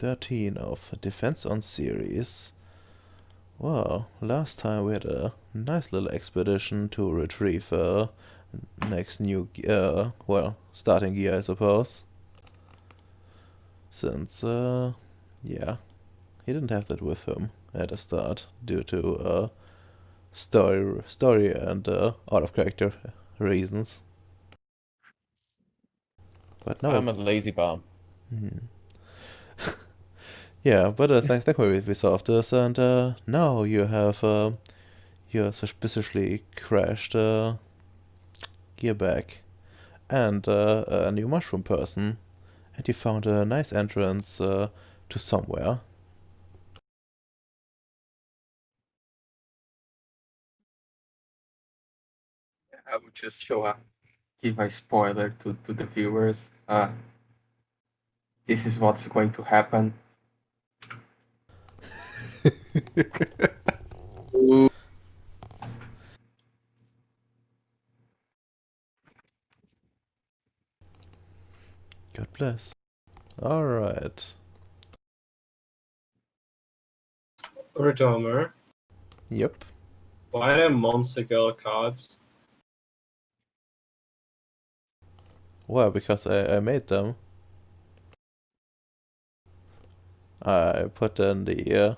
13 of Defense on Ceres. Well, last time we had a nice little expedition to retrieve next new, well, starting gear, I suppose. Since, yeah, he didn't have that with him at the start due to story and out of character reasons. But now, I'm a lazy bum. yeah, but thankfully we solved this, and now you have your suspiciously crashed gear back and a new mushroom person, and you found a nice entrance to somewhere. I would just show up, give a spoiler to the viewers. This is what's going to happen. Ooh. God bless. Alright. Redomer, Yep. why are there Monster Girl cards? Well, because I made them. I put in the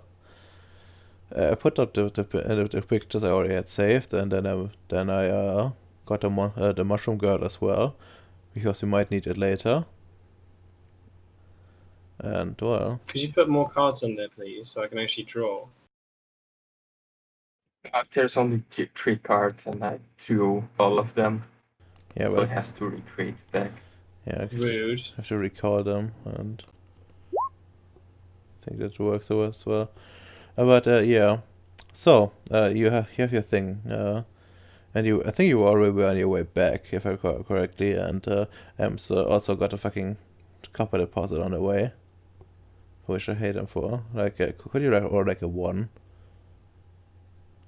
I put up the pictures I already had saved, and then I got the mushroom girl as well, because we might need it later. And well, Could you put more cards in there, please, so I can actually draw? There's only three cards, and I drew all of them, yeah, so but it has to recreate the deck. yeah, I Rude. have to recall them, and I think that works as well. But yeah, so you have your thing, and I think you already were on your way back, if I recall correctly, and Ems also got a fucking copper deposit on the way, which I hate him for. Like, could you or like a 1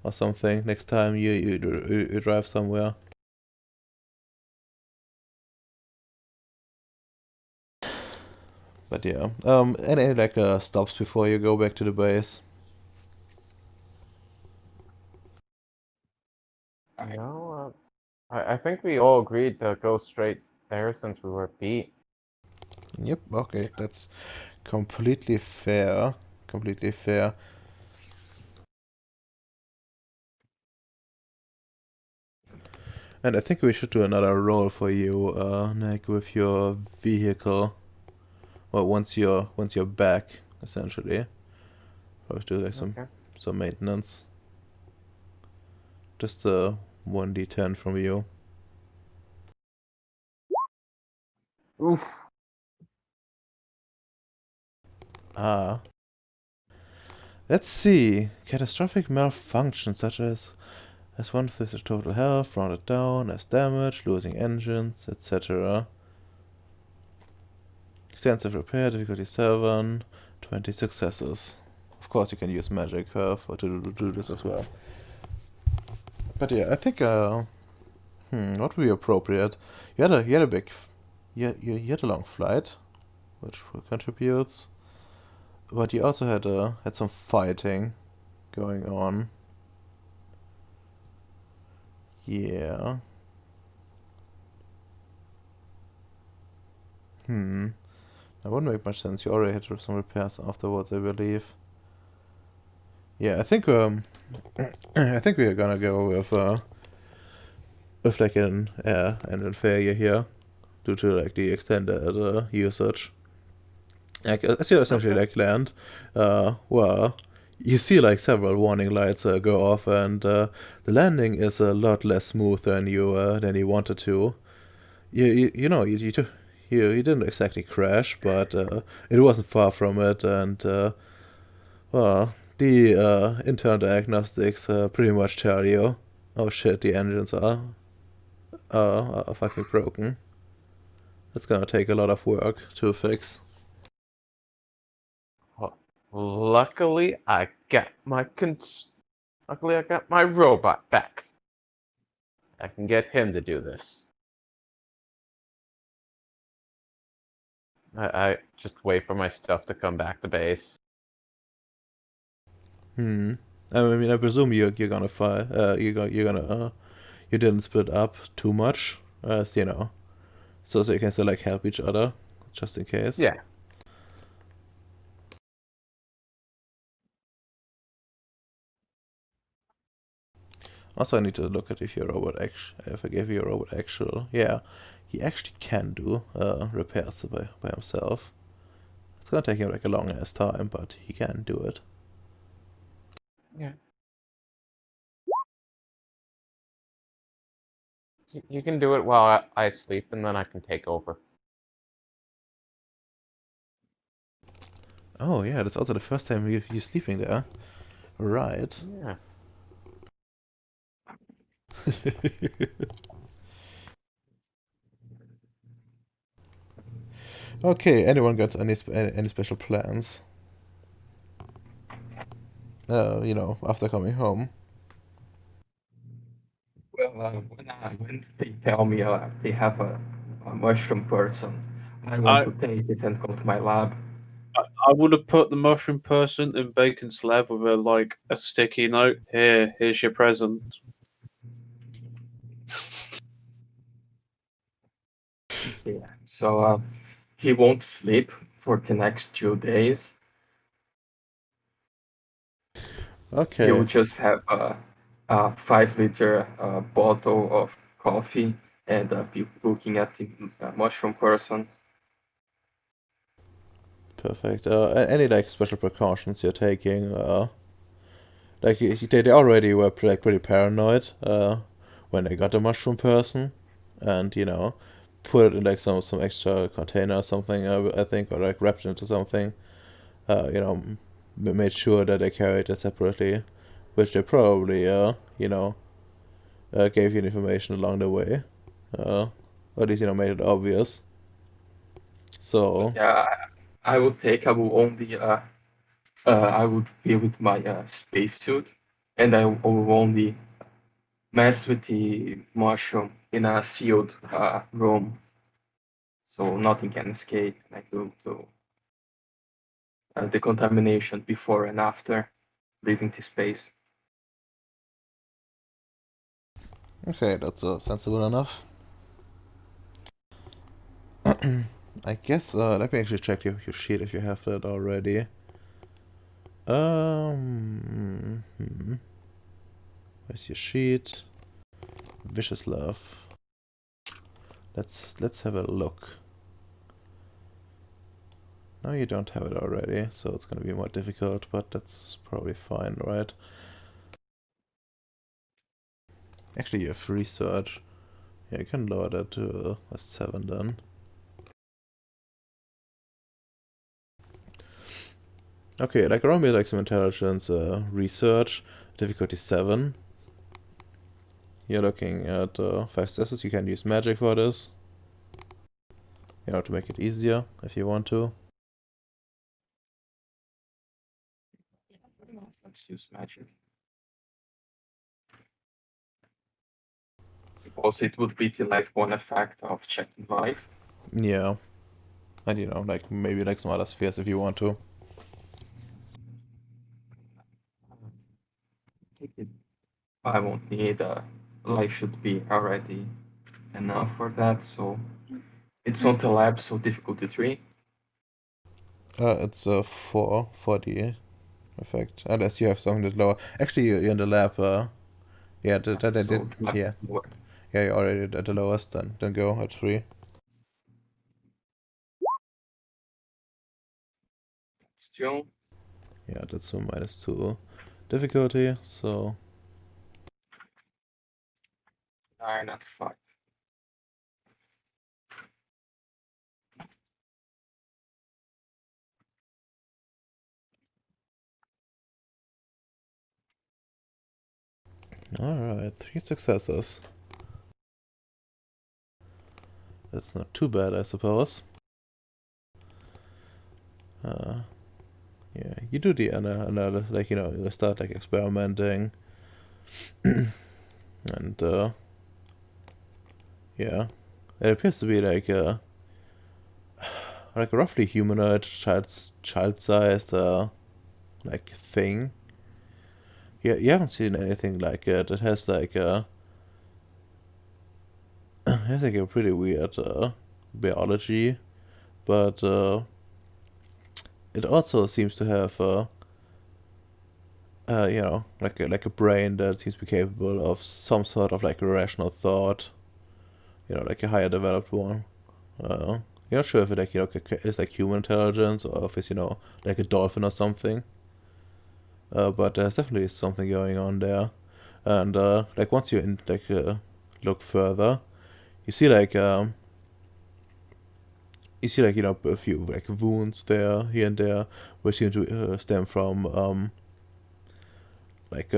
or something next time you drive somewhere? But yeah, any like stops before you go back to the base? No, I think we all agreed to go straight there since we were beat. Yep. Okay, that's completely fair. Completely fair. And I think we should do another roll for you, Nick, with your vehicle. Well, once you're back, essentially. Let's do like Okay. some maintenance. Just 1d10 from you. Oof. Ah. Let's see. Catastrophic malfunction, such as 1/5 of total health, rounded down, as damage, losing engines, etc. Extensive repair, difficulty 7, 20 successes. Of course, you can use magic to do this as well. But yeah, I think what would be appropriate? You had a big, you had a long flight, which contributes, but you also had some fighting going on. Yeah. That wouldn't make much sense. You already had some repairs afterwards, I believe. Yeah, I think I think we are gonna go with like an engine failure here, due to like the extended usage. Like as you essentially like land, well, you see like several warning lights go off, and the landing is a lot less smooth than you wanted to. You know you didn't exactly crash, but it wasn't far from it, and well, the internal diagnostics pretty much tell you, oh shit, the engines are fucking broken. It's gonna take a lot of work to fix. Luckily, Luckily, I got my robot back. I can get him to do this. I just wait for my stuff to come back to base. I mean, I presume you're gonna you didn't split up too much, as you know, so you can still like help each other, just in case. Yeah. Also, I need to look at if I gave your robot actual. Yeah, he actually can do repairs by himself. It's gonna take him like a long ass time, but he can do it. Yeah. You can do it while I sleep, and then I can take over. Oh yeah, that's also the first time you're sleeping there. Right. Yeah. Okay, anyone got any special plans? You know, after coming home. Well, when they tell me they have a mushroom person, I want I to take it and go to my lab. I would have put the mushroom person in Bacon's lab with a sticky note. Here's your present. Yeah. So he won't sleep for the next 2 days. He will Okay, just have a 5 liter bottle of coffee and be looking at the mushroom person. perfect. Any like special precautions you're taking? Like they already were like pretty paranoid when they got the mushroom person, and you know, put it in like some extra container or something. I think, or like wrapped it into something. You know, made sure that they carried it separately, which they probably you know gave you information along the way. Or at least you know made it obvious. So But yeah, I will only I would be with my spacesuit, and I will only mess with the mushroom in a sealed room, so nothing can escape. Like do the contamination before and after leaving the space. okay, that's sensible enough. I guess let me actually check your sheet if you have that already. Where's your sheet? Vicious love. Let's have a look. No, you don't have it already, so it's gonna be more difficult, but that's probably fine, right? Actually, you have research. Yeah, you can lower that to a 7 then. Okay, like around me, like some intelligence, research, difficulty 7. You're looking at 5 successes. You can use magic for this. You know, to make it easier if you want to. Let's use magic. Suppose it would be the life one effect of checking life. Yeah. And you know, like maybe like some other spheres if you want to. Take it. I won't need life should be already enough for that, so it's on the lab, so difficulty 3. It's 4 for the effect. Unless you have something that's lower. Actually, you're in the lab. Yeah, that I So did. the lab Yeah, lower. yeah, you're already at the lowest. Then go at 3. Still, Yeah, that's a -2 difficulty. So 9 at 5. all right, 3 successes. That's not too bad, I suppose. Yeah, you do the another like you know you start like experimenting, and yeah, it appears to be like like a roughly humanoid, child-sized like thing. Yeah, you haven't seen anything like it. It has like a has like a pretty weird biology, but it also seems to have like a brain that seems to be capable of some sort of like rational thought. Like a higher developed one. You're not sure if it like is like human intelligence or if it's like a dolphin or something. But there's definitely something going on there, and like once you look further, you see like a few like wounds there here and there, which seem to stem from like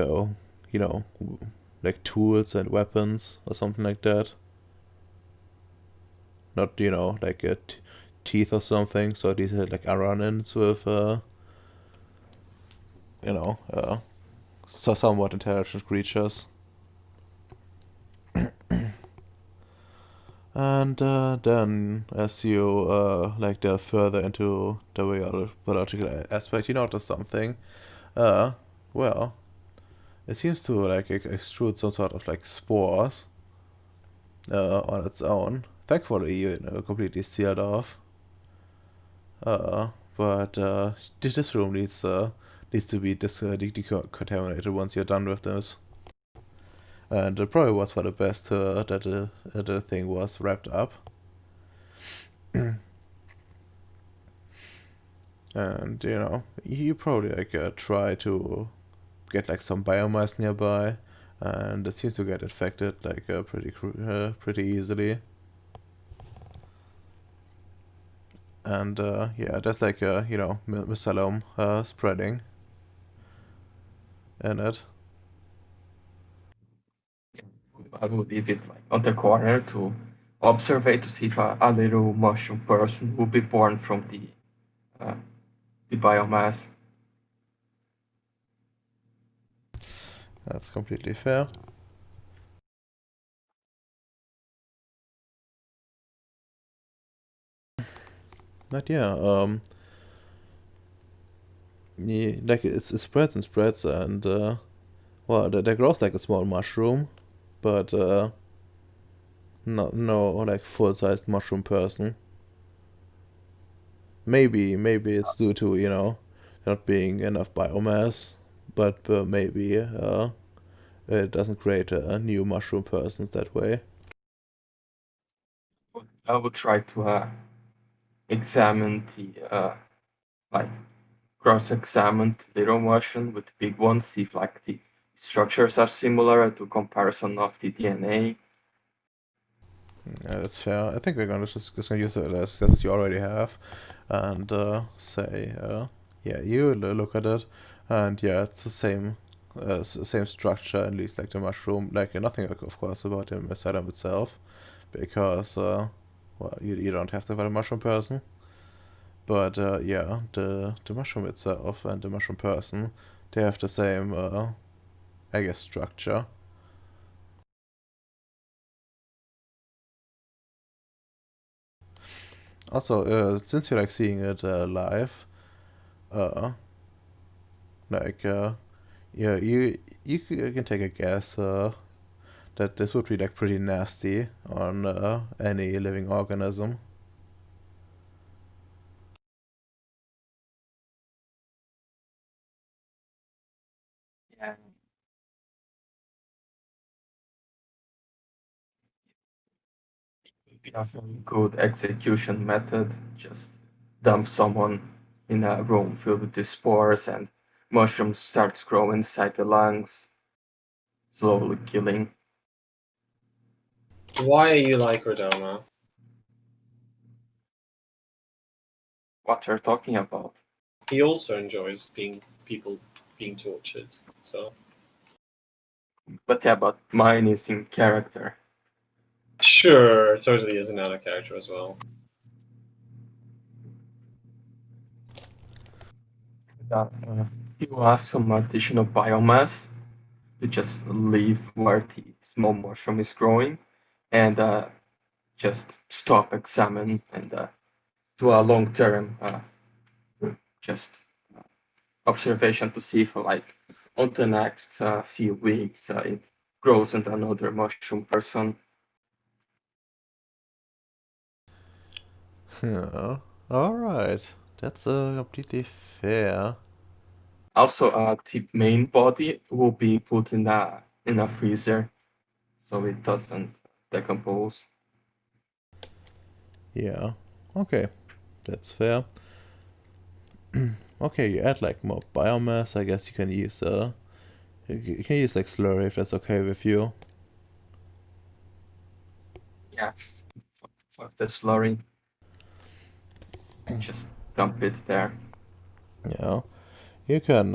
like tools and weapons or something like that. Not like teeth or something. So these are like run-ins with so somewhat intelligent creatures. And then, as you delve further into the biological aspect, you notice something. Well, it seems to like extrude some sort of like spores on its own. Thankfully, completely sealed off. But this room needs to be decontaminated once you're done with this. And it probably was for the best that the thing was wrapped up. And you probably like try to get like some biomass nearby, and it seems to get infected like pretty easily. And yeah, there's like mycelium spreading in it. I will leave it like on the corner to observe it to see if a little mushroom person will be born from the biomass. That's completely fair. But yeah, like it spreads and spreads, and well, that grows like a small mushroom, but no like full-sized mushroom person. Maybe it's due to not being enough biomass, but maybe it doesn't create new mushroom persons that way. I will try to examine the like cross-examine the little mushroom with the big ones, see if like the structures are similar to comparison of the DNA. Yeah, that's fair. I think we're just gonna use it as you already have, and say, yeah, you look at it, and yeah, it's the same structure, at least like the mushroom. Like nothing, of course, about the mycelium itself, because well, you don't have to have a mushroom person, but yeah, the mushroom itself and the mushroom person, they have the same, I guess, structure. Also, since you're like seeing it live, uh, like yeah, you can take a guess that this would be like pretty nasty on any living organism. Yeah. If you have a good execution method, just dump someone in a room filled with the spores and mushrooms starts growing inside the lungs, slowly killing. Why are you like Rodoma? What you're talking about. He also enjoys people being tortured. So But yeah, but mine is in character. sure, totally is another character as well. You ask some additional biomass to just leave where the small mushroom is growing and just stop, examine, and do a long-term just observation to see if like on the next few weeks it grows into another mushroom person. Yeah. Alright. That's completely fair. Also, the main body will be put in a freezer, so it doesn't decompose. Yeah. Okay. That's fair. Okay, you add like more biomass. I guess you can use you can use like slurry if that's okay with you. Yeah, fuck the slurry. Just dump it there. Yeah. You can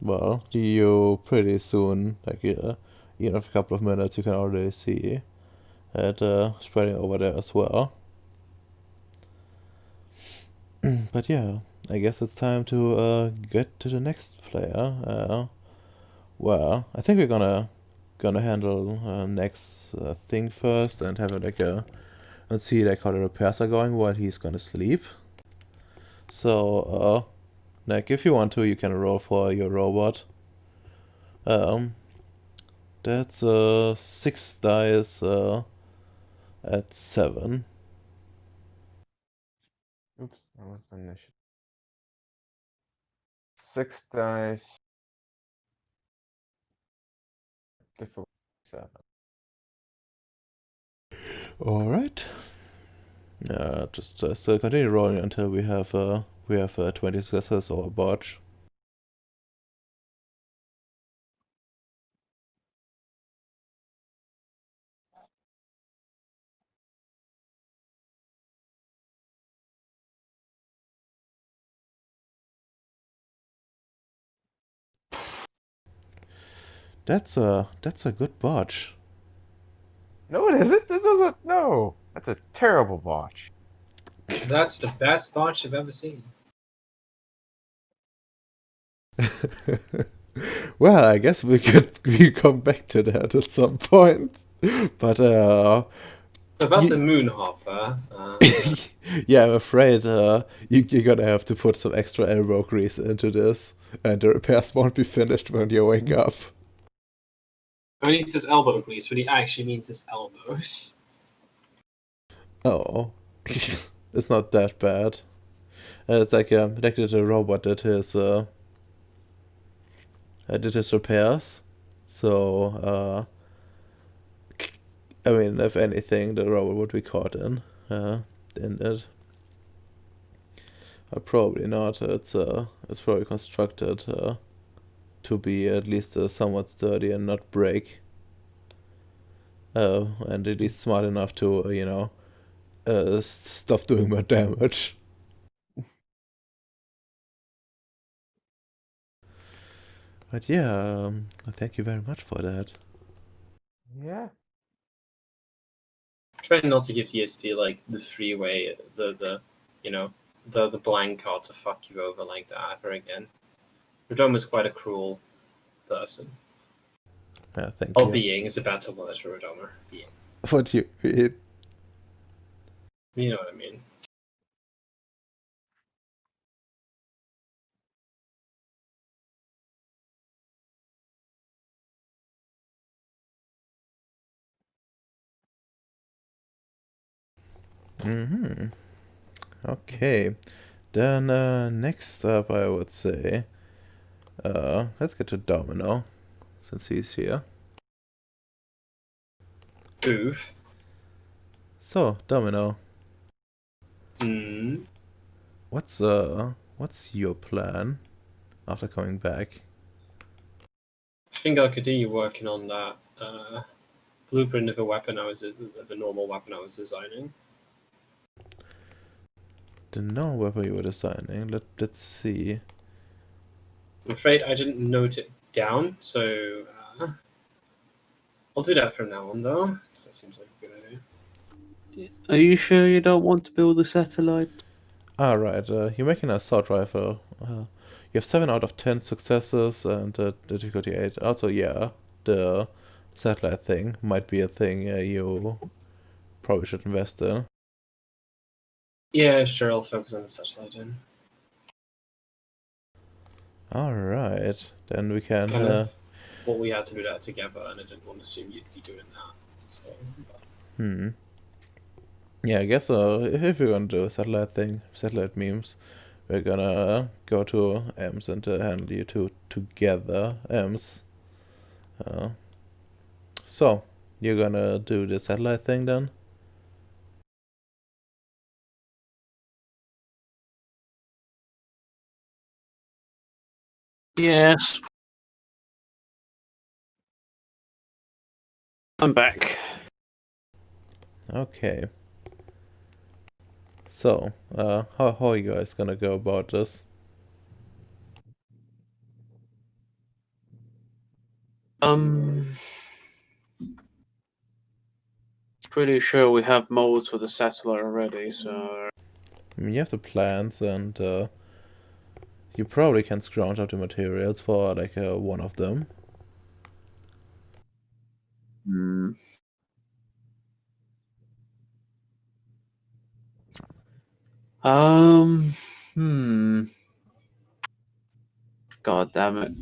well, you pretty soon, like in a couple of minutes, you can already see it spreading over there as well. But yeah, I guess it's time to get to the next player. Well, I think we're gonna handle next thing first and have like a and see like how the repairs are going while he's gonna sleep. So like if you want to, you can roll for your robot. Um, that's 6 dice at 7. Oops, that was the initiative. 6 dice. Difficult 7. All right. Just continue rolling until we have 20 successes or a botch. That's a good botch. No, it isn't. This was a no. That's a terrible botch. That's the best botch I've ever seen. Well, I guess we come back to that at some point. But About You- the moon hopper. yeah, I'm afraid you're gonna have to put some extra elbow grease into this, and the repairs won't be finished when you wake up. When he says elbow grease, what he actually means is elbows. Oh, it's not that bad. It's like the robot did his repairs, so I mean, if anything, the robot would be caught in it. Probably not. It's probably constructed to be at least somewhat sturdy and not break. And it is smart enough to stop doing more damage. But yeah, thank you very much for that. Yeah. Try not to give DST like the freeway, the blank card to fuck you over like that ever again. Rodom is quite a cruel person. Yeah, thank Oh, you. being is a better word for Rodomer. Being. What do you mean? You know what I mean. Mm-hmm. Okay. Then next up, I would say, let's get to Domino, since he's here. Oof. So, Domino, Hmm. what's your plan after coming back? I think I could do you working on that blueprint of a weapon of a normal weapon I was designing. The no weapon you were designing. Let's see. I'm afraid I didn't note it down, so I'll do that from now on, though. That seems like a good idea. Are you sure you don't want to build a satellite? Right. You're making an assault rifle. You have 7 out of 10 successes and difficulty 8. Also, yeah, the satellite thing might be a thing you probably should invest in. Yeah, sure. I'll focus on the satellite then. All right, then we can. Kind of thought we had to do that together, and I didn't want to assume you'd be doing that. So. Yeah, I guess if we're gonna do a satellite thing, satellite memes, we're gonna go to Ems and handle you two together, Ems. So, you're gonna do the satellite thing then? Yes. I'm back. Okay. So, how are you guys gonna go about this? Pretty sure we have molds for the satellite already, so... I mean, you have the plans, and you probably can scrounge out the materials for, like, one of them. Hmm. Hmm. God damn it.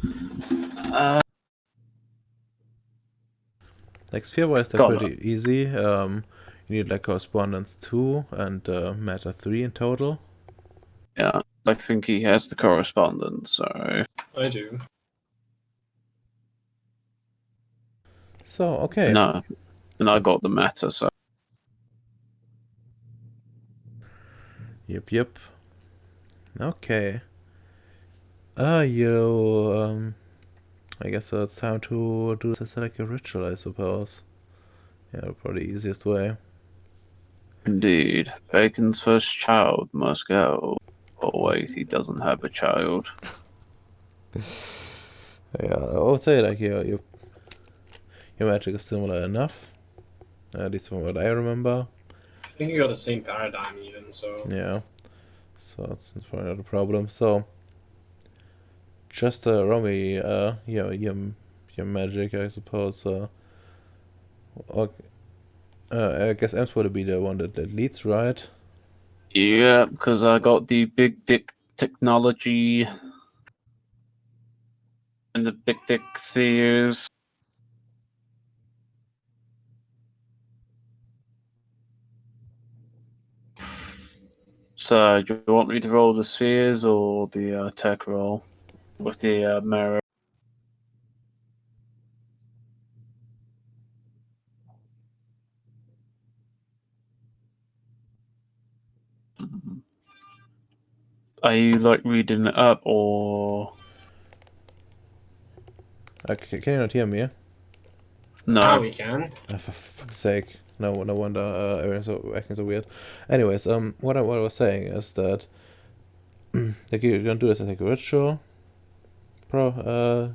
Like, sphere-wise, they're God. pretty easy. You need, like, correspondence 2 and matter 3 in total. Yeah, I think he has the correspondence, so... I do. So, okay. No. And I got the matter, so... Yep. Okay. I guess it's time to do this like a ritual, I suppose. Yeah, probably the easiest way. Indeed. Bacon's first child must go. Oh wait, he doesn't have a child. Yeah, I would say like your magic is similar enough. At least from what I remember. I think you got the same paradigm even, so. Yeah. So it's probably not a problem. So just roll me your magic, I suppose. Or, I guess Ems would be the one that leads, right? Yeah, because I got the big dick technology and the big dick spheres. So, do you want me to roll the spheres or the tech roll with the mirror? Are you like reading it up or Okay, can you not hear me? Now no? we can. For fuck's sake. No wonder everyone's acting so weird. Anyways, what I was saying is that like you're gonna do this as like a ritual. Yeah,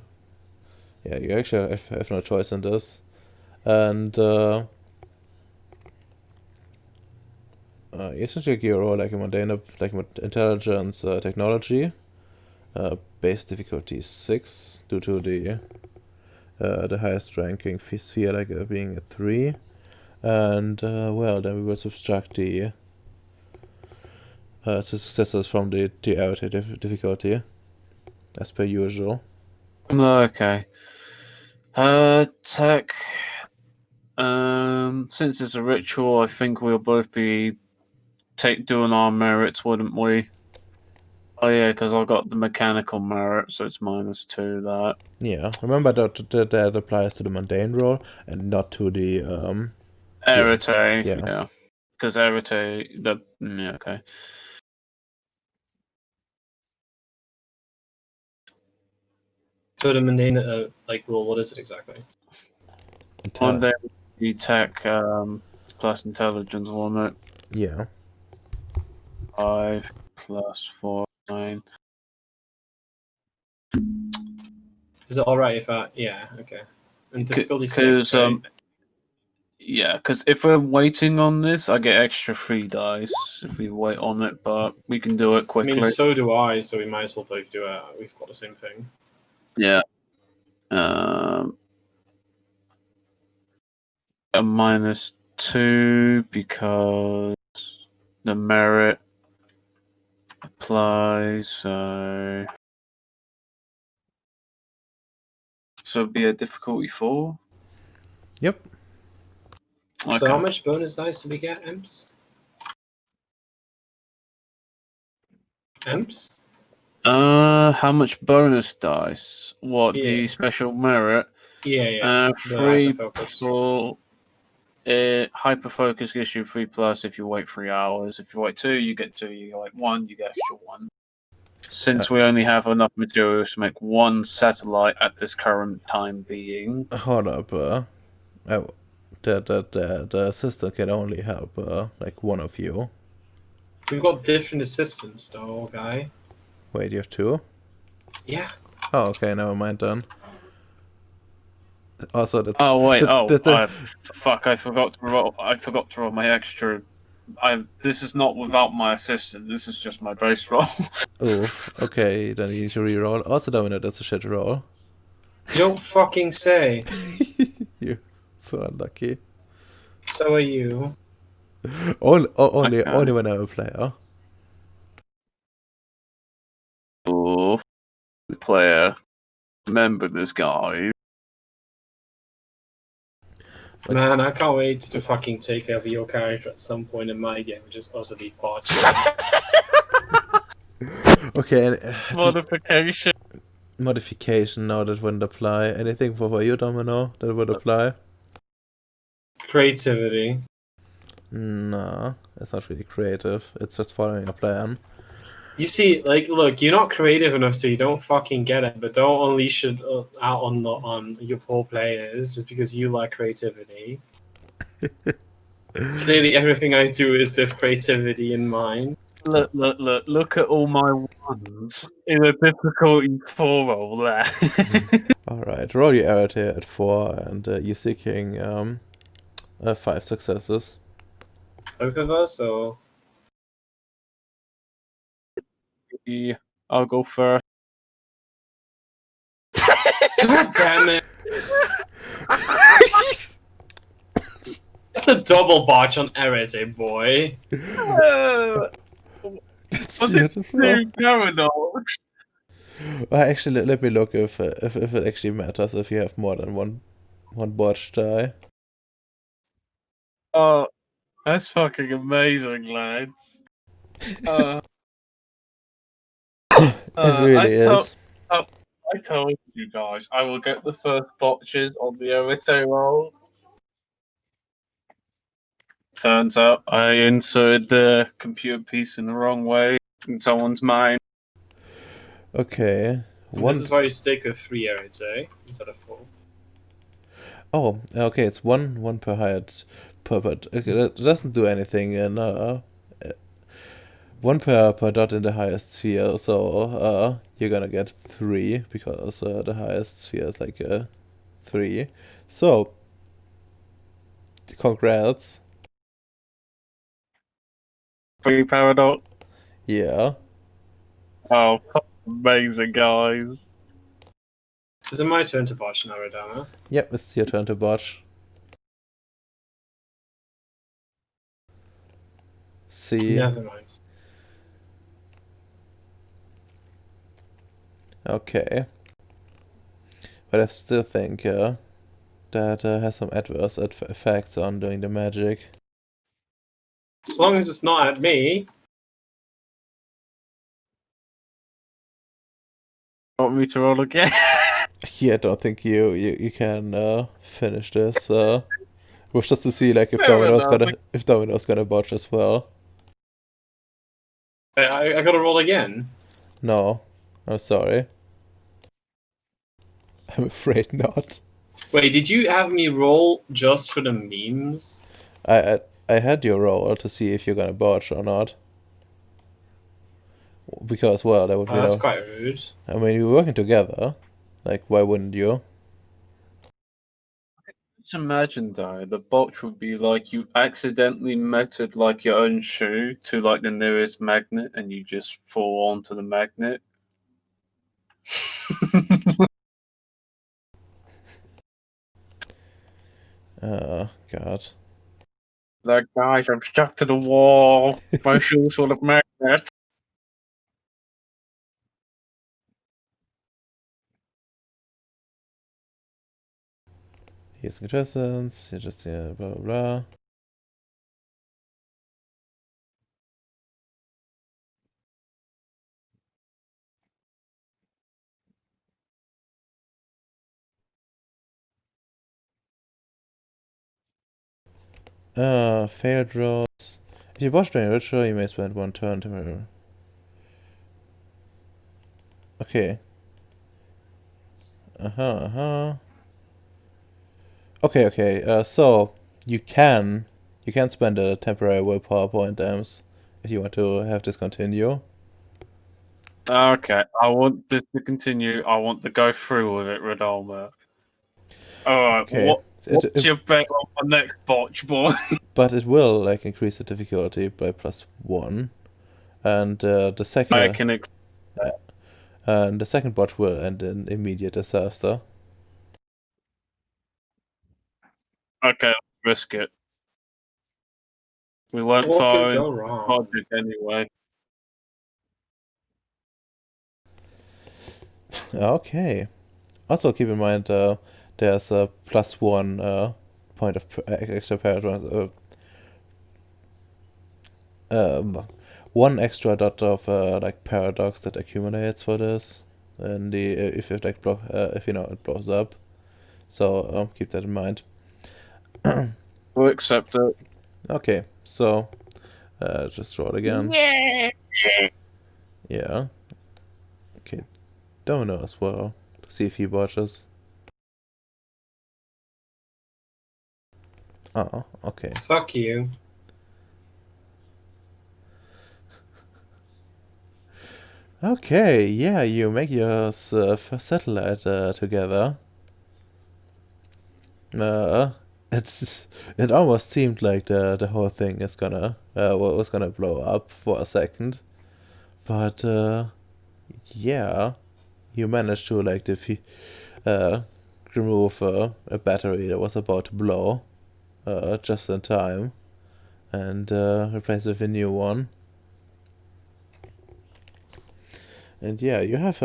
you actually have no choice in this. And essentially you roll like a mundane like intelligence technology. Base difficulty 6 due to the highest ranking sphere like being a 3. And well, then we will subtract the successes from the average difficulty, as per usual. Okay. Tech. Since it's a ritual, I think we'll both be doing our merits, wouldn't we? Oh yeah, because I got the mechanical merit, so it's -2 that. Yeah, remember that applies to the mundane roll and not to the Arete, yeah. yeah. Because Arete, yeah, okay. So the mundane, like, well, what is it exactly? One day the tech plus intelligence, wasn't it? Yeah. 5 plus 4, 9. Is it alright if I. Yeah, okay. And difficulty 6, Because right? yeah, because if we're waiting on this, I get extra 3 dice if we wait on it, but we can do it I quickly. mean, so do I, so we might as well both do it. We've got the same thing. Yeah. A -2 because the merit applies, so it'd be a difficulty 4. Yep. Okay. So how much bonus dice do we get, Emps? Emps? How much bonus dice? What, Yeah. the special merit? Yeah. The 3 hyperfocus. for hyper focus gives you 3+ if you wait 3 hours. If you wait 2, you get 2. You wait 1, you get extra 1. Since we only have enough materials to make 1 satellite at this current time being. Hold up. The assistant can only help like one of you. We've got different assistants, though, guy. Wait, you have 2? Yeah. Oh, okay, never mind then. Also, that's. Oh wait! that- Fuck! I forgot to roll. I forgot to roll my extra. This is not without my assistant. This is just my base roll. Oof. Okay, then you need to reroll. Also, Domino, that's a shit roll. You don't fucking say. You're so unlucky. So are you. Only Okay. when I'm a player. Oh, player. Remember this guy. Man, I can't wait to fucking take over your character at some point in my game, which is also the part. Okay, Modification. modification now that wouldn't apply. Anything for you, Domino, that would apply? Creativity. Nah, it's not really creative. It's just following a plan. You see, like, look, you're not creative enough, so you don't fucking get it. But don't unleash it out on your poor players just because you like creativity. Clearly, everything I do is with creativity in mind. Look at all my ones in a difficulty 4 roll there. Alright, roll your error here at 4, and you're seeking 5 successes. Both of us, or Yeah, I'll go first. God damn it! It's a double botch on Erete, boy. That's Was it beautiful. paradox? Well, actually, let me look if it actually matters if you have more than one botch die. Oh, that's fucking amazing, lads. It really is. I told you guys I will get the first botches on the Erite roll. Turns out I inserted the computer piece in the wrong way in someone's mind. Okay. This is why you stick with 3 Erete instead of 4. Oh, okay. It's one per height but it doesn't do anything, and one per dot in the highest sphere. So you're gonna get 3 because the highest sphere is like 3. So congrats. 3 paradox. Yeah. Oh, amazing, guys. Is it my turn to botch now, Radama? Yep, it's your turn to botch. See. Never mind. Okay. But I still think that has some adverse effects on doing the magic. As long as it's not at me. Want me to roll again? Yeah, I don't think you can finish this. Was just to see like if Fair Domino's gonna botch as well. I gotta roll again. No, I'm sorry. I'm afraid not. Wait, did you have me roll just for the memes? I had your roll to see if you're gonna botch or not. Because well, that would be That's quite rude. I mean, we're working together. Like, why wouldn't you? Just imagine though, the botch would be like you accidentally meted like your own shoe to like the nearest magnet and you just fall onto the magnet. God. That guy's I'm stuck to the wall. My shoes full of magnets. Here's contestants. You just blah blah blah. Fair draws. If you watch during a ritual, you may spend one turn to. Okay. Okay. So you can spend a temporary willpower point, Ems, if you want to have this continue. Okay, I want this to continue. I want to go through with it, Radalma. Alright, Okay. what's your bet on the next botch, boy? But it will like increase the difficulty by +1, and the second I can and the second botch will end in immediate disaster. Okay, let's risk it. We won't What could find go wrong? logic anyway. Okay. Also keep in mind there's a +1 point of extra paradox. One extra dot of like paradox that accumulates for this, and the if it like if you know it blows up. So keep that in mind. We'll accept it. Okay, so just roll again. Yeah. Yeah. Okay, Domino as well to see if he botches. Oh, okay. Fuck you. Okay, yeah, you make your first satellite together. It almost seemed like the whole thing is gonna was gonna blow up for a second, but yeah, you managed to like remove a battery that was about to blow just in time, and replace it with a new one. And yeah, you have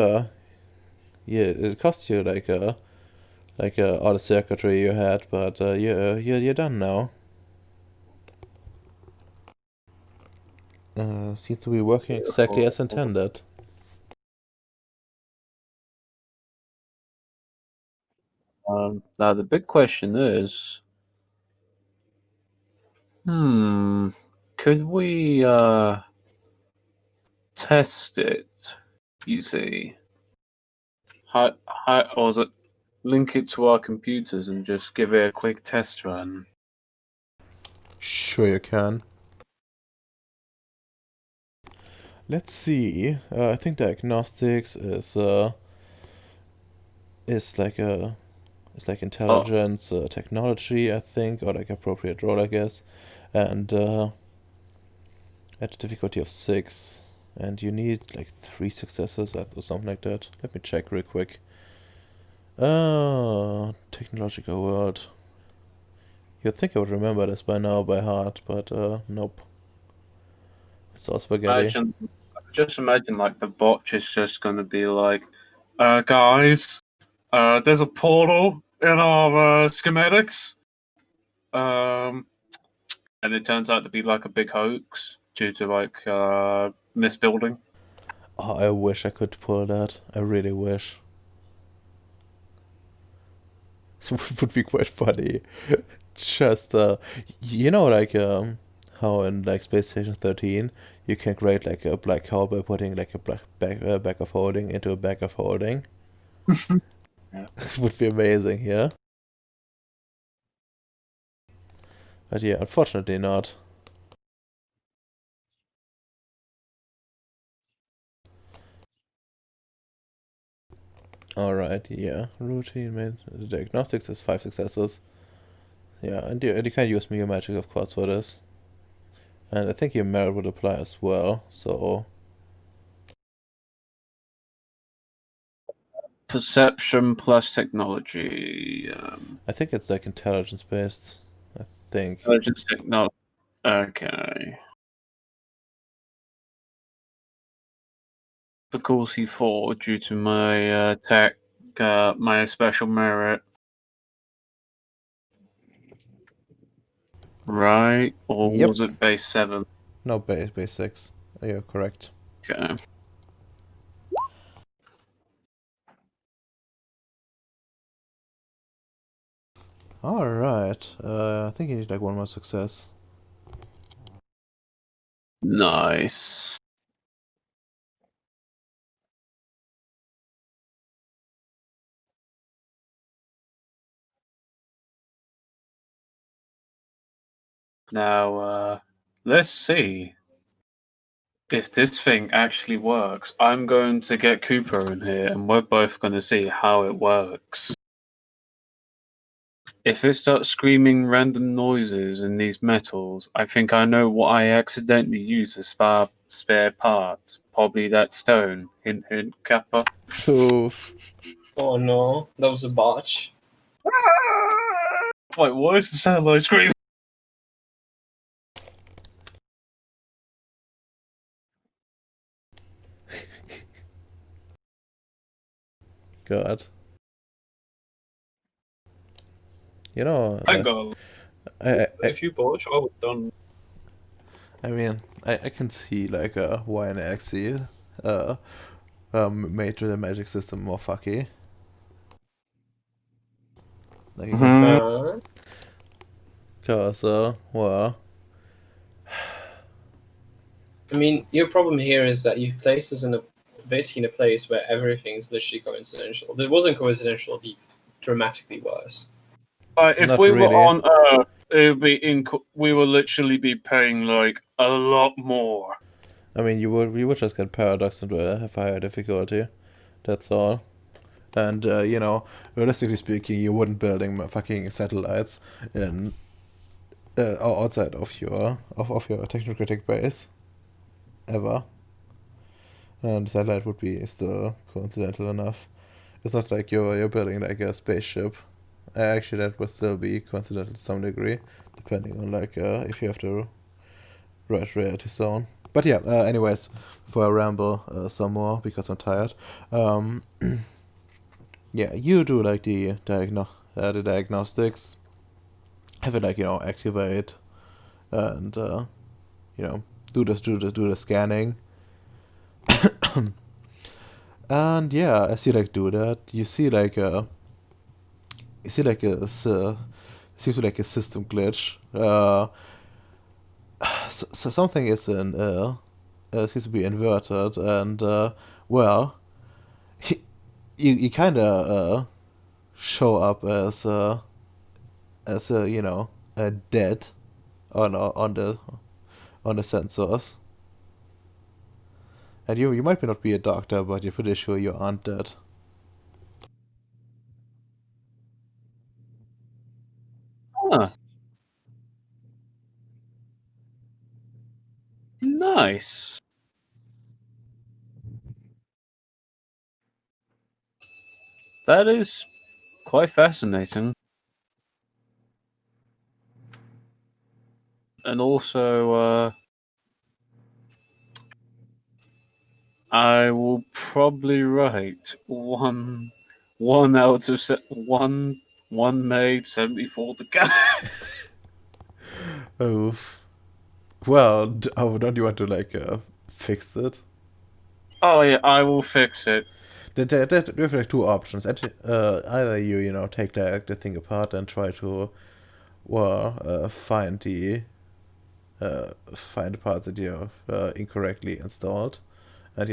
it cost you like all the circuitry you had, but you're done now. Seems to be working exactly as intended. Now the big question is, could we test it? You see, how or is it link it to our computers and just give it a quick test run? Sure you can. Let's see. I think diagnostics is like intelligence, technology, I think, or like appropriate role, I guess, and at a difficulty of 6, and you need like 3 successes or something like that. Let me check real quick. Technological world. You'd think I would remember this by now by heart, but nope. It's all spaghetti. Just imagine like the botch is just going to be like, guys, there's a portal in our schematics, and it turns out to be like a big hoax due to like misbuilding. Oh, I wish I could pull that. I really wish. It would be quite funny. Just you know, like how in like Space Station 13 you can create like a black hole by putting like a black bag of holding into a bag of holding. Yeah. This would be amazing, yeah. But yeah, unfortunately not. Alright, yeah. Routine made diagnostics is 5 successes. Yeah, and you can use Mega Magic of course for this. And I think your merit would apply as well, so Perception plus technology. I think it's like intelligence based. I think. Intelligence technology. Okay. Difficulty 4 due to my tech, my special merit. Right? Or Yep. was it base 7? No, base 6. You're correct. Okay. Alright. I think you need like one more success. Nice. Now, let's see if this thing actually works. I'm going to get Cooper in here, and we're both going to see how it works. If it starts screaming random noises in these metals, I think I know what I accidentally used as spare parts. Probably that stone. Hint, hint, Kappa. Oof. Oh no, that was a botch. Wait, why is the satellite screaming? God. You know, I got If you botch, I would done. I mean, I can see like why an axie made the magic system more fucky. Like you can, cause well, I mean, your problem here is that you've placed us in a basically in a place where everything's literally coincidental. If it wasn't coincidental, it'd be dramatically worse. if Not we were really. on Earth, it would be we would literally be paying like a lot more. I mean, you would just get paradox into a higher difficulty. That's all. And you know, realistically speaking, you wouldn't building fucking satellites in outside of your technocritic base ever. And the satellite would be still coincidental enough. It's not like you're building like a spaceship. Actually, that would still be coincidental to some degree, depending on like if you have to write reality zone. But yeah, anyways, before I ramble some more because I'm tired. Yeah, you do like the diagnostics. Have it like activate and do the scanning. And yeah, as you like do that, you see like a seems like a system glitch. So something is seems to be inverted, and well, you kind of show up as dead on the sensors. And you might not be a doctor, but you're pretty sure you aren't dead. Huh. Nice. That is quite fascinating. And also, I will probably write one out of one made 74 the guy. Oof. Well, don't you want to like fix it? Oh yeah, I will fix it. You have like two options. Either you take the thing apart and try to find the parts that you have incorrectly installed, and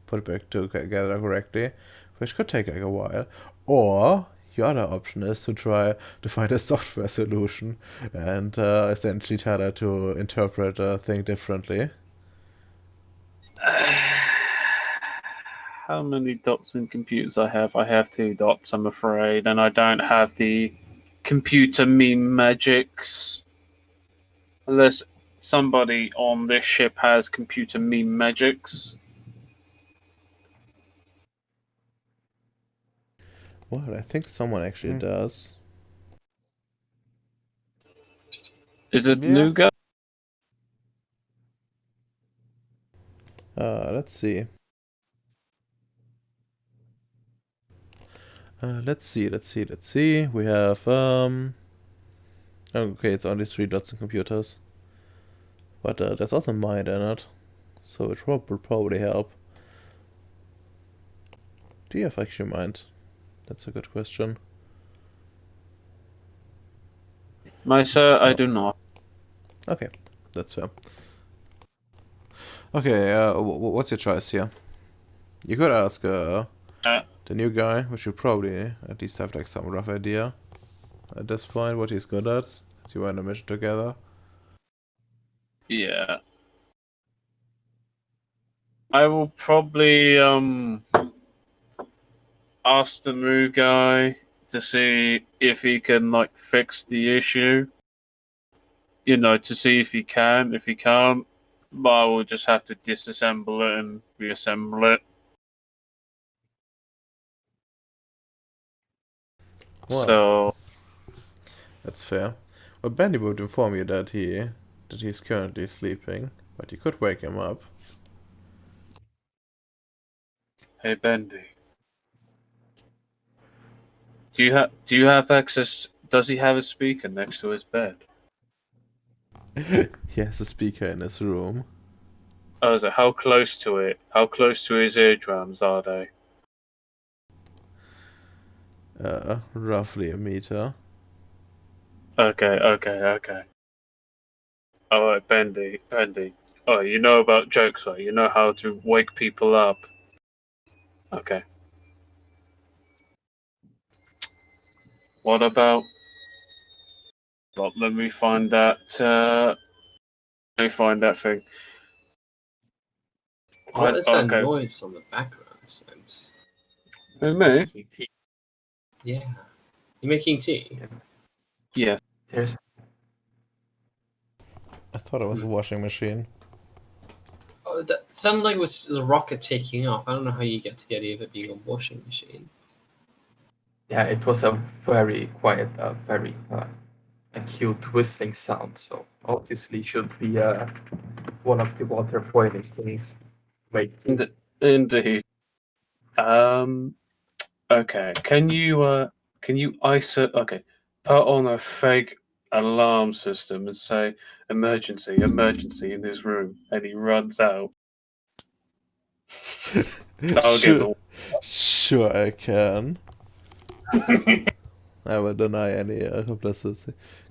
put it back together correctly, which could take like a while. Or your other option is to try to find a software solution and essentially tell her to interpret a thing differently. How many dots in computers I have? I have 2 dots, I'm afraid, and I don't have the computer meme magics. Unless somebody on this ship has computer meme magics. Well, I think someone actually does. Is it the Yeah. new guy? Let's see. Let's see. We have, okay, it's only 3 dots in computers. But there's also mind in it. So it will probably help. Do you have actually mind? That's a good question. My sir, I do not. Okay, that's fair. Okay, what's your choice here? You could ask the new guy, which you probably at least have like some rough idea at this point what he's good at, as you were on a mission together. Yeah. I will probably ask the new guy to see if he can like fix the issue. You know, to see if he can. If he can't, I will just have to disassemble it and reassemble it. Well, So that's fair. Well, Bendy would inform you that he's currently sleeping, but you could wake him up. hey Bendy, do you have access? Does he have a speaker next to his bed? He has a speaker in his room. Oh, so how close to it? How close to his eardrums are they? Roughly a meter. Okay. Alright, Bendy. Oh, you know about jokes, right? You know how to wake people up. Okay. What about... Well, let me find that, thing. What is that Okay. noise on the background, Sims? Who, me? Yeah. You making tea? Yes. There's I thought it was a washing machine. Oh, that sounded like it was a rocket taking off. I don't know how you get to the idea of it being a washing machine. yeah, it was a very quiet, very acute whistling sound. So obviously should be one of the water boiling things. Wait, Indeed. Okay. Can you okay, put on a fake alarm system and say emergency in this room, and he runs out. I'll get the Sure, I can. I will deny any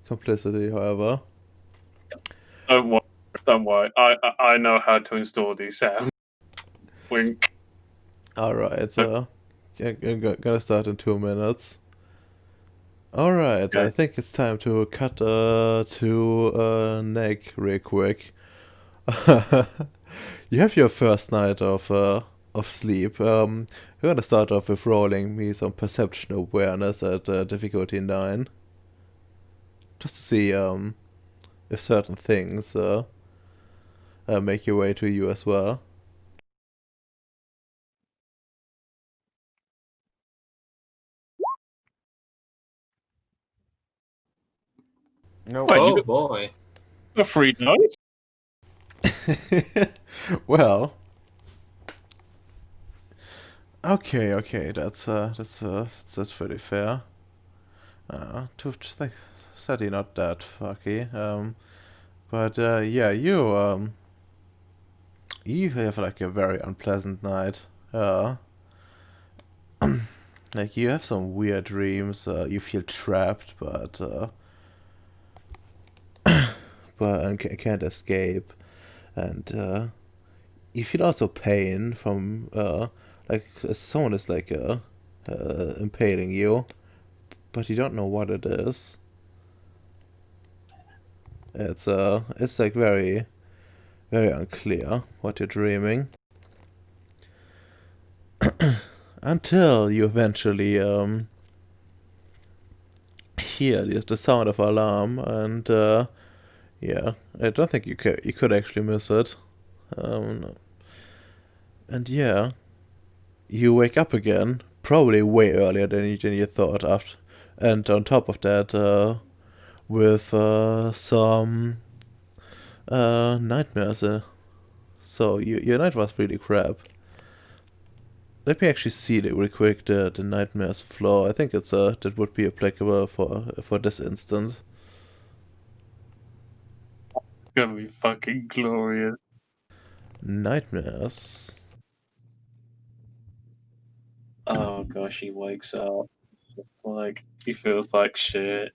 complicity, however. Don't worry. I know how to install these sounds. Wink. Alright, I'm gonna start in 2 minutes. Alright, Okay. I think it's time to cut to Nick real quick. You have your first night of sleep. We're gonna start off with rolling me some perception awareness at difficulty 9. Just to see if certain things make your way to you as well. Nope. Wait, Oh you boy. got 3 dice? Well, okay, that's pretty fair. Just like certainly not that fucky. But yeah, you have like a very unpleasant night. Like you have some weird dreams. You feel trapped, but can't escape, and you feel also pain from like someone is like impaling you, but you don't know what it is. It's like very unclear what you're dreaming. Until you eventually hear the sound of alarm, and yeah, I don't think you could actually miss it. And yeah, you wake up again, probably way earlier than you thought. And on top of that, with some nightmares. So your night was really crap. Let me actually see real quick the nightmares flaw. I think it's that would be applicable for this instance. It's gonna be fucking glorious. Nightmares. Oh gosh, he wakes up. Like, he feels like shit.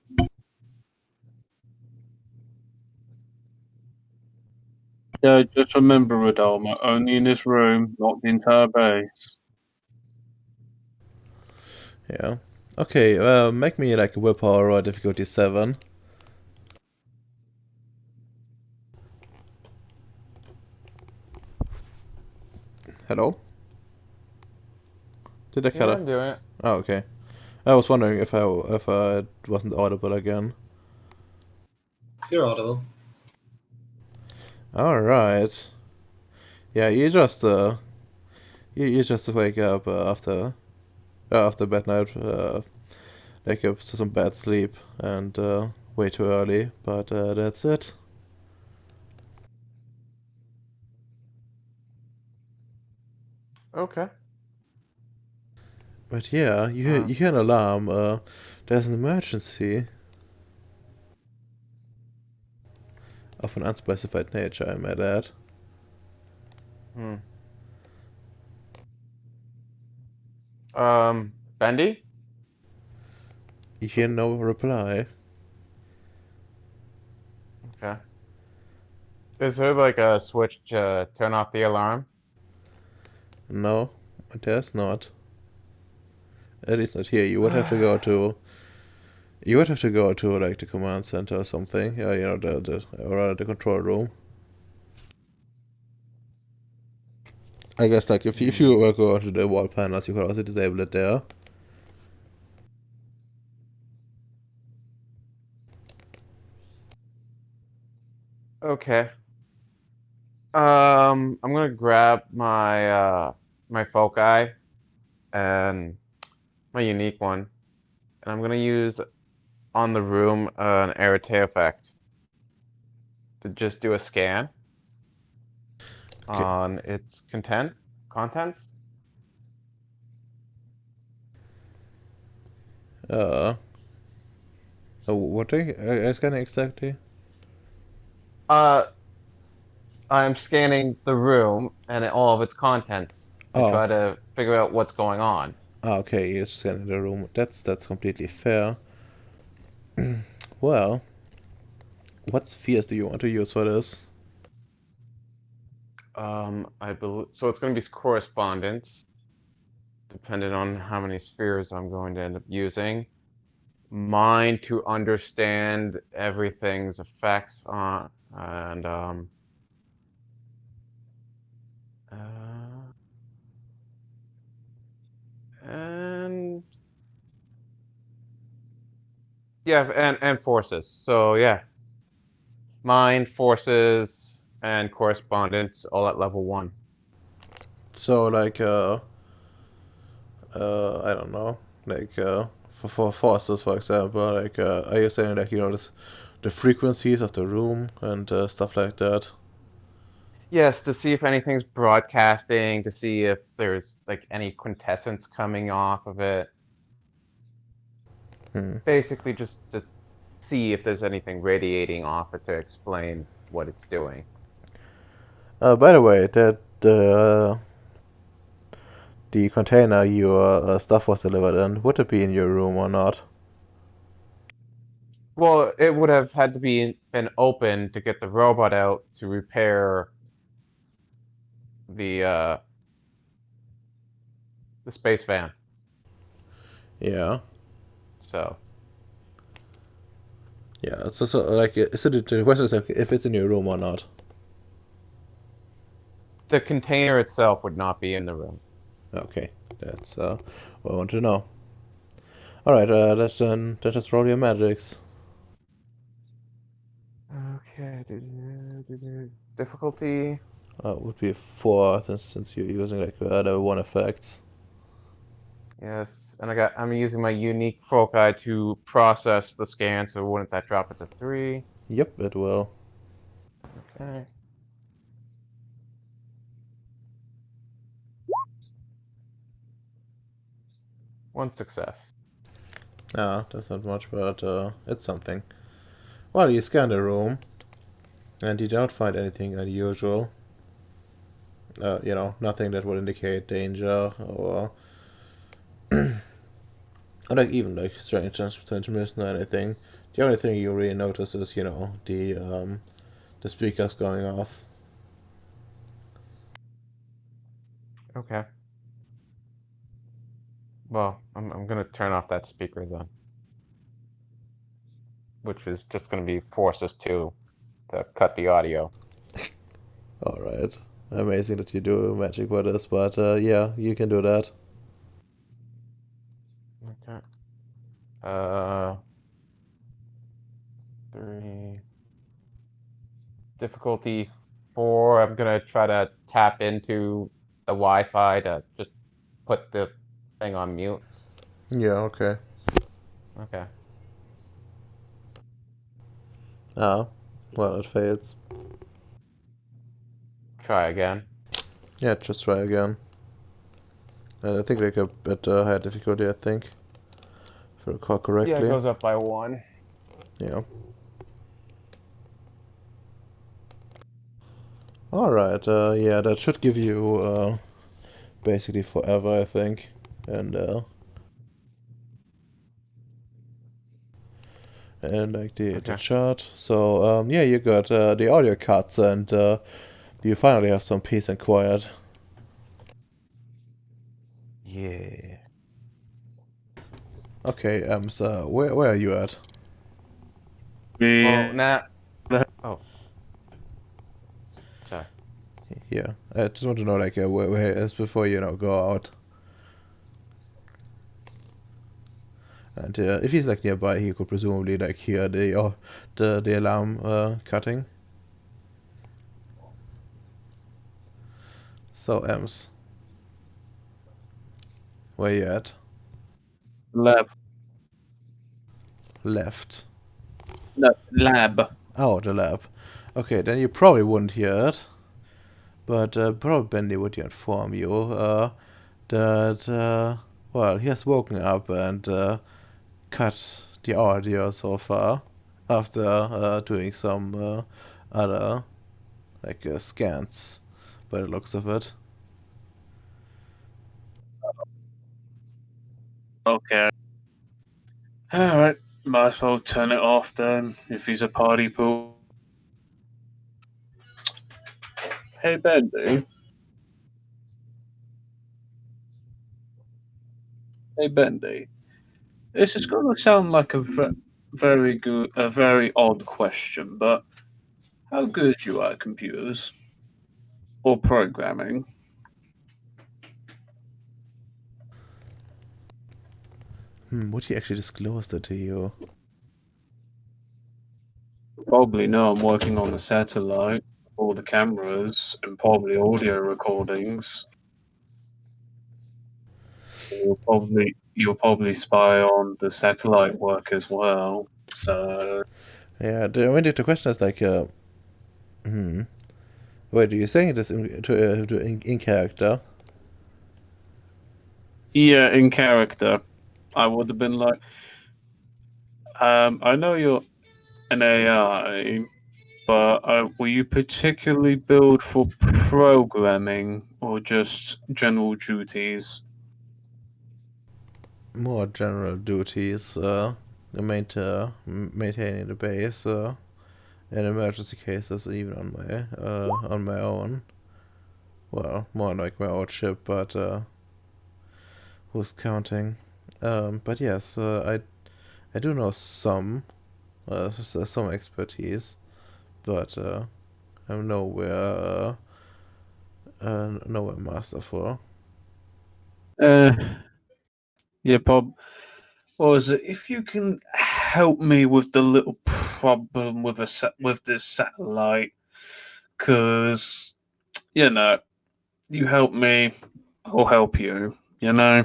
Yeah, just remember, Radalma, only in this room, not the entire base. Yeah. Okay, make me like a willpower or difficulty 7. Hello? Did I cut Yeah, it? I'm doing it. Oh, okay. I was wondering if I wasn't audible again. You're audible. All right. Yeah, you just wake up after bad night, wake up to some bad sleep and way too early, but that's it. Okay. But yeah, you hear an alarm. There's an emergency of an unspecified nature, I might add. Hmm. Bendy? You hear no reply. Okay. Is there like a switch to turn off the alarm? No, there's not. At least not here. You would have to go to. You would have to go to like the command center or something. Yeah, you know the or rather the control room. I guess like if you were go to the wall panels, you could also disable it there. Okay. I'm gonna grab my foci and my unique one, and I'm gonna use on the room an arete effect to just do a scan Okay. on its contents. Uh, what are you scanning exactly? Uh, I'm scanning the room and all of its contents to Oh, try to figure out what's going on. okay, you're scanning the room. That's completely fair. Well, what spheres do you want to use for this? I believe so. It's going to be correspondence, depending on how many spheres I'm going to end up using. Mine to understand everything's effects on, uh, and yeah, and forces. So yeah, mine, forces, and correspondence all at level 1. So like I don't know, like for forces, for example, like are you saying like the frequencies of the room and stuff like that? Yes, to see if anything's broadcasting, to see if there's like any quintessence coming off of it. Hmm. Basically, just see if there's anything radiating off it to explain what it's doing. By the way, that the container your stuff was delivered in, would it be in your room or not? Well, it would have had to be been open to get the robot out to repair the uh, the space van. Yeah. So Yeah, so like, the question is like, if it's in your room or not. the container itself would not be in the room. Okay, that's what I want to know. All right, let's just roll your magics. Okay, difficulty. Would be 4 since you're using like level 1 effects. Yes, and I'm using my unique foci to process the scan, so wouldn't that drop it to 3? Yep, it will. Okay. One success. Ah, that's not much, but it's something. Well, you scan the room, and you don't find anything unusual. You know, nothing that would indicate danger or like even like strange transmission or anything. The only thing you really notice is, you know, the speakers going off. Okay. Well, I'm gonna turn off that speaker then, which is just gonna be force us to cut the audio. All right, amazing that you do magic with this, but yeah, you can do that. Okay. 3. Difficulty 4. I'm gonna try to tap into the Wi-Fi to just put the thing on mute. Yeah, okay. Okay. Ah, well, it fails. Try again. Yeah, just try again. I think like a bit higher difficulty, I think. If I recall correctly. Yeah, it goes up by 1. Yeah. Alright, yeah, that should give you basically forever, I think. And like the Okay. chart. So yeah, you got the audio cuts, and you finally have some peace and quiet. Yeah. Okay, so where are you at? Well, Yeah. Oh. Sorry. Yeah, I just want to know like where it is before you know go out. And if he's like nearby, he could presumably like hear the alarm cutting. So Ems, where you at? Lab. Left. No, lab. Oh, the lab. Okay, then you probably wouldn't hear it, but probably Bendy would inform you that well, he has woken up and cut the audio so far after doing some other like scans by the looks of it. Okay. Alright. Might as well turn it off then, if he's a party pool. Hey, Bendy. Hey, Bendy. This is going to sound like a very odd question, but how good are you at computers? Or programming? Would he actually disclose that to you? Probably no, I'm working on a satellite, all the cameras, and probably audio recordings. You'll probably spy on the satellite work as well. So Yeah, I mean, the question is like, hmm. Wait, are you saying this in character? yeah, in character, I would have been like, I know you're an AI, but were you particularly built for programming or just general duties? More general duties, maintaining the base, in emergency cases, even on my own. Well, more like my own ship, but who's counting? But yes, I do know some expertise, but I'm nowhere masterful. Uh, yeah, Bob. What was it? If you can help me with the little problem with with this satellite, because you know, you help me, I'll help you. You know.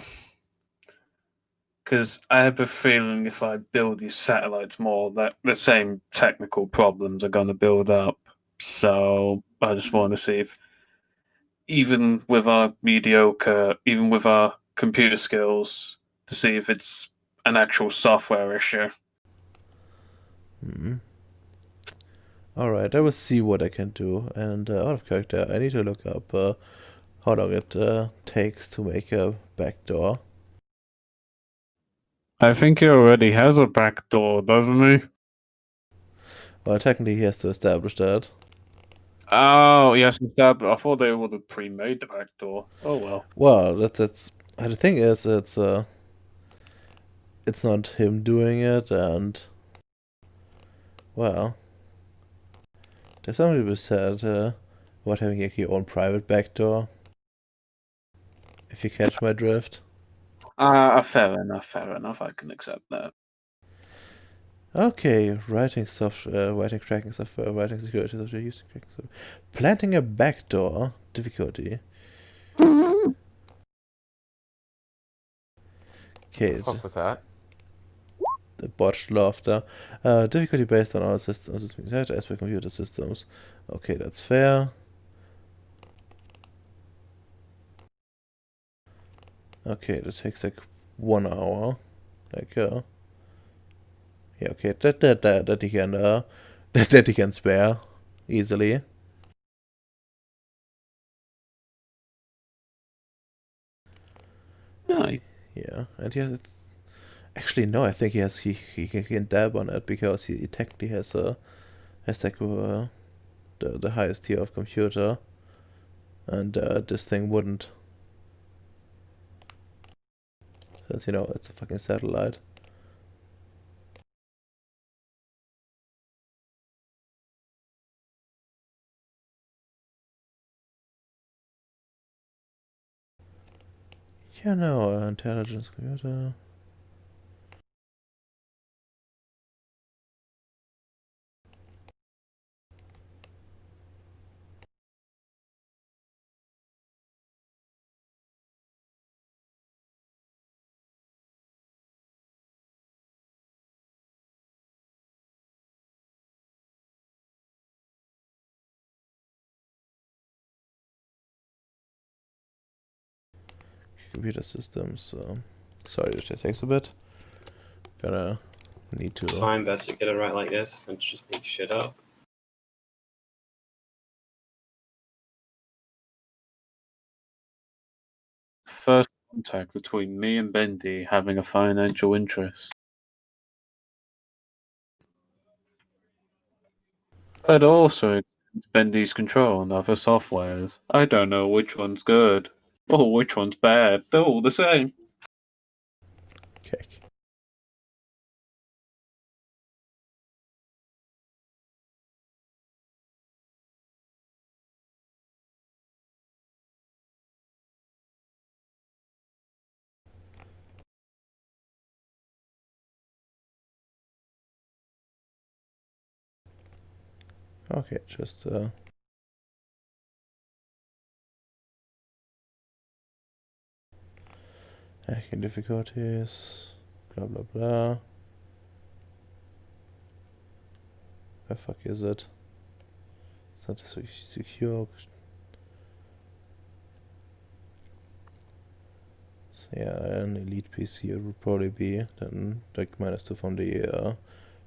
Because I have a feeling if I build these satellites more, that the same technical problems are going to build up. So I just want to see if, even with our computer skills, to see if it's an actual software issue. Alright, I will see what I can do. And out of character, I need to look up how long it takes to make a backdoor. I think he already has a backdoor, doesn't he? Well, technically, he has to establish that. Oh, yes, I thought they would have pre-made the backdoor. Oh well. Well, that's the thing is, it's not him doing it, and well, there's something to be said about having like, your own private backdoor. If you catch my drift. Fair enough. I can accept that. Okay, writing cracking software, writing security software, using cracking software. Planting a backdoor, difficulty. Okay, What was that? the botched laughter. Difficulty based on all systems, as per computer systems. Okay, that's fair. Okay, that takes like 1 hour. Like, yeah, okay, that you can, that you can spare easily. No. Yeah, and he has. Actually, no, I think he can dab on it because he technically has like the highest tier of computer, and this thing wouldn't. Since it's a fucking satellite. Yeah, no, intelligence computer. Computer systems. Sorry, this takes a bit. Gonna need to. It's fine, best to get it right like this and just make shit up. First contact between me and Bendy having a financial interest. But also Bendy's control on other softwares. I don't know which one's good or which one's bad. They're all the same. Okay. Okay, just hacking difficulties, blah blah blah. Where fuck is it? It's not so secure. So yeah, an elite PC it would probably be then like -2 from the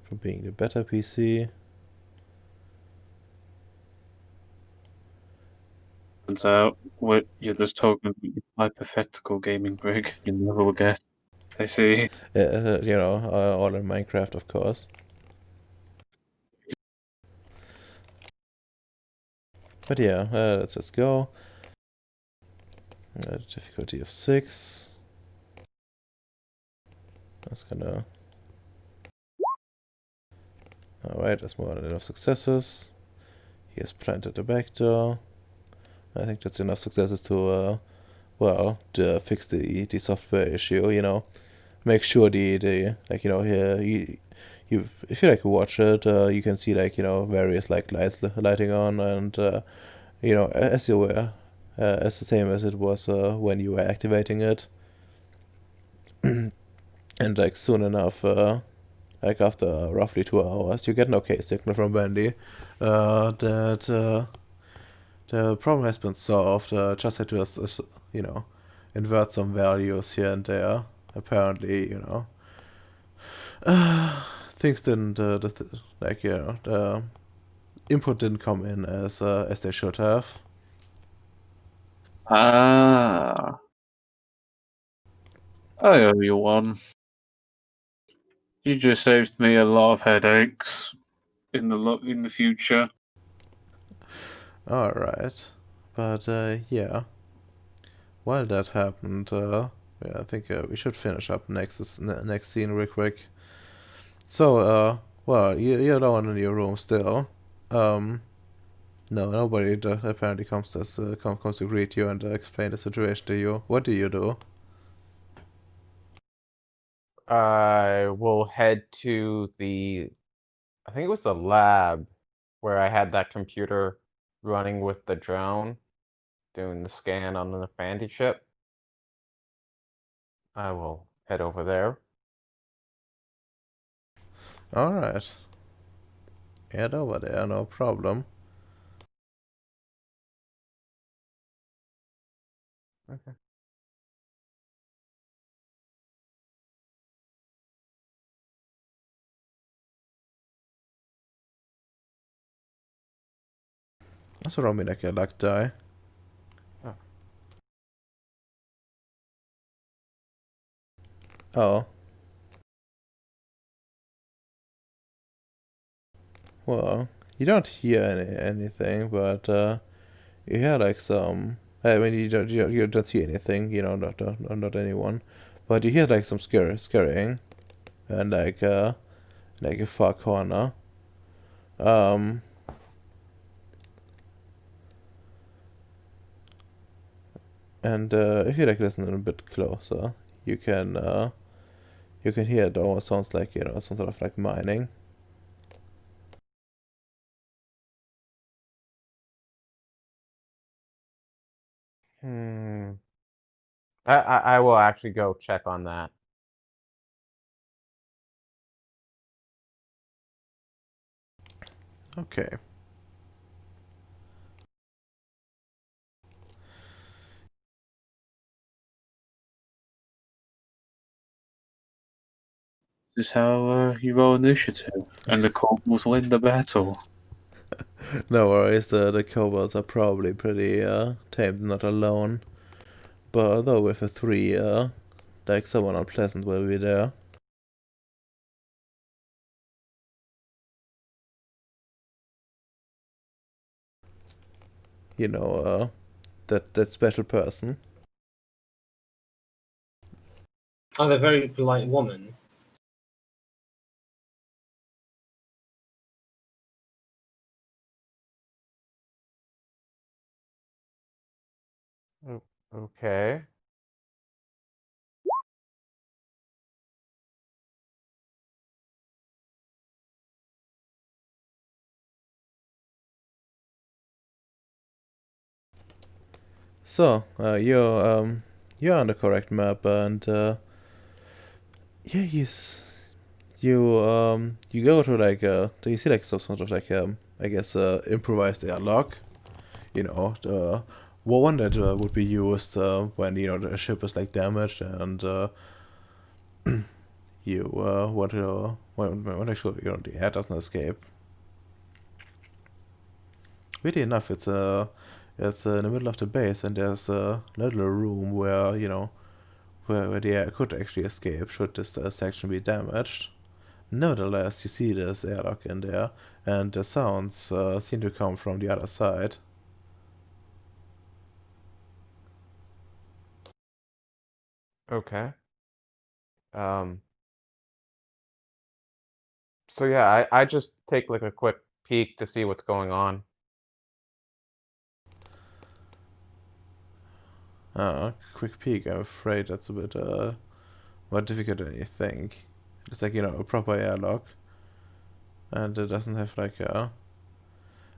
from being the better PC. Turns out what you're just talking about hypothetical gaming rig you never will get. I see. All in Minecraft, of course. But yeah, let's just go. Difficulty of 6. That's gonna. Alright, that's more than enough successes. He has planted a backdoor. I think that's enough successes to, to fix the software issue, Make sure the like, here, you if you like watch it, you can see like, various like lights lighting on, and, as you were, as the same as it was when you were activating it. And like soon enough, like after roughly 2 hours, you get an okay signal from Wendy that the problem has been solved. Just had to, you know, invert some values here and there. Apparently, things didn't, like, the input didn't come in as they should have. Ah. I owe you one. You just saved me a lot of headaches in the future. All right, but yeah. While that happened, yeah, I think we should finish up next scene real quick. So, well, you're alone in your room still. No, nobody apparently comes to greet you and explain the situation to you. What do you do? I will head to I think it was the lab where I had that computer running with the drone, doing the scan on the Fandy ship. I will head over there. All right, head over there, no problem. Okay. Så roll me like a luck die. Oh. Oh. Well, you don't hear anything, but you hear like some. I mean, you don't see anything, not anyone, but you hear like some scurrying, and like a far corner. Um, and if you like listen a bit closer, you can hear it almost sounds like some sort of like mining. Hmm. I will actually go check on that. Okay. This is how you roll initiative, and the kobolds win the battle. No worries, the kobolds are probably pretty tamed, not alone. But although with a 3, like someone unpleasant will be there. That special person. Oh, the very polite woman. Okay. So, you're on the correct map, and yeah, you go to like do you see like some sort of like I guess improvised airlock, the one that would be used when the ship is like damaged and you want to when actually the air doesn't escape. Weirdly enough, it's in the middle of the base, and there's a little room where where the air could actually escape should this section be damaged. Nevertheless, you see this airlock in there, and the sounds seem to come from the other side. Okay. Um. So yeah, I just take like a quick peek to see what's going on. Quick peek. I'm afraid that's a bit more difficult than you think. It's like a proper airlock, and it doesn't have like a.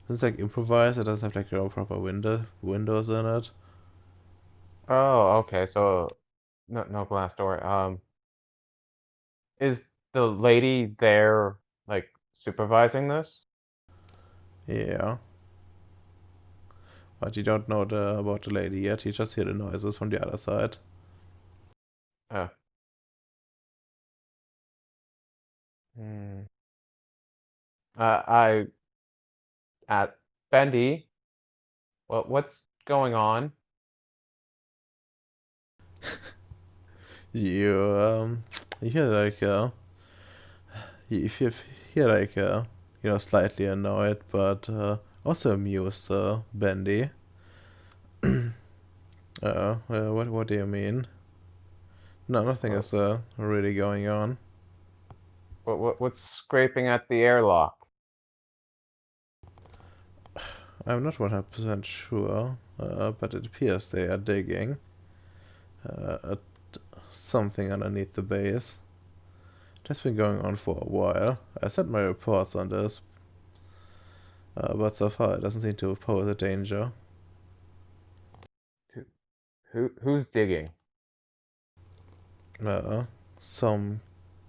It's like improvised. It doesn't have like proper windows in it. Oh, okay. So no glass door. Is the lady there, like, supervising this? Yeah. But you don't know about the lady yet. You just hear the noises from the other side. Oh. Hmm. I at Bendy. What's going on? You you hear like you hear like slightly annoyed, but also amused, Bendy. What do you mean? No, nothing is really going on. What's scraping at the airlock? I'm not 100% sure, but it appears they are digging at something underneath the base. It has been going on for a while. I sent my reports on this, but so far it doesn't seem to pose a danger. Who's digging? Some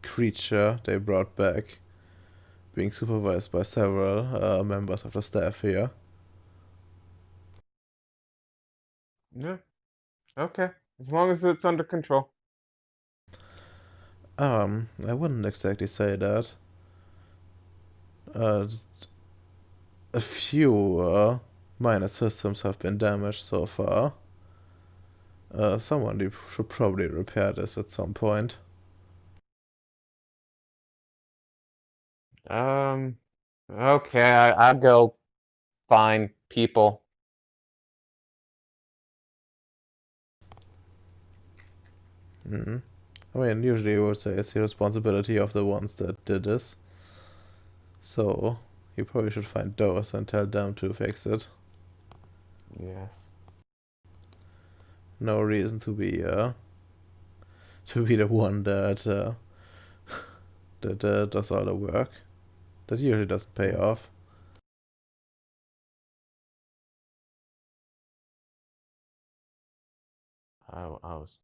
creature they brought back, being supervised by several members of the staff here. Yeah. Okay. As long as it's under control. I wouldn't exactly say that. Uh, a few minor systems have been damaged so far. Someone should probably repair this at some point. Okay, I'll go find people. Hmm. I mean, usually you would say it's the responsibility of the ones that did this. So, you probably should find those and tell them to fix it. Yes. No reason to be the one that does all the work. That usually doesn't pay off. I was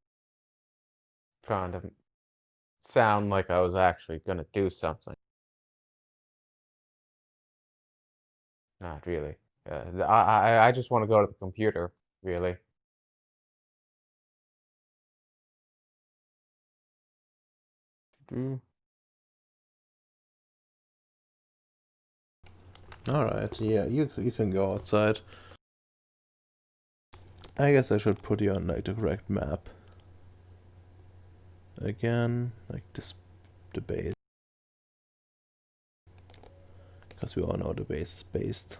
trying to sound like I was actually gonna do something. Not really. I just want to go to the computer, really. Mm. Alright, yeah, you can go outside. I guess I should put you on like the correct map. Again, like this, the base. Because we all know the base is based.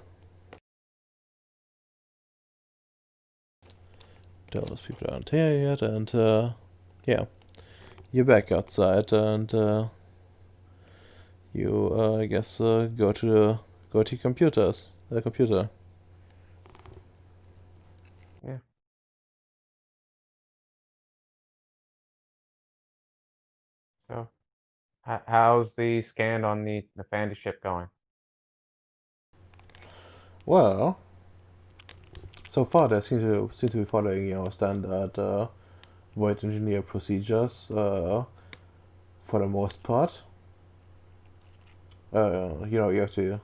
Those people aren't here yet, and yeah. You're back outside, and you, I guess, go to your computers. The computer. Yeah. So, how's the scan on the Fandy ship going? Well, so far they seem to be following your standard void engineer procedures for the most part. You have to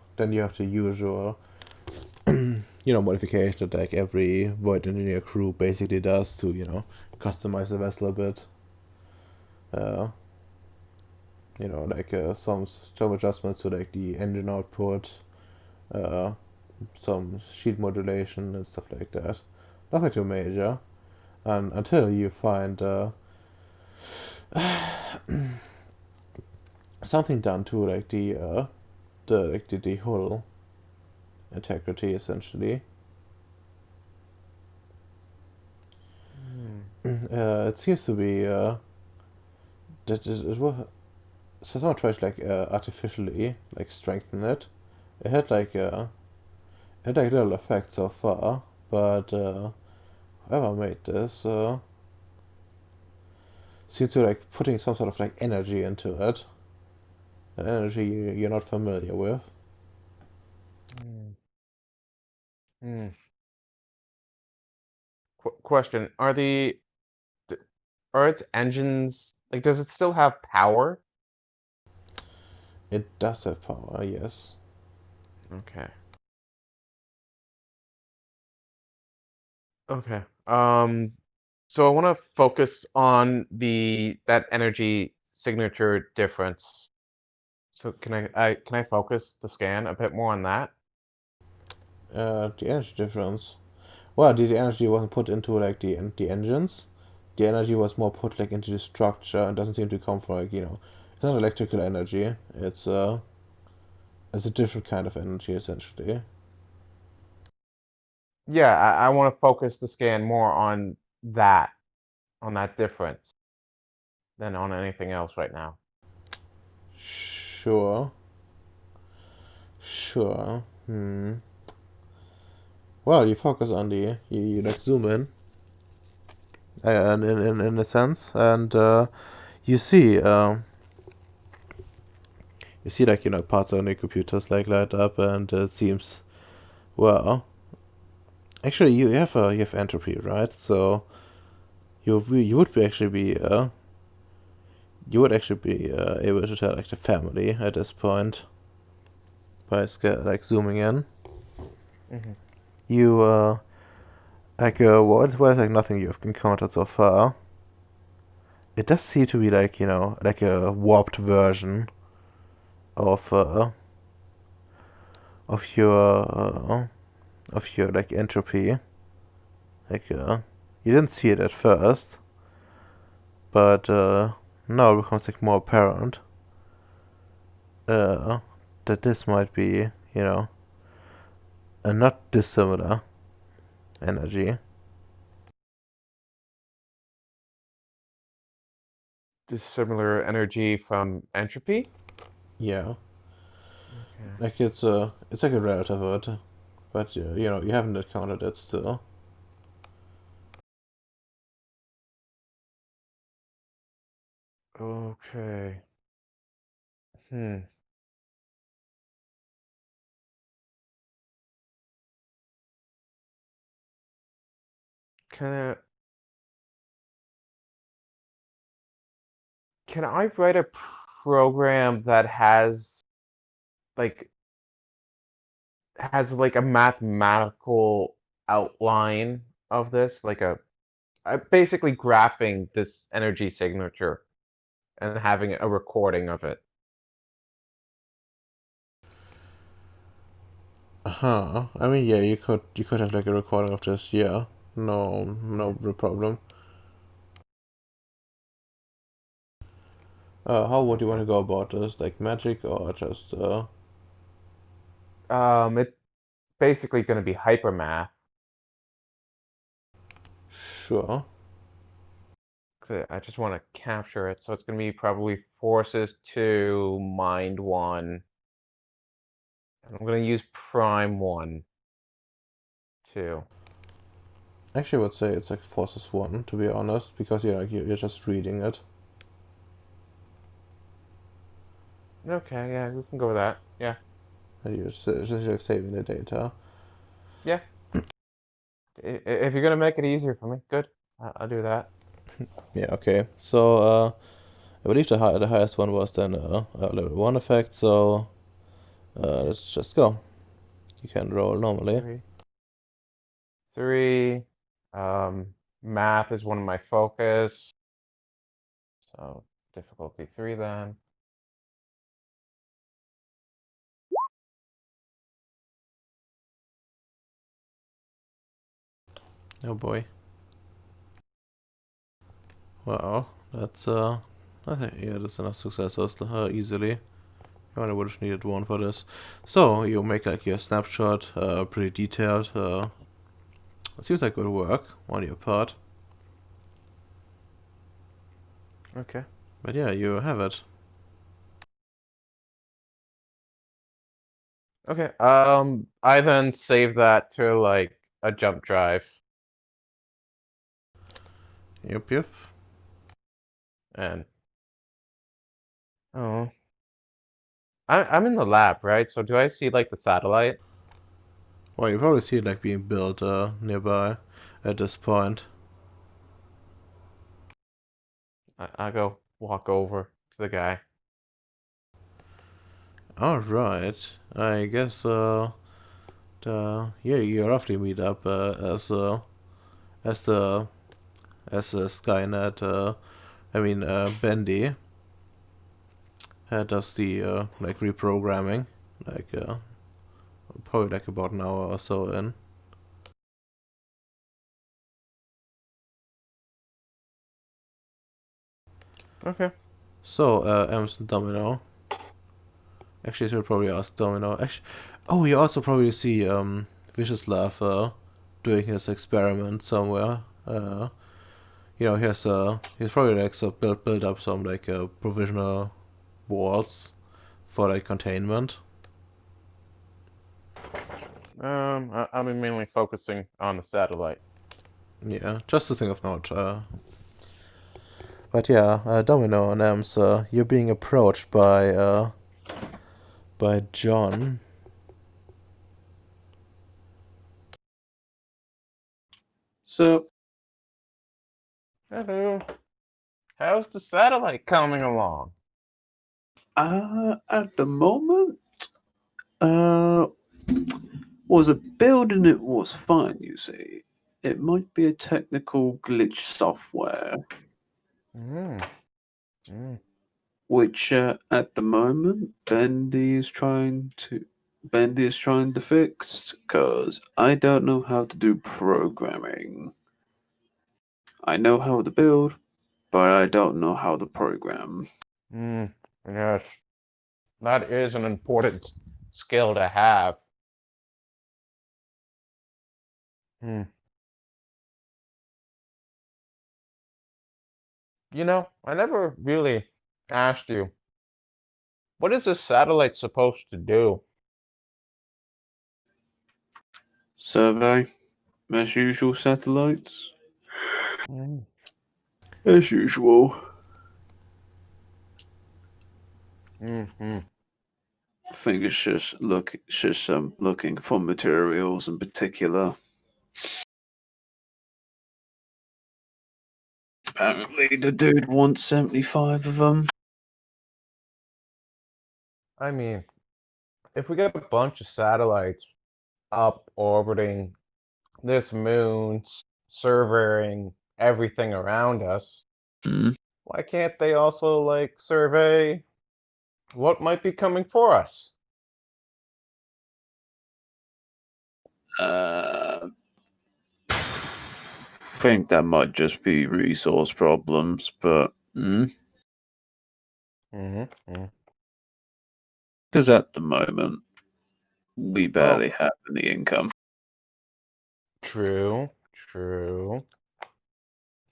use your modification that like every void engineer crew basically does to customize the vessel a bit. Uh, some adjustments to like the engine output, uh, some sheet modulation and stuff like that. Nothing too major, and until you find something done to like the hull integrity essentially. It seems to be that it was so someone tried to like artificially like strengthen it. It had like little effect so far, but whoever made this seems to like putting some sort of like energy into it, an energy you're not familiar with. Hmm. Question: Are its engines, like, does it still have power? It does have power, yes. Okay. Okay. So I want to focus on that energy signature difference. So can I focus the scan a bit more on that? The energy difference. Well, the energy wasn't put into like the engines. The energy was more put like into the structure and doesn't seem to come from like, it's not electrical energy. It's a different kind of energy essentially. Yeah, I want to focus the scan more that on that difference than on anything else right now. Sure. Sure. Hmm. Well, you focus on you like zoom in, in a sense, and you see like parts on your computers like light up, and it seems, well, actually you have entropy, right? So you would be actually be you would actually be able to tell like the family at this point by like zooming in. Mm-hmm. You what is like nothing you've encountered so far. It does seem to be like like a warped version of uh, of your like entropy. Like you didn't see it at first, but now it becomes like more apparent uh, that this might be a not dissimilar energy. Dissimilar energy from entropy? Yeah, Okay. like it's like a relative word, but you haven't encountered it still. Okay. Hmm. Can I, can I write a program that like has a mathematical outline of this, like basically graphing this energy signature and having a recording of it. Huh. I mean, yeah, you could have like a recording of this. Yeah. No Okay. problem. How would you want Okay. to go about this? Like magic or just It's basically going to be hypermath. sure. 'Cause I just want to capture it, so it's going to be probably forces to mind one. And I'm going to use prime one too. Actually, I would say it's like forces one to be honest, because you're just reading it. Okay, yeah, we can go with that. Yeah, And you're just like saving the data. yeah. If you're gonna make it easier for me, good. I'll do that. Yeah. Okay. So I believe the highest one was then a level one effect. So let's just go. You can roll normally. Three, three. Um, math is one of my focus, so difficulty three then. Oh boy. Wow. That's I think yeah, that's enough successes easily. You only would have needed one for this. So you make like your snapshot, pretty detailed. It seems like good work on your part. Okay. But yeah, you have it. Okay. I then save that to like a jump drive, Yep. and oh, I'm in the lab, right? So do I see like the satellite? Well, you probably see it like being built nearby at this point. I go walk over to the guy. All right. I guess yeah, you roughly meet up as the Skynet. Bendy does the like reprogramming, like probably like about an hour or so in. Okay. So Emerson Domino. Actually, I should probably ask Domino. Actually, oh, you also probably see Vicious Laugh doing his experiment somewhere. He's probably like so build up some like provisional walls for like containment. I'll be mainly focusing on the satellite. Yeah, just a thing of note. But yeah, Domino and Ems, you're being approached by John. So, Hello. How's the satellite coming along? at the moment, was a building it was fine, you see. It might be a technical glitch software, Mm. Mm. which at the moment Bendy is trying to fix, because I don't know how to do programming. I know how to build, but I don't know how to program. Yes, that is an important skill to have. Hmm. I never really asked you, what is this satellite supposed to do? Survey, as usual, satellites. Mm. As usual. Mm-hmm. I think it's just looking for materials in particular. Apparently, the dude wants 75 of them. I mean, if we get a bunch of satellites up orbiting this moon, surveying everything around us, Hmm. why can't they also, like, survey what might be coming for us? I think that might just be resource problems, but Mm-hmm. because at the moment we barely Oh, have any income. true, true.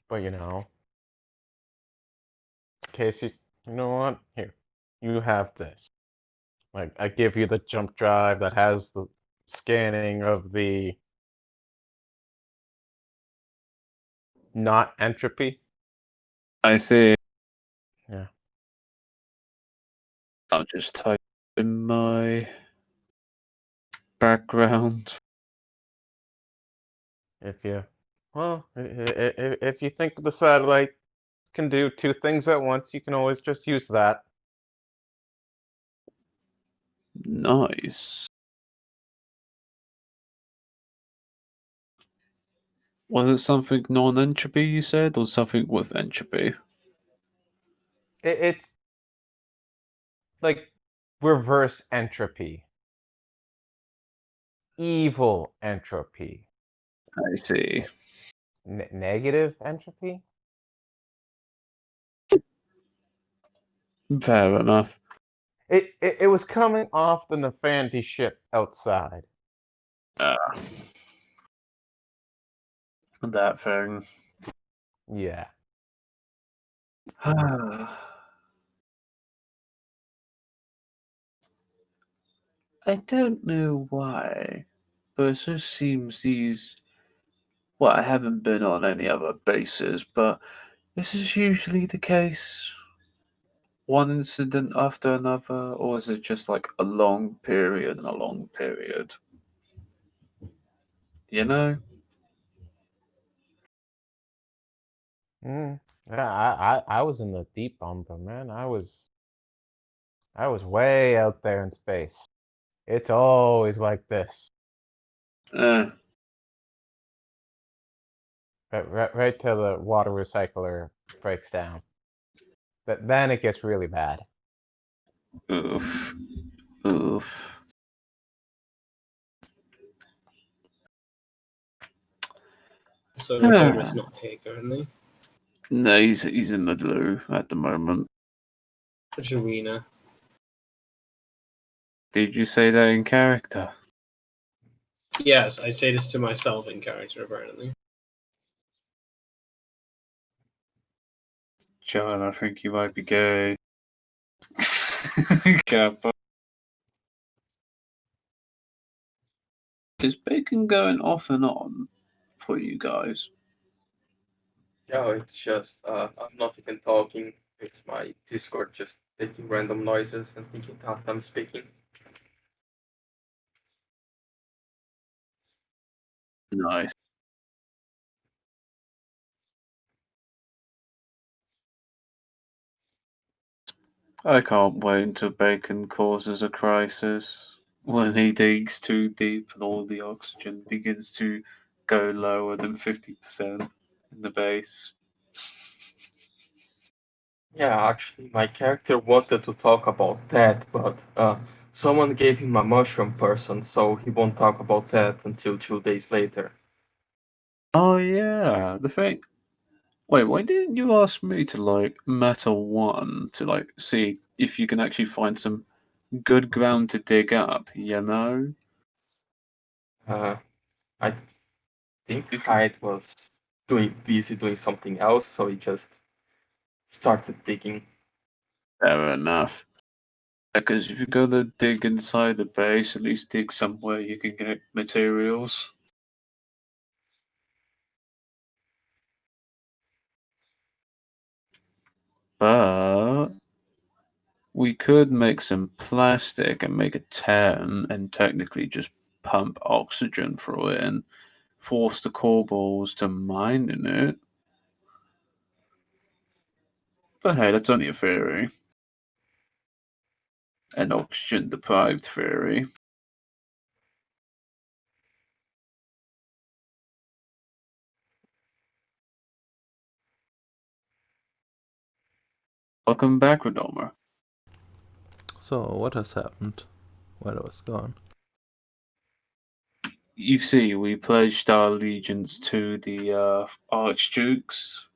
But in case you know what? Here, you have this. Like, I give you the jump drive that has the scanning of the not entropy. I see. Yeah. I'll just type in my background. If you, well, if you think the satellite can do two things at once, you can always just use that. Nice. Was it something non-entropy you said, or something with entropy? It's like reverse entropy, evil entropy, I see. negative entropy. Fair enough. It was coming off the Nefandi ship outside. Uh, that thing. Yeah. I don't know why, but it just seems these. Well, I haven't been on any other bases, but this is usually the case. One incident after another, or is it just like a long period and a long period? You know? Mm. Yeah, I was in the deep umber, man. I was I was way out there in space. It's always like this. Uh, Right till the water recycler breaks down. Then it gets really bad. oof. Oof. So Radoma's not here currently. No, he's in the loo at the moment. Joanna. Did you say that in character? Yes, I say this to myself in character, apparently. John, I think you might be gay. Kappa. Is bacon going off and on for you guys? Yeah, it's just I'm not even talking. It's my Discord just making random noises and thinking that I'm speaking. Nice. I can't wait until bacon causes a crisis. When he digs too deep and all the oxygen begins to go lower than 50% in the base. Yeah, actually, my character wanted to talk about that, but someone gave him a mushroom person, so he won't talk about that until 2 days later. Oh yeah, the thing. Wait, why didn't you ask me to like metal one to like see if you can actually find some good ground to dig up? You know. I think You could, Hyde was busy doing something else, so he just started digging. fair enough. Because if you go to dig inside the base, at least dig somewhere you can get materials. But we could make some plastic and make a tent and technically just pump oxygen through it and force the core balls to mine in it. But hey, that's only a theory. An oxygen deprived theory. Welcome back, Redomer. So, what has happened while I was gone? You see, we pledged our allegiance to the Archdukes,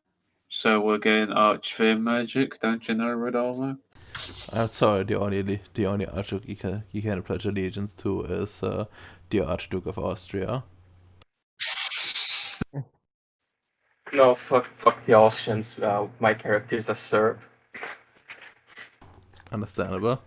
so we're getting Archfear magic, don't you know, Redomer? I'm sorry, the only Archduke you can pledge allegiance to is the Archduke of Austria. No, fuck the Austrians. My character is a Serb. Understandable.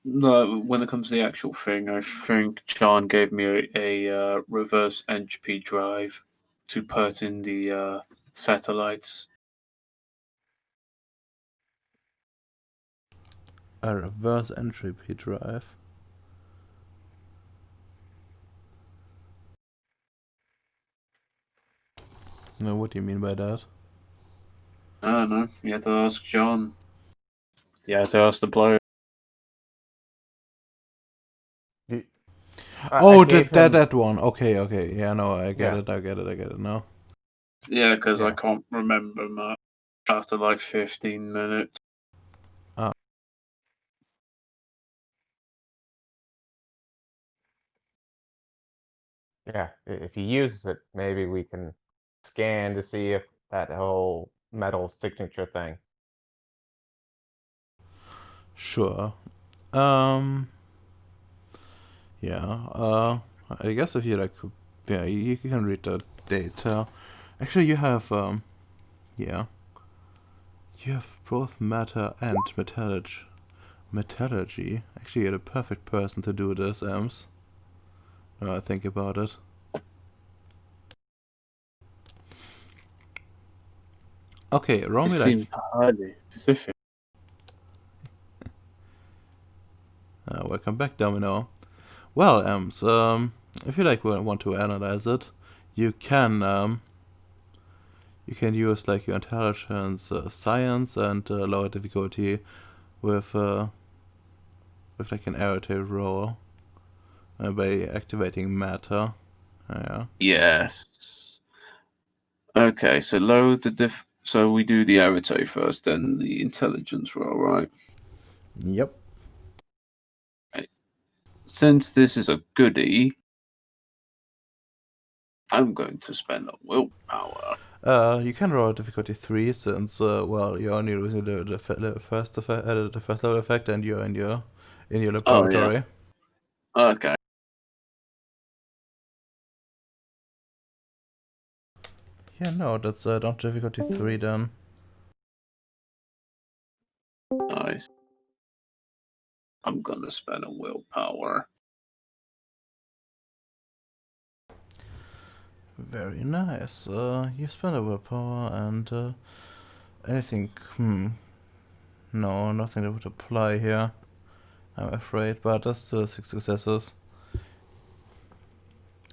No, when it comes to the actual thing, I think John gave me a reverse entropy drive to put in the satellites. A reverse entropy drive. No, what do you mean by that? I don't know. You have to ask John. You have to ask the player. Oh, gave that him. that one. Okay. Yeah, no, I get Yeah. it. I get it now. Yeah, because I Yeah. can't remember much after like 15 minutes. Yeah, if he uses it, maybe we can scan to see if that whole metal signature thing. Sure. Yeah. I guess if you like, yeah, you can read the data. Actually, you have yeah, you have both matter and metallurgy. Metallurgy. Actually, you're the perfect person to do this, Ems. Now I think about it. Okay, roll It me like seems highly specific. welcome back, Domino. Well, Ems, if you want to analyze it, you can use like your intelligence, science, and lower difficulty with like an arete roll by activating matter. Yeah. Yes. Okay, so lower the so we do the arete first, then the intelligence roll, right? Yep. Since this is a goodie, I'm going to spend a willpower. You can roll difficulty 3 since you're only using the first level effect, and you're in your laboratory. Okay. Yeah, no, that's not difficulty 3 then. Nice. I'm gonna spend a willpower. Very nice. You spend a willpower and anything. No, nothing that would apply here, I'm afraid, but that's still 6 successes.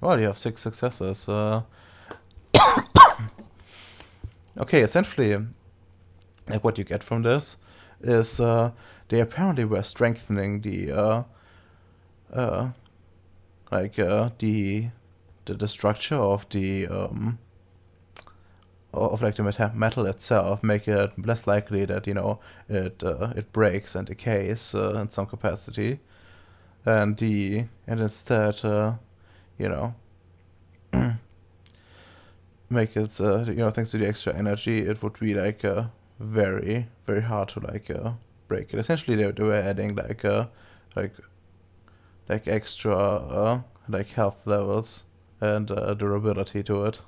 Well, you have 6 successes. Okay, essentially, like what you get from this is they apparently were strengthening the structure of the like the metal itself, make it less likely that it breaks and decays in some capacity, and instead make it thanks to the extra energy, it would be like very very hard to break it. Essentially, they were adding like extra like health levels and durability to it.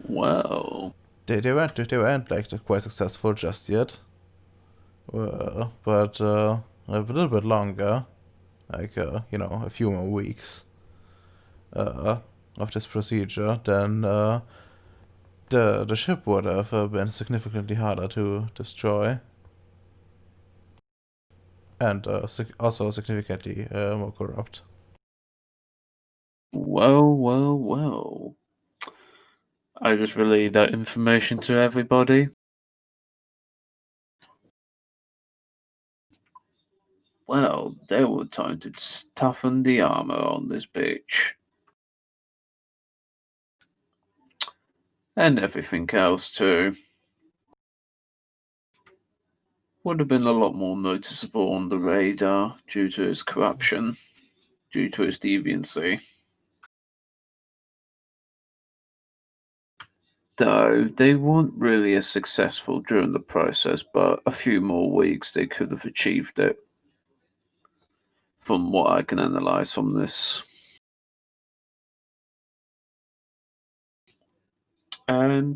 Well, They weren't like quite successful just yet, but a little bit longer, like a few more weeks of this procedure, then the ship would have been significantly harder to destroy, and also significantly more corrupt. well. I just relayed that information to everybody. Well, they were time to toughen the armor on this bitch. And everything else too. Would have been a lot more noticeable on the radar due to its corruption, due to its deviancy. Though they weren't really as successful during the process, but a few more weeks they could have achieved it. From what I can analyze from this. And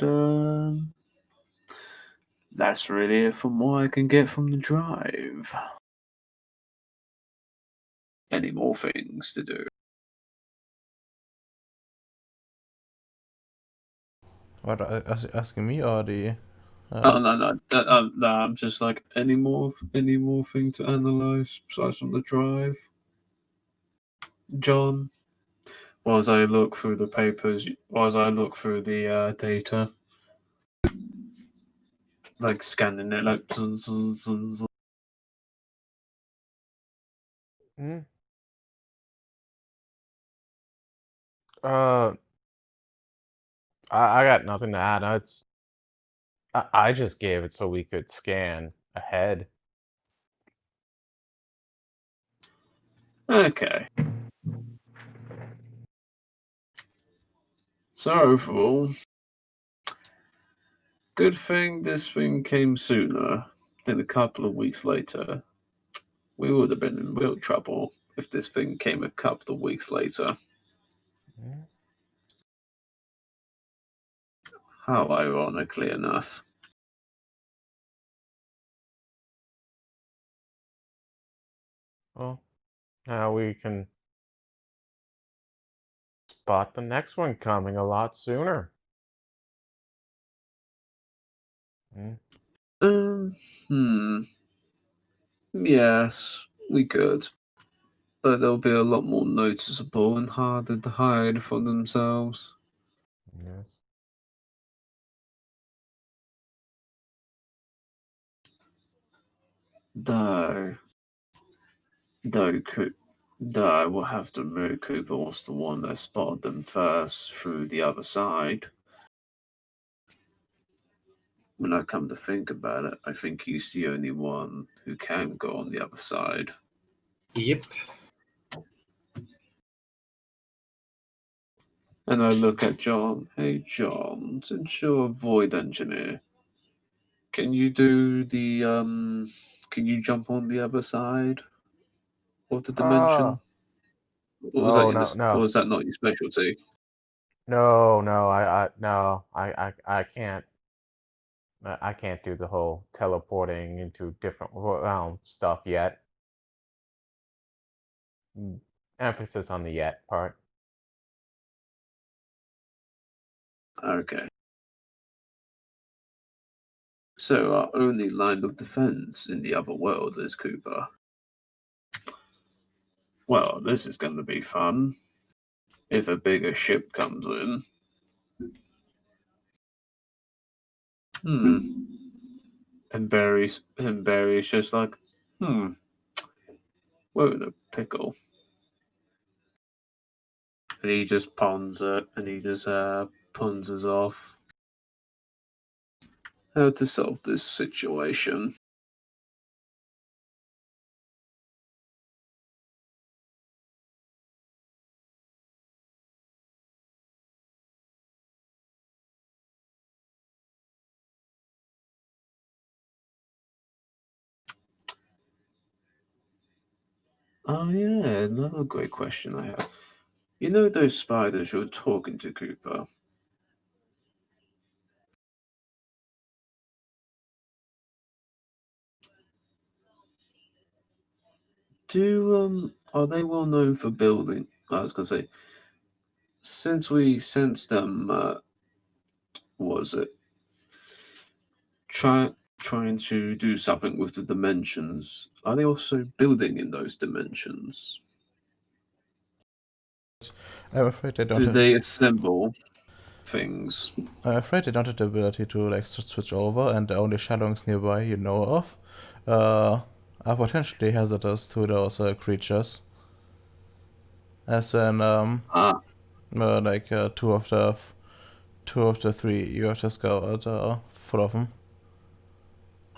that's really it from what I can get from the drive. Any more things to do? What, asking me or the? Oh no! I'm just like any more thing to analyze besides from the drive, John. While I look through the papers, while I look through the data, like scanning it, like. Mm. Uh, I got nothing to add. I just gave it so we could scan ahead. Okay. So overall, good thing this thing came sooner than a couple of weeks later. We would have been in real trouble if this thing came a couple of weeks later. Mm. How ironically enough. Well, now we can spot the next one coming a lot sooner. Mm. Hmm. Yes, we could. But they'll be a lot more noticeable and harder to hide from themselves. Yes. Though I will have to admit Cooper was the one that spotted them first through the other side. When I come to think about it, I think he's the only one who can go on the other side. Yep. And I look at John. Hey, John, since you're a void engineer, can you do the Can you jump on the other side of the dimension? Or was that Oh no, or no, was that not your specialty? no. No. I can't. I can't do the whole teleporting into different stuff yet. Emphasis on the yet part. Okay. So our only line of defense in the other world is Cooper. Well, this is going to be fun. If a bigger ship comes in. And Barry's just like, we're in a pickle. And he just pawns it, and he just pawns off. How to solve this situation? Oh yeah, another great question I have. You know those spiders who were talking to Cooper? Are they well known for building? I was gonna say, since we sensed them, was it trying to do something with the dimensions? Are they also building in those dimensions? I'm afraid they don't Do have. they assemble things? I'm afraid they don't have the ability to like switch over, and the only shadowings nearby you know of are potentially hazardous to those creatures. As in, like two of the three you have discovered are full of them.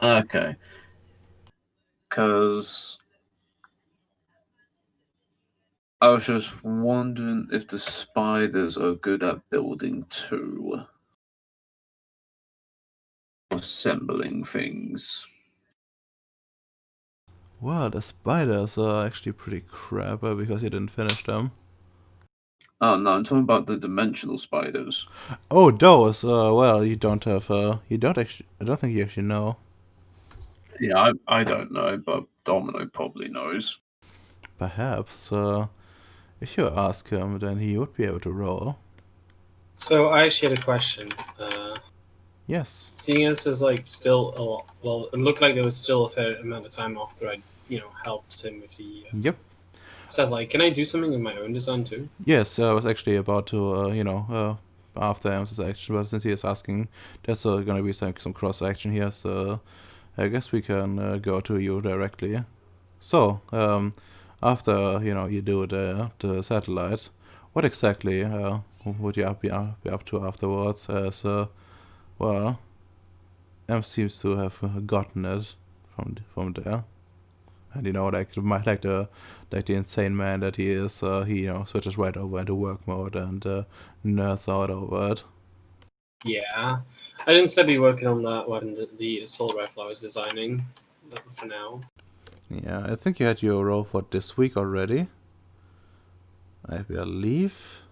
Okay. Because I was just wondering if the spiders are good at building too. Assembling things. Well, the spiders are actually pretty crap because you didn't finish them. Oh no, I'm talking about the dimensional spiders. Oh, those. Well, you don't have. You don't actually. I don't think you actually know. Yeah, I don't know, but Domino probably knows. Perhaps. If you ask him, then he would be able to roll. So I actually had a question. Yes. Seeing as there's like still a lot, well, it looked like there was still a fair amount of time after I, helped him with the. Yep. Said like, can I do something with my own design too? Yes, I was actually about to, after Am's action, but since he is asking, there's gonna be some cross action here, so I guess we can go to you directly. So, after you do the satellite, what exactly would you be up to afterwards? As well, M seems to have gotten it from there. And like the insane man that he is, he switches right over into work mode and nerds out over it. Yeah, I didn't still be working on that one, the assault rifle I was designing for now. Yeah, I think you had your roll for this week already, I believe.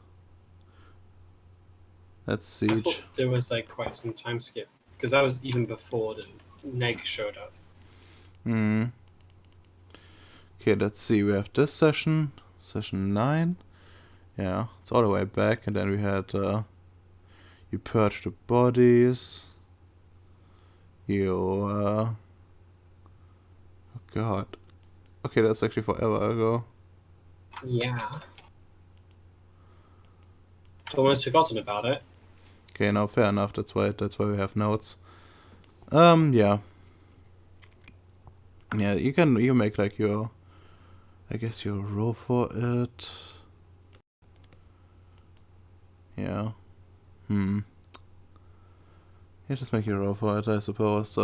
Let's see. I thought there was like quite some time skip because that was even before the neg showed up. Okay, let's see. We have this session 9. Yeah, it's all the way back, and then we had you purge the bodies. You oh god, Okay, that's actually forever ago. Yeah. Almost forgotten about it. Okay, now fair enough. That's why we have notes. Yeah. Yeah, you make like your, I guess, your row for it. Yeah. You just make your row for it, I suppose.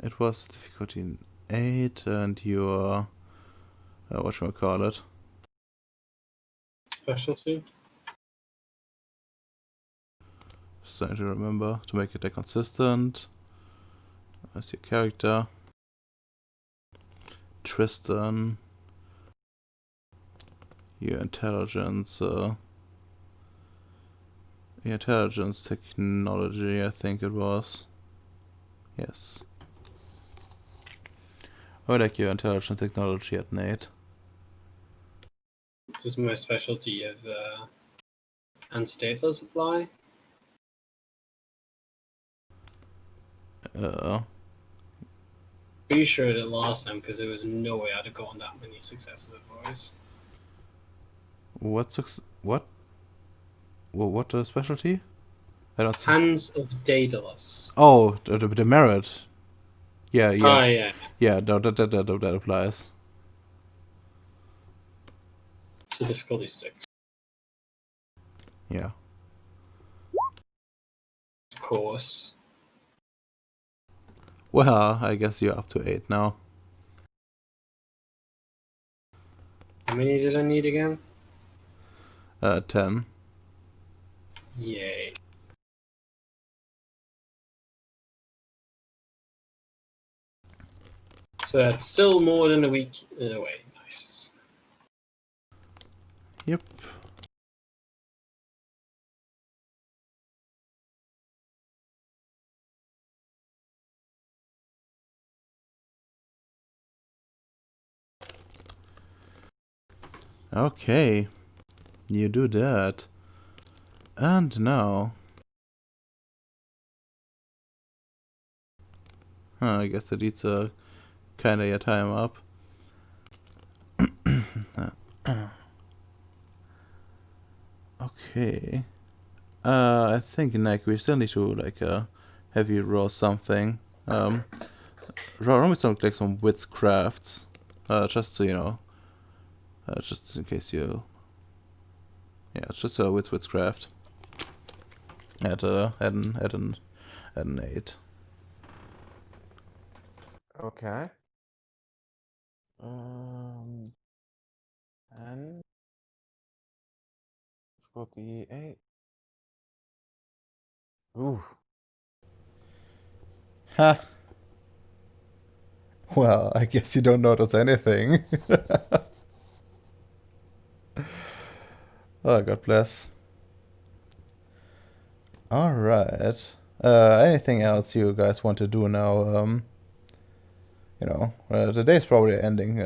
It was difficulty 8, and your whatchamacallit. Specialty. Just trying to remember to make it consistent. That's your character. Tristan. Your intelligence. Your intelligence technology, I think it was. Yes. I like your intelligence technology at Nate. Does my specialty of anti-data supply? Pretty sure it did last time because there was no way I'd have gotten that many successes otherwise. What? What specialty? I don't see. Hands of Daedalus. Oh, the merit. Yeah. Oh, yeah. Yeah, that applies. So difficulty 6. Yeah. Of course. Well, I guess you're up to 8 now. How many did I need again? 10. Yay. So that's still more than a week away. Nice. Yep. Okay. You do that. And now... I guess that eats kinda your time up. Okay. I think, Nick, we still need to, like, have you roll something. Roll me some witchcrafts. Just so you know. Just in case you... Yeah, it's just a witchcraft. At an 8. Okay. And 48. Ooh. Ha! Well, I guess you don't notice anything. Oh, God bless. Alright. Anything else you guys want to do now? You know, the day's probably ending.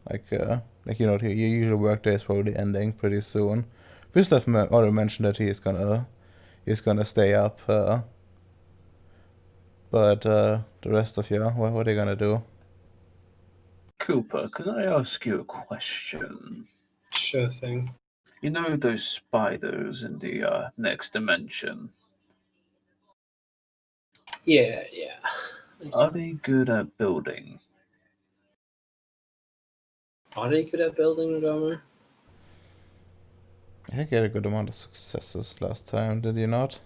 Like you know, your usual work day is probably ending pretty soon. Vislav already mentioned that he's gonna stay up. But the rest of you, what are you gonna do? Cooper, can I ask you a question? Sure thing. You know those spiders in the next dimension? Yeah. Are they good at building? Are they good at building, Gomer? I think you had a good amount of successes last time, did you not?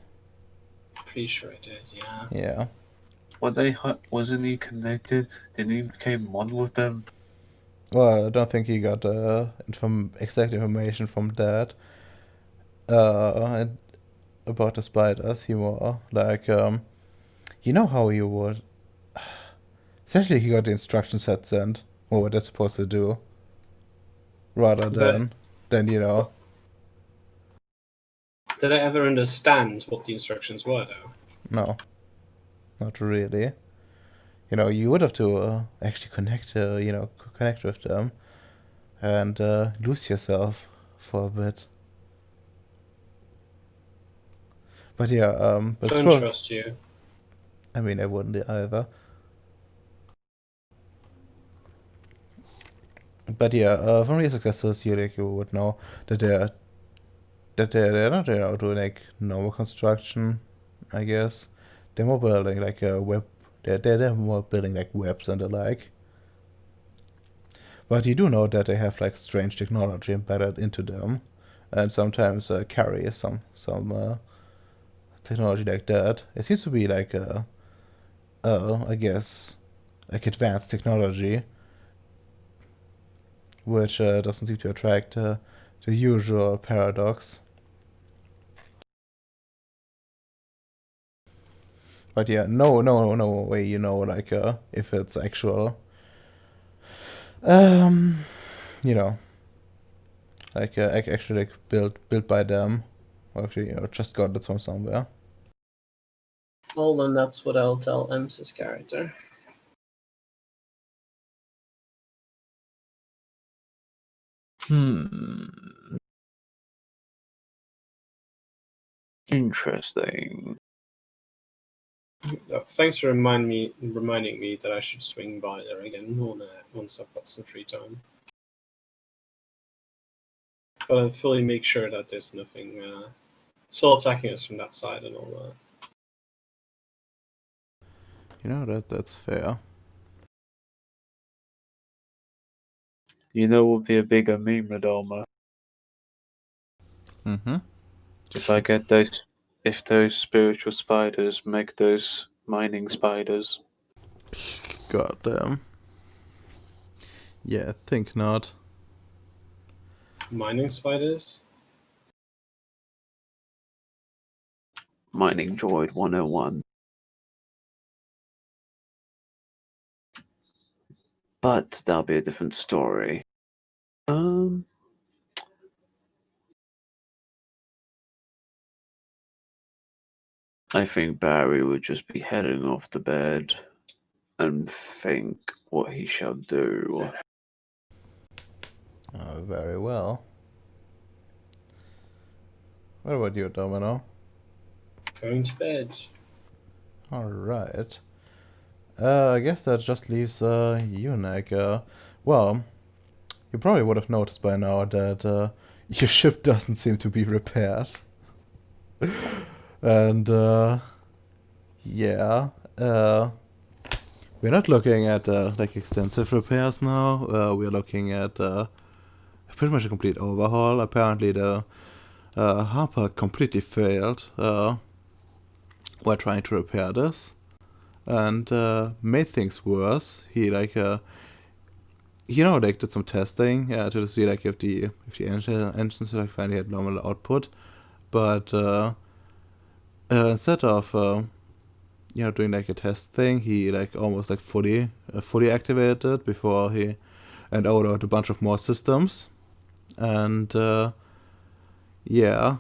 Pretty sure I did, yeah. Yeah. Wasn't he connected? Didn't he become one with them? Well, I don't think he got exact information from Dad. And about the spiders, he more like you know how you would. Essentially, he got the instruction set sent, what they're supposed to do, rather than you know. Did I ever understand what the instructions were, though? No, not really. You know, you would have to actually connect with them, and lose yourself for a bit. But yeah, but Don't trust you. I mean, I wouldn't either. But yeah, from your successes, you would know that they're not doing like normal construction, I guess. They're more building like a web. They're more building like webs and the like. But you do know that they have like strange technology embedded into them, and sometimes carry some technology like that. It seems to be like I guess like advanced technology, which doesn't seem to attract the usual paradox. But yeah, no way you know like if it's actual, you know, like actually like built by them, or if you just got it from somewhere. Well, then that's what I'll tell Ems's character. Interesting. Thanks for reminding me that I should swing by there again once I've got some free time. But I'll fully make sure that there's nothing still attacking us from that side and all that. You know that's fair. You know what would be a bigger meme, Radoma? Mm-hmm. If those spiritual spiders make those mining spiders. God damn. Yeah, I think not. Mining spiders? Mining Droid 101. But that'll be a different story. I think Barry would just be heading off to bed and think what he shall do. Very well. What about you, Domino? Going to bed. Alright. I guess that just leaves you, Nick. Well, you probably would have noticed by now that your ship doesn't seem to be repaired. And yeah, we're not looking at like extensive repairs now. We're looking at pretty much a complete overhaul. Apparently, the Harper completely failed while trying to repair this, and made things worse. He like did some testing to see like if the engines like finally had normal output, but instead of doing like a test thing, he like almost like fully activated it before he and ordered a bunch of more systems, and yeah,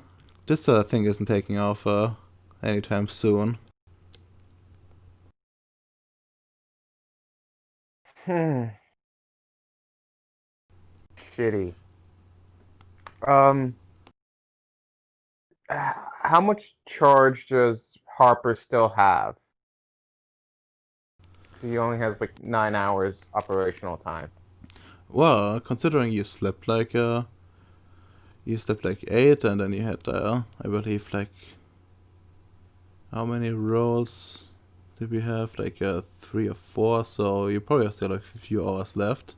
this thing isn't taking off anytime soon. Shitty. How much charge does Harper still have? So he only has like 9 hours operational time. Well, considering you slept like 8, and then you had I believe like how many rolls did we have? Like 3 or 4. So you probably have still like a few hours left.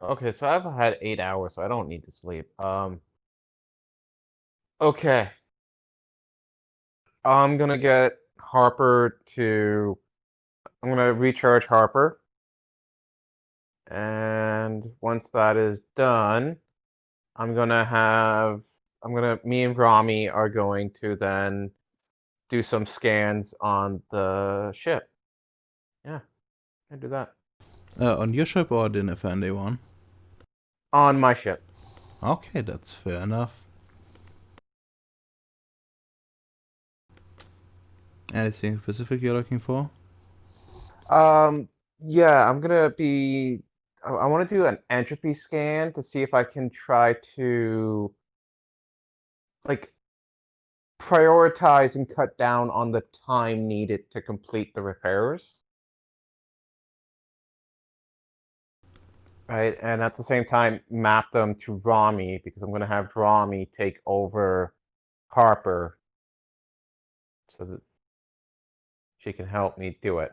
Okay, so I've had 8 hours, so I don't need to sleep. Okay. I'm gonna get Harper to. I'm gonna recharge Harper. And once that is done, me and Rami are going to then do some scans on the ship. Yeah, I do that. On your ship or the Nefandi one? On my ship. Okay, that's fair enough. Anything specific you're looking for? Yeah, I'm gonna be. I want to do an entropy scan to see if I can try to, like, prioritize and cut down on the time needed to complete the repairs. Right, and at the same time, map them to Rami, because I'm going to have Rami take over Harper so that she can help me do it.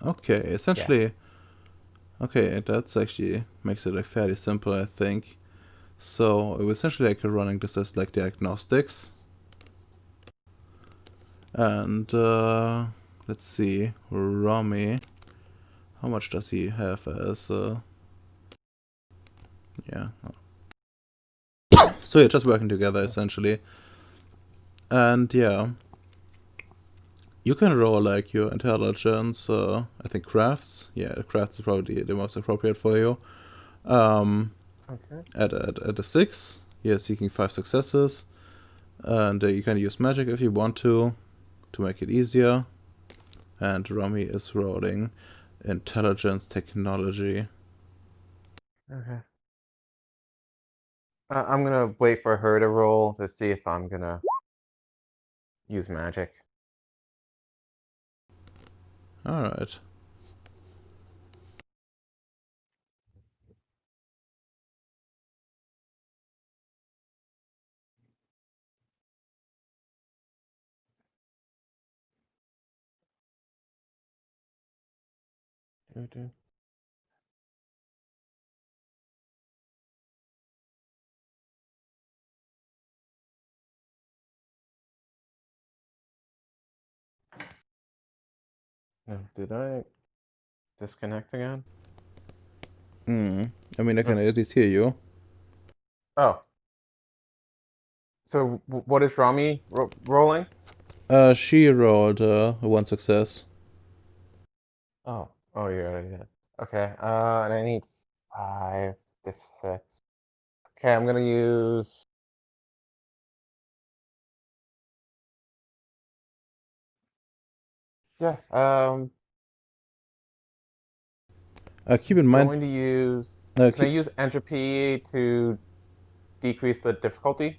Okay, essentially. Okay, that's actually makes it like fairly simple, I think. So it was essentially like running this as like diagnostics. And let's see, Rami. How much does he have as yeah. So yeah, just working together essentially. And yeah. You can roll like your intelligence, I think crafts. Yeah, crafts is probably the most appropriate for you. Okay. At a 6, you're seeking 5 successes. And you can use magic if you want to make it easier. And Rami is rolling intelligence technology. Okay. I'm going to wait for her to roll to see if I'm going to use magic. Alright. Doo-doo. No, did I disconnect again? I mean, I can at least hear you. Oh. So what is Rami rolling? She rolled 1 success. Oh, you already did. Okay, and I need 5, diff 6. Okay, I'm gonna use... Yeah, Keep in mind. going to use... Can I use entropy to decrease the difficulty?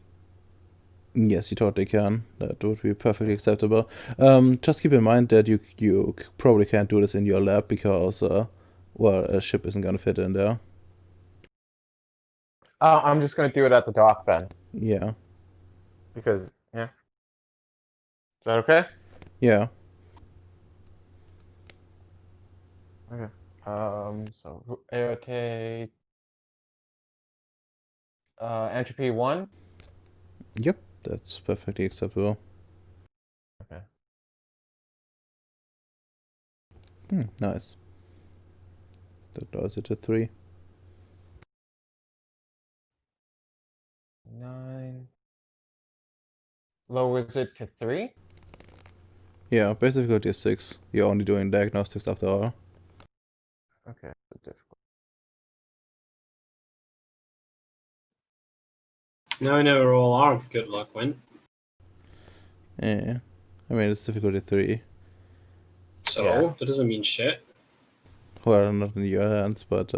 Yes, you totally can. That would be perfectly acceptable. Just keep in mind that you probably can't do this in your lab because, well, a ship isn't gonna fit in there. I'm just gonna do it at the dock then. Yeah. Because, yeah. Is that okay? Yeah. Okay. So rotate... entropy 1? Yep, that's perfectly acceptable. Okay. Nice. That lowers it to 3. 9... Lowers it to 3? Yeah, base difficulty is 6. You're only doing diagnostics after all. Okay, so difficult. Now I know where all our good luck went. Yeah. I mean, it's difficulty 3. So, Yeah. that doesn't mean shit. Well, not in your hands, but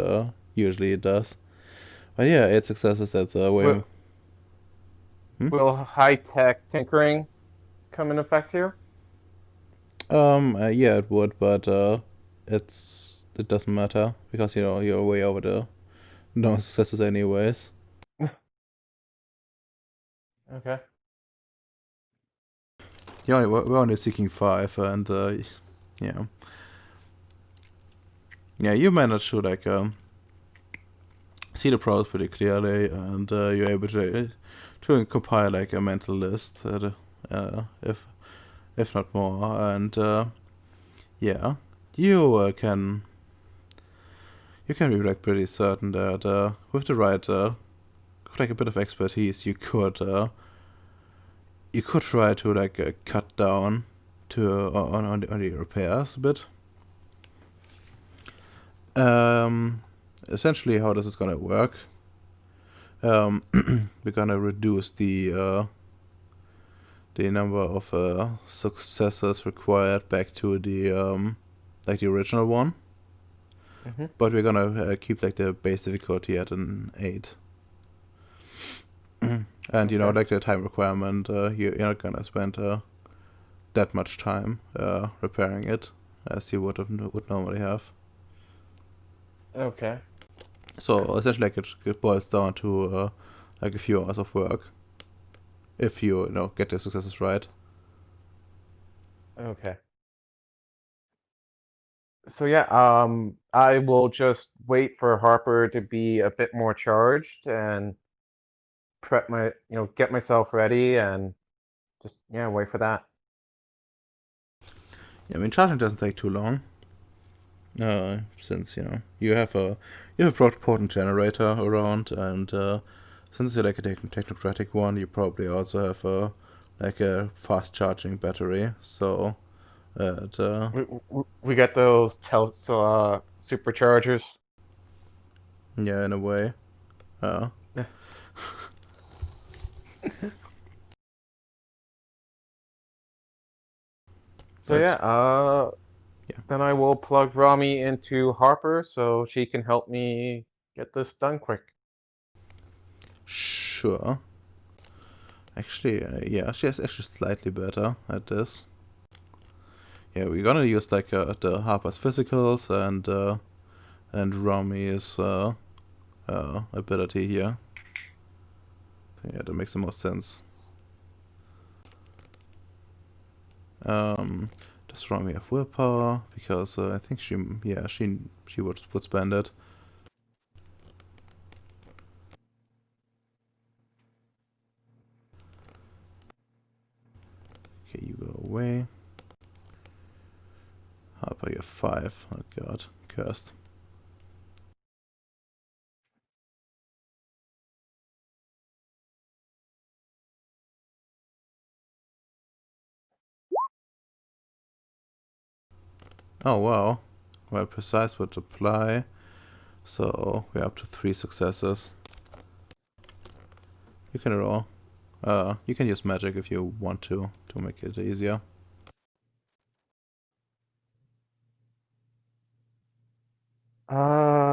usually it does. But yeah, 8 successes, that's way... Will high-tech tinkering come in effect here? Yeah, it would, but it doesn't matter because you're way over the no successes anyways. Okay. We're only seeking 5, and yeah, you managed to like see the pros pretty clearly, and you're able to compile like a mental list, if not more, and yeah, you can be like pretty certain that with the right with like a bit of expertise, you could try to like cut down to on the repairs a bit. Essentially, how this is gonna work? We're gonna reduce the number of successes required back to the like the original one. But we're gonna keep like the base difficulty at an 8. And you know, Okay. like the time requirement, you're not gonna spend that much time repairing it as you would normally have. Okay. So essentially, like it boils down to like a few hours of work if you know get the successes right. Okay. So yeah, I will just wait for Harper to be a bit more charged and prep get myself ready and just wait for that. I mean, charging doesn't take too long. Since you have a potent generator around, and since you're like a technocratic one, you probably also have a fast charging battery. So We get those superchargers. yeah, in a way. Yeah. So But yeah. then I will plug Rami into Harper so she can help me get this done quick. Sure. Actually, yeah, she's actually slightly better at this. Yeah, we're gonna use like the Harper's physicals and Rami's ability here. Yeah, that makes the most sense. Does Rami have willpower? Because I think she would spend it. Okay, you go away. Harper, you have 5. Oh god, cursed. Oh wow, well precise would apply. So we're up to 3 successes. You can roll. You can use magic if you want to make it easier.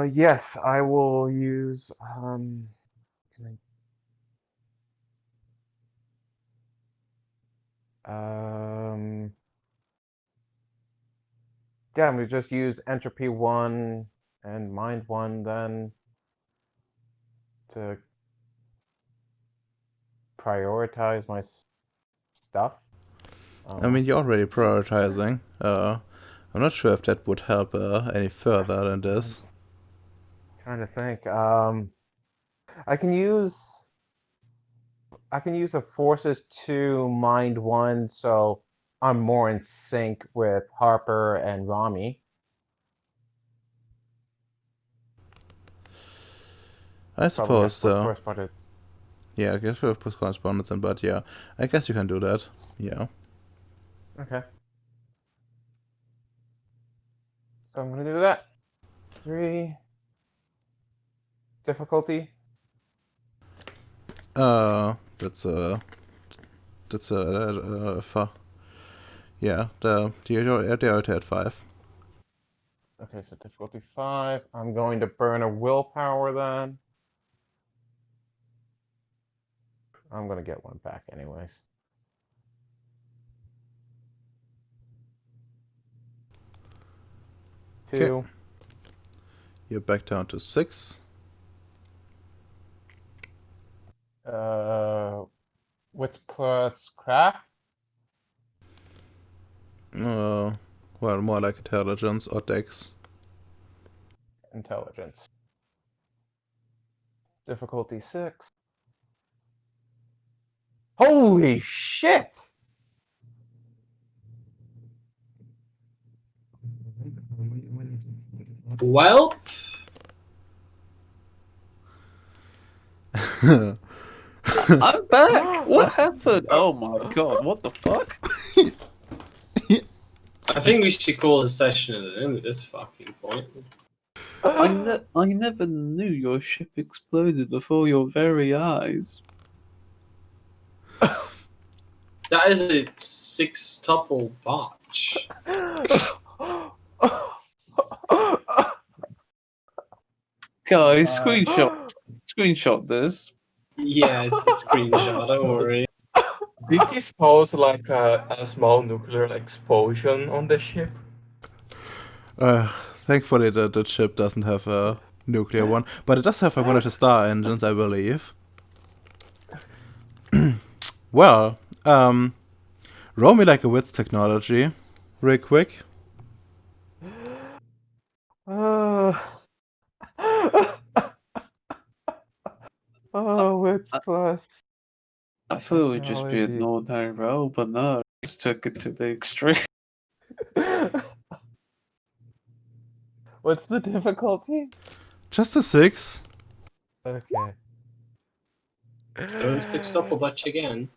Yes, I will use can yeah, we just use entropy 1 and mind 1 then to prioritize my stuff. I mean, you're already prioritizing. I'm not sure if that would help any further than this. Trying to think. I can use a forces 2 mind 1 so I'm more in sync with Harper and Rami. I Probably suppose have so. correspondence. Yeah, I guess we have post correspondence, but yeah, I guess you can do that. Yeah. Okay. So I'm gonna do that. 3 difficulty. That's yeah. They already had 5. Okay, so difficulty 5. I'm going to burn a willpower then. I'm gonna get 1 back anyways. Okay. 2. You're back down to 6. Wits plus craft. Well, more like intelligence or dex. Intelligence. Difficulty 6. Holy shit! Well, I'm back. What happened? Oh my god! What the fuck? I think we should call the session at an end at this fucking point. I never knew your ship exploded before your very eyes. That is a 6-tuple botch. Guys, screenshot this. Yeah, it's a screenshot. Don't worry. Did this cause like a small nuclear explosion on the ship? Thankfully, the ship doesn't have a nuclear one, but it does have one of the star engines, I believe. Well, roll me like a wits technology, real quick. Wits plus. I thought it would just be a Technology. ordinary roll, but no, I just took it to the extreme. What's the difficulty? Just a 6. Okay. Don't stick stopwatch again.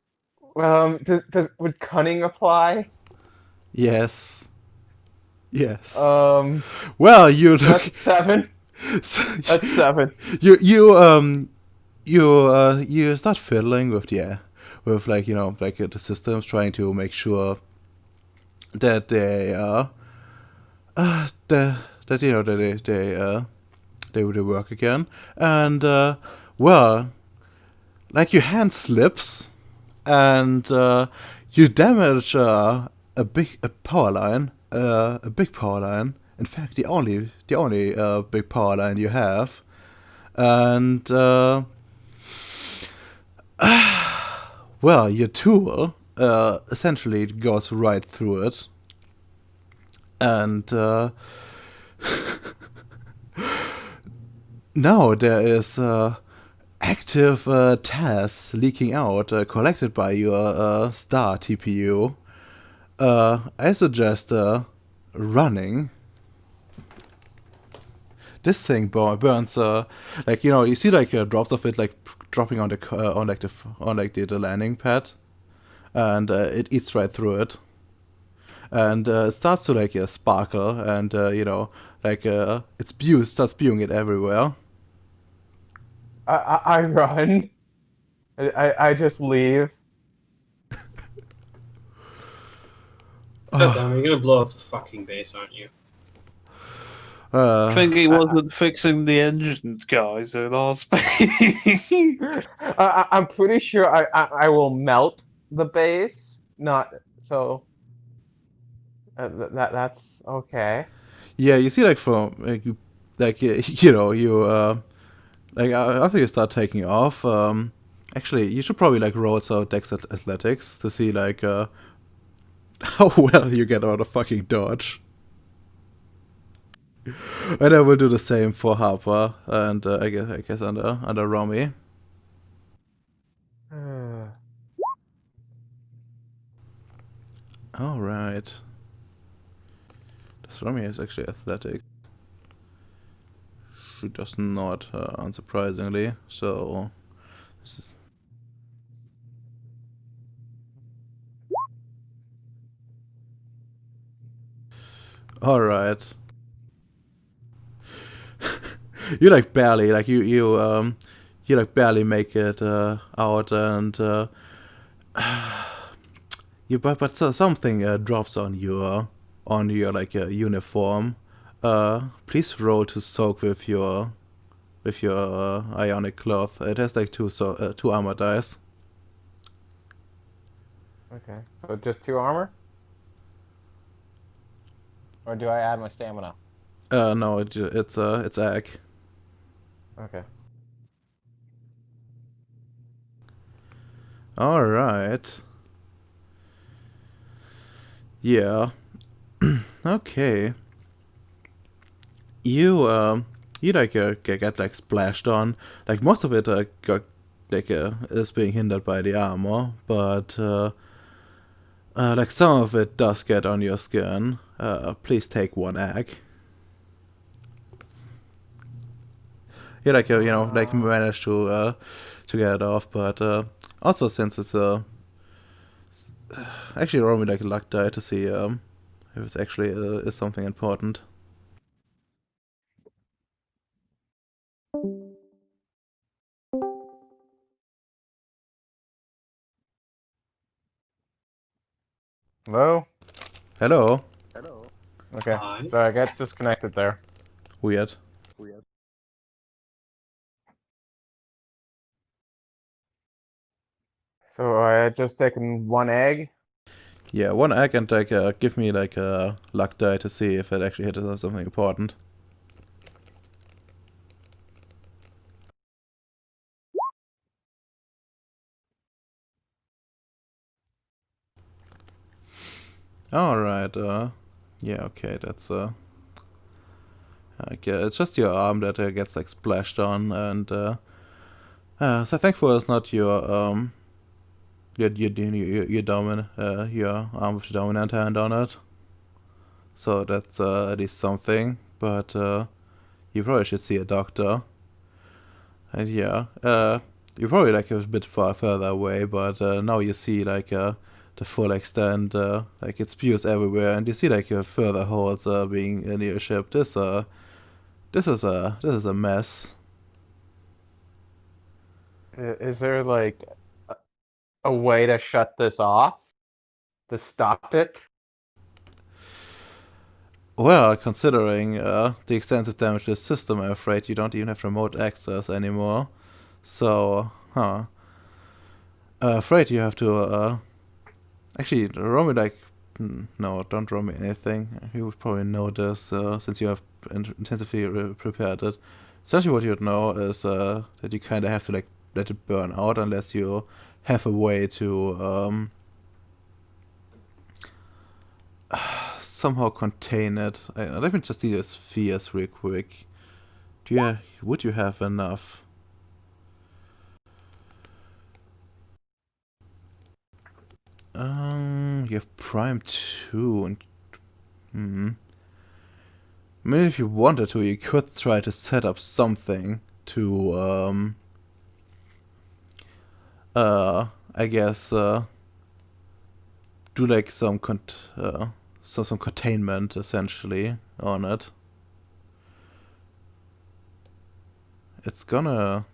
Would cunning apply? Yes. Yes. That's You 7. That's 7. you start fiddling with with like the systems, trying to make sure that they that they work again, and like your hand slips, and you damage a big power line, a big power line. In fact, the only big power line you have, and well, your tool essentially goes right through it, and now there is active TAS leaking out, collected by your star TPU. I suggest running. This thing burns like you see like drops of it like dropping on the landing pad, and it eats right through it, and it starts to like sparkle, and it starts spewing it everywhere. I run. I just leave. God damn, you're gonna blow up the fucking base, aren't you? I think he wasn't fixing the engines, guys, in our space. I'm pretty sure I will melt the base. Not so. That's okay. Yeah, you see, like from like you, like like after you start taking off, actually you should probably like roll some Dex Athletics to see like how well you get out of fucking dodge. And I will do the same for Harper, and I guess under Romy. All right. This Romy is actually athletic. She does not, unsurprisingly. So this is. All right. You like barely, like you like barely make it out, and but something drops on your like uniform. Please roll to soak with your ionic cloth. It has like two armor dice. Okay, so just 2 armor? Or do I add my stamina? No, it's egg. Okay. All right. Yeah. Okay. You like get like splashed on. Like most of it got like is being hindered by the armor, but like some of it does get on your skin. Please take 1 egg. You like like manage to get it off, but also since it's actually roll me like a luck die to see if it's actually is something important. Hello? Hello. Okay. Hi. Sorry, I got disconnected there. Weird. So I had just taken one egg. Yeah, one egg and like give me like a luck die to see if it actually hit something important. Alright, yeah, okay, that's like, it's just your arm that gets like splashed on, and so thankful it's not your dominant your arm with the dominant hand on it. So that's at least something, but you probably should see a doctor. And yeah, you're probably like a bit further away, but now you see like the full extent, like it spews everywhere, and you see like further holes being in your ship. This is a mess. Is there like a way to shut this off? To stop it? Well, considering the extensive damage to the system, I'm afraid you don't even have remote access anymore. So, afraid you have to actually roll me like no, don't roll me anything. You would probably know this since you have intensively prepared it. Essentially, what you'd know is that you kind of have to like let it burn out unless you have a way to somehow contain it. Let me just see your spheres real quick. Would you have enough? You have Prime 2 and I mean, if you wanted to, you could try to set up something to I guess do like some some containment essentially on it. It's gonna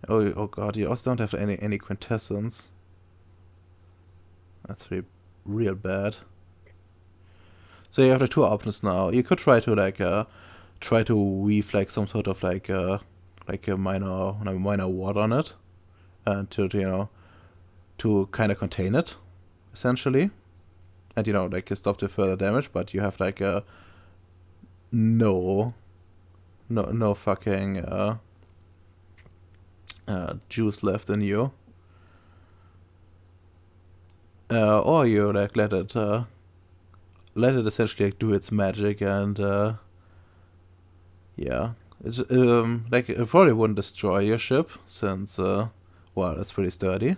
oh god, you also don't have any quintessence. That's real bad. So you have the two options now. You could try to like try to weave like some sort of like a minor ward on it, and to you know to kind of contain it, essentially, and you know like stop the further damage. But you have like a no fucking juice left in you, or you like let it essentially like, do its magic, and yeah, it's like it probably wouldn't destroy your ship since well, it's pretty sturdy.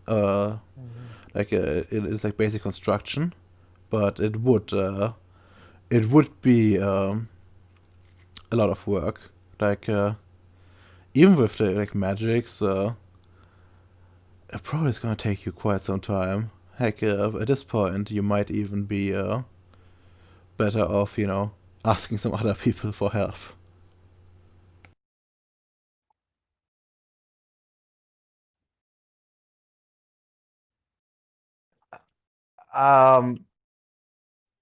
Like it is like basic construction, but it would be a lot of work. Like even with the like magics, it probably is gonna take you quite some time. Heck, at this point, you might even be better off, you know, asking some other people for help.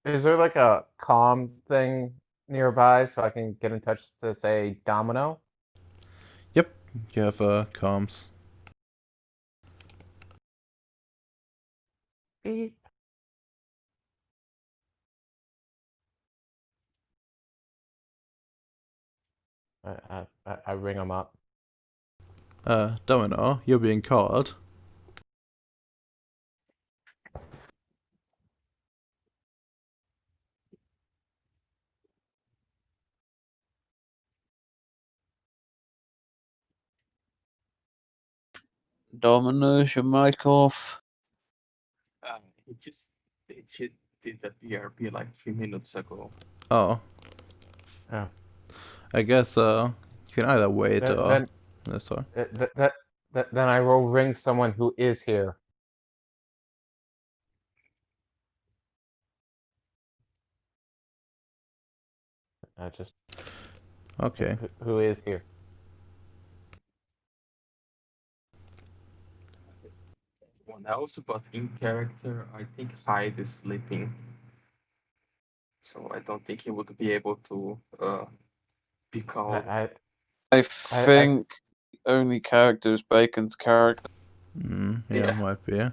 Is there like a comm thing nearby so I can get in touch to say Domino? Yep, you have comms. Beep. I ring him up. Domino, you're being called. Domino's, your mic off. It just did the BRB like 3 minutes ago. Oh. Oh. I guess you can either wait or... sorry. Then I will ring someone who is here. Just Okay. who is here? One else, but in character, I think Hyde is sleeping. So I don't think he would be able to be called. I think only character is Bacon's character. Yeah, Yeah. might be.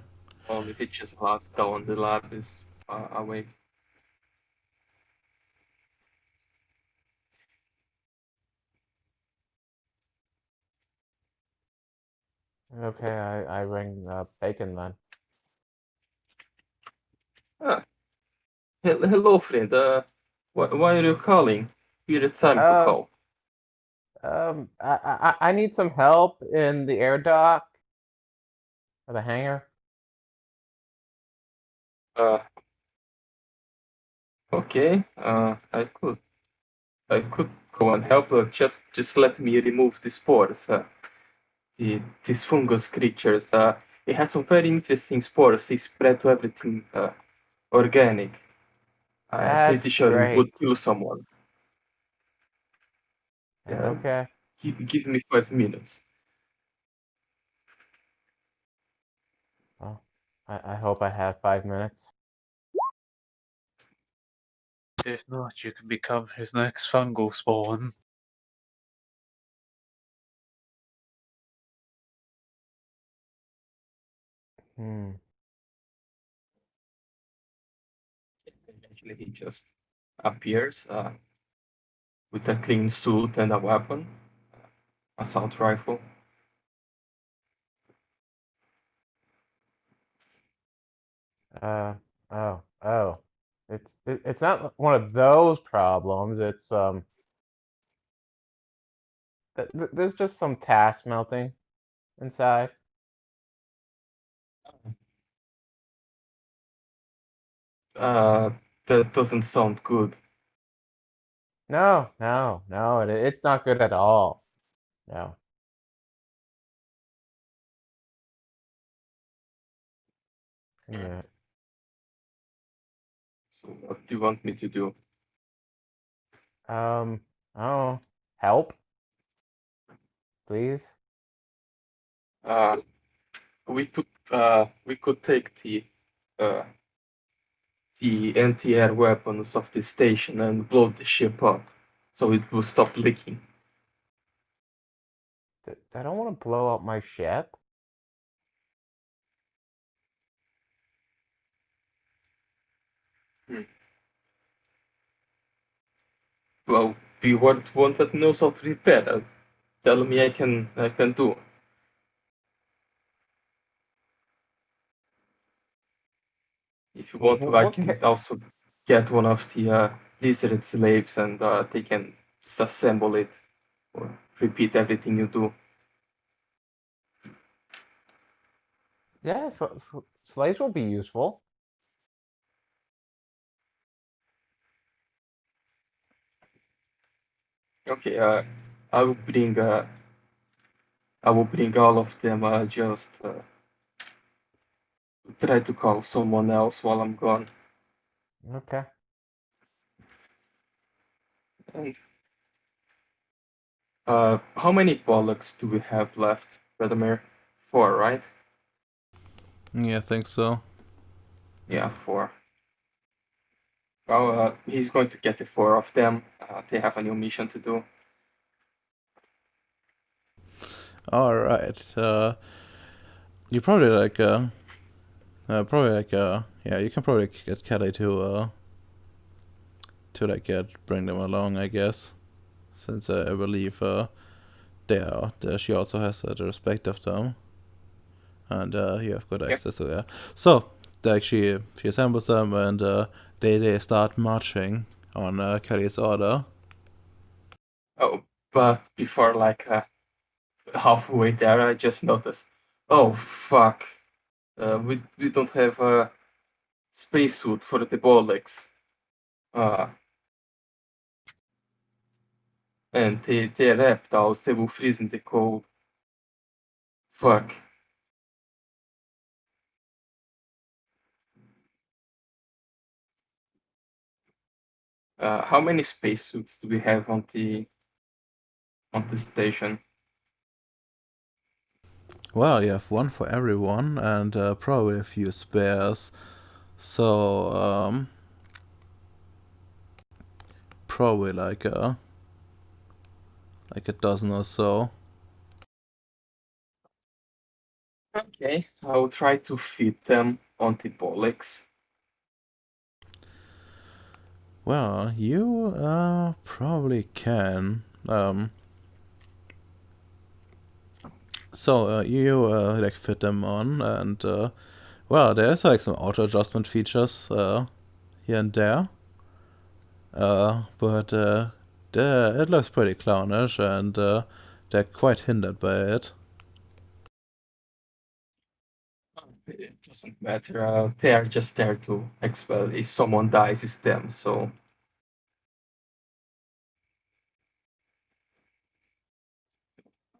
Only teaches lab down the lab is awake. Okay, I ring Bacon then. Ah, hello, friend. Why are you calling? You had time to Uh, call. I need some help in the air dock or the hangar. Uh, okay. I could go and help her. Just let me remove the spores. These fungus creatures. It has some very interesting spores. They spread to everything organic. I'm pretty That's sure you would great. kill someone. Yeah, Okay. give me 5 minutes. Well, I hope I have 5 minutes. If not, you can become his next fungal spawn. Hmm. Eventually, he just appears with a clean suit and a weapon, assault rifle. Uh. Oh. It's not one of those problems. It's there's just some task melting inside. Uh, that doesn't sound good. No. It's not good at all. No. Yeah. So, what do you want me to do? Um. Oh. Help, please. Uh, we could take uh, the anti-air weapons of the station and blow the ship up, so it will stop leaking. I don't want to blow up my ship. Hmm. Well, be one that knows how to repair that. Tell me I can do. If you want to, I What can also get one of the lizard slaves and they can disassemble it or repeat everything you do. Yeah, slaves will be useful. Okay, I will bring uh, I will bring all of them. Just try to call someone else while I'm gone. Okay. And how many bollocks do we have left, Radomir? 4, right? Yeah, I think so. Yeah, 4. Well, he's going to get the 4 of them. They have a new mission to do. All right. You probably yeah, you can probably get Kelly to like bring them along, I guess, since I believe she also has the respect of them, and you have good Yep. access to her. So like she assembles them, and they start marching on Kelly's order. Oh, but before halfway there, I just noticed. Oh fuck! We don't have a spacesuit for the bollocks. Uh, and they're reptiles. They will freeze in the cold. Fuck. How many spacesuits do we have on the station? Well, you have one for everyone, and probably a few spares. So probably like a dozen or so. Okay, I'll try to feed them on the bollocks. Well, you probably can. So you like fit them on, and well, there's like some auto adjustment features here and there. But it looks pretty clownish, and they're quite hindered by it. It doesn't matter. They are just there to expel. If someone dies, it's them. So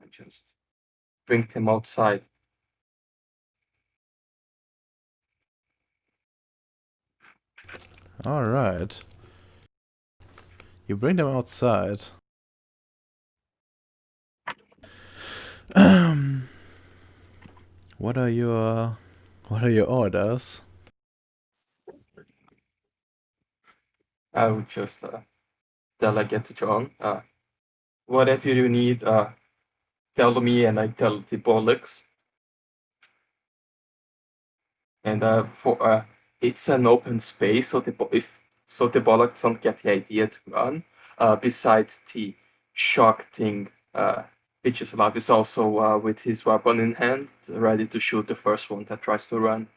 I just bring them outside. All right, you bring them outside. What are your orders? I would just delegate to John. Whatever you need, tell me, and I tell the bollocks. And for it's an open space, so the bollocks don't get the idea to run. Besides the shock thing, Bicheslav is also with his weapon in hand, ready to shoot the first one that tries to run.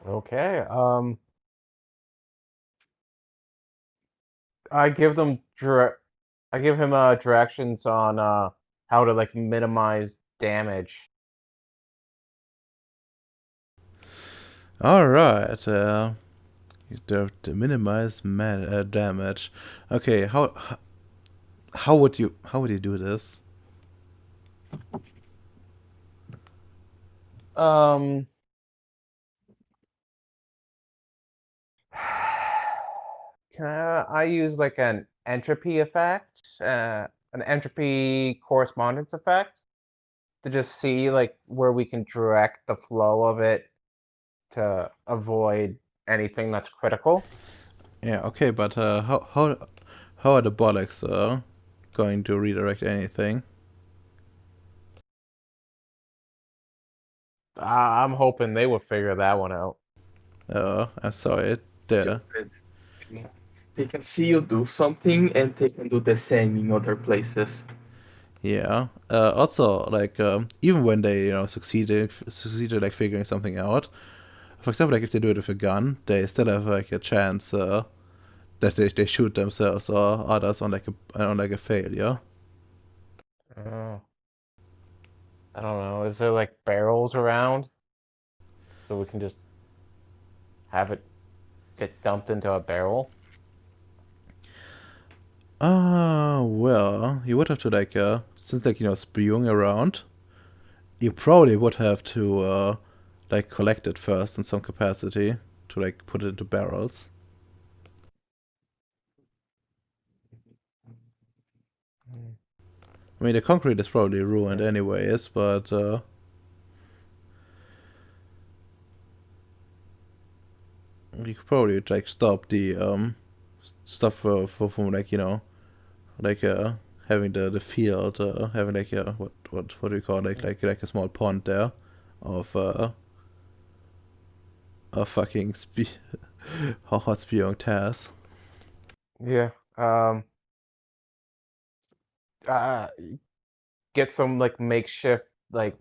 Okay. I give them I give him directions on how to like minimize damage. All right, to minimize damage. Okay, how would you do this? Um. Can I use like an entropy effect, an entropy correspondence effect, to just see like where we can direct the flow of it to avoid anything that's critical. Yeah, okay, but how are the bollocks going to redirect anything? I'm hoping they will figure that one out. I'm sorry. Stupid. They can see you do something, and they can do the same in other places. Yeah. Also, like even when they succeeded like figuring something out. For example, like if they do it with a gun, they still have like a chance that they shoot themselves or others on like a failure. Oh, I don't know. Is there like barrels around so we can just have it get dumped into a barrel? Well, you would have to like since like spewing around, you probably would have to like collect it first in some capacity to like put it into barrels. I mean, the concrete is probably ruined anyways, but you could probably like stop the stuff from like like having the field having like what do you call it, like a small pond there of fucking hot spewing tears. Yeah. Uh, get some like makeshift like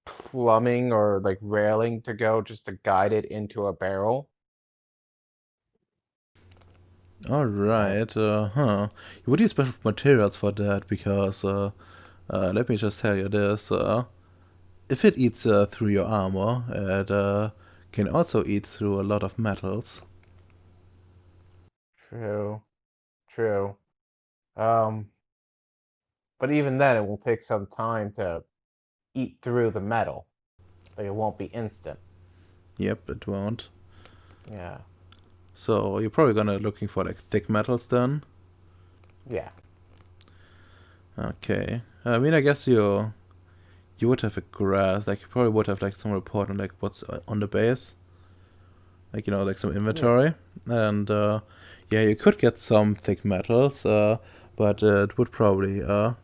plumbing or like railing to go just to guide it into a barrel. All right, huh? You would use special materials for that because let me just tell you this: if it eats through your armor, it can also eat through a lot of metals. True, true. Um, but even then, it will take some time to eat through the metal. Like it won't be instant. Yep, it won't. Yeah, So you're probably gonna looking for like thick metals then. yeah. Okay. I mean, I guess you would have a graph. Like you probably would have like some report on like what's on the base. like like some inventory, and yeah, you could get some thick metals, but it would probably yeah,